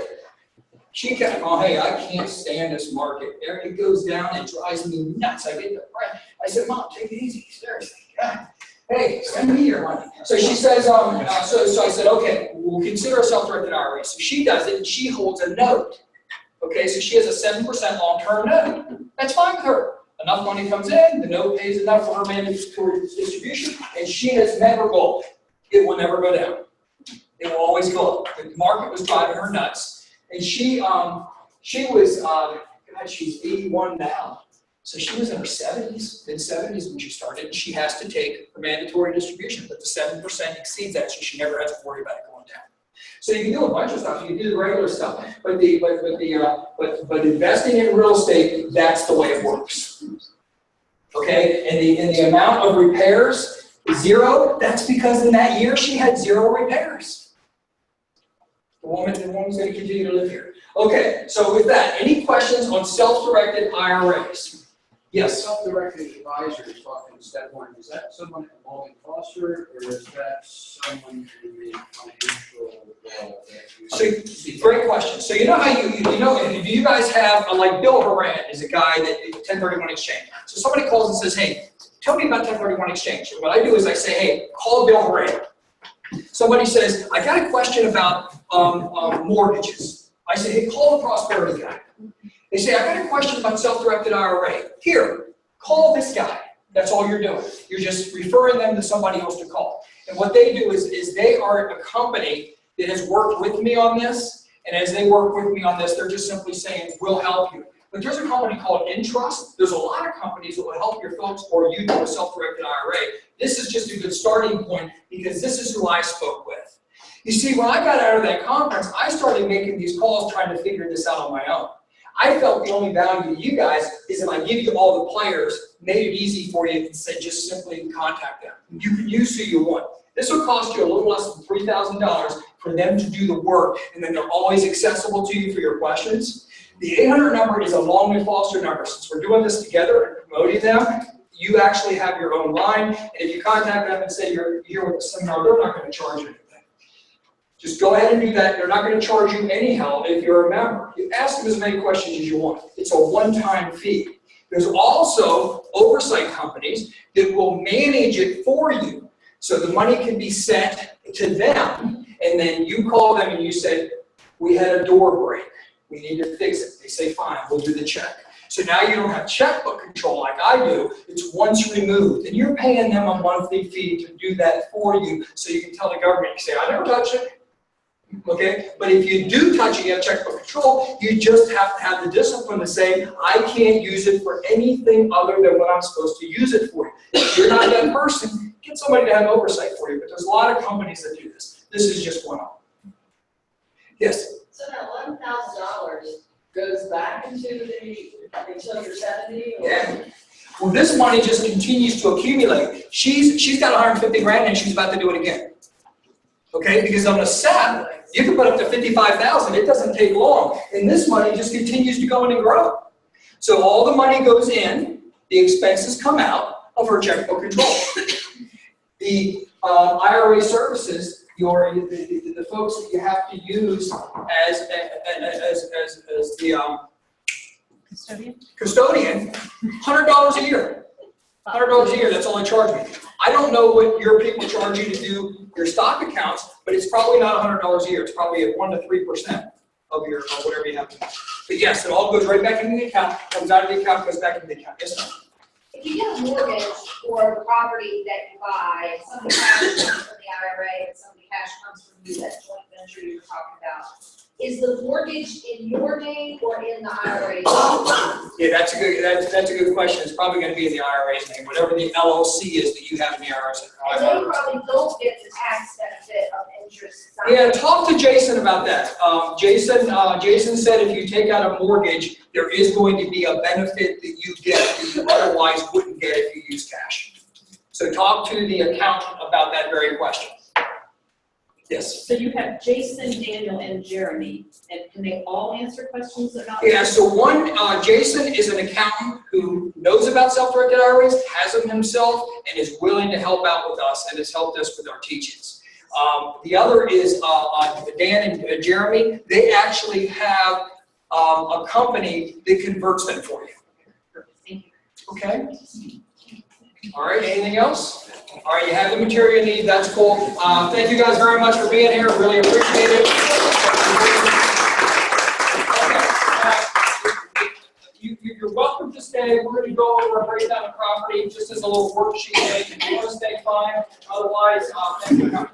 I can't stand this market. It goes down, it drives me nuts. I get depressed. I said, Mom, take it easy, seriously. God. Hey, send me your money. So she says, so I said, okay, we'll consider a self-directed IRA. So she does it, and she holds a note. Okay, so she has a 7% long-term note. That's fine with her. Enough money comes in, the note pays enough for her mandatory distribution, and she has met her goal. It will never go down. It will always go up. The market was driving her nuts, and she was, God, she's 81 now. So she was in her 70s, mid-70s when she started, and she has to take her mandatory distribution, but the 7% exceeds that, so she never has to worry about it going down. So you can do a bunch of stuff. You can do the regular stuff, but investing in real estate, that's the way it works. Okay, and the amount of repairs, 0. That's because in that year she had 0 repairs. The woman's going to continue to live here. Okay, so with that, any questions on self-directed IRAs? Yes. Self-directed advisor is talking step 1. Is that someone at Morgan Foster, or is that someone in the financial world that you? So, great question. So you know how do you guys have, like Bill Horan is a guy that 1031 exchange. So somebody calls and says, hey, tell me about 1031 exchange. And what I do is I say, hey, call Bill Horan. Somebody says, I got a question about mortgages. I say, hey, call the prosperity guy. They say, I got a question about self-directed IRA. Here, call this guy. That's all you're doing. You're just referring them to somebody else to call. And what they do is they are a company that has worked with me on this, and as they work with me on this, they're just simply saying, we'll help you. But there's a company called Intrust. There's a lot of companies that will help your folks or you do a self-directed IRA. This is just a good starting point because this is who I spoke with. You see, when I got out of that conference, I started making these calls trying to figure this out on my own. I felt the only value to you guys is if I give you all the players, made it easy for you and said just simply contact them. You can use who you want. This will cost you a little less than $3,000 for them to do the work, and then they're always accessible to you for your questions. The 800 number is a Longley Foster number. Since we're doing this together and promoting them, you actually have your own line, and if you contact them and say you're here with the seminar, they're not going to charge you anything. Just go ahead and do that. They're not going to charge you anyhow if you're a member. You ask them as many questions as you want. It's a one-time fee. There's also oversight companies that will manage it for you. So the money can be sent to them, and then you call them and you say, we had a door break. We need to fix it. They say, fine, we'll do the check. So now you don't have checkbook control like I do. It's once removed. And you're paying them a monthly fee to do that for you so you can tell the government, you say, I never touched it. Okay? But if you do touch it, you have checkbook control, you just have to have the discipline to say, I can't use it for anything other than what I'm supposed to use it for. If you're not that person, get somebody to have oversight for you. But there's a lot of companies that do this. This is just one of them. Yes? So that $1,000 goes back into until you're 70? Or? Yeah. Well, this money just continues to accumulate. She's got 150 grand and she's about to do it again. Okay, because on a SEP, you can put up to 55,000. It doesn't take long, and this money just continues to go in and grow. So all the money goes in, the expenses come out of her checkbook control. The IRA services, the folks that you have to use as the custodian, $100 a year. $100 a year. That's all they charge me. I don't know what your people charge you to do your stock accounts, but it's probably not $100 a year. It's probably at 1 to 3% of your whatever you have to do. But yes, it all goes right back into the account, comes out of the account, goes back into the account. Yes, ma'am. If you get a mortgage for the property that you buy, some of the cash comes from the IRA and some of the cash comes from you, that joint venture you were talking about. Is the mortgage in your name or in the IRA's name? Yeah, that's a good question. It's probably going to be in the IRA's name, whatever the LLC is that you have in the IRA's. And they probably don't get the tax benefit of interest. Yeah, talk to Jason about that. Jason said if you take out a mortgage, there is going to be a benefit that you get that you otherwise wouldn't get if you use cash. So talk to the accountant about that very question. Yes. So you have Jason, Daniel, and Jeremy, and can they all answer questions about? Yeah, so Jason is an accountant who knows about self-directed IRAs, has them himself, and is willing to help out with us and has helped us with our teachings. The other is Dan and Jeremy. They actually have a company that converts them for you. Thank you. Okay. All right, anything else? All right, you have the material you need, that's cool. Thank you guys very much for being here, really appreciate it. Okay. You're welcome to stay. okay, we're gonna go over a breakdown of property just as a little worksheet. If you want to stay, fine. Otherwise, thank you.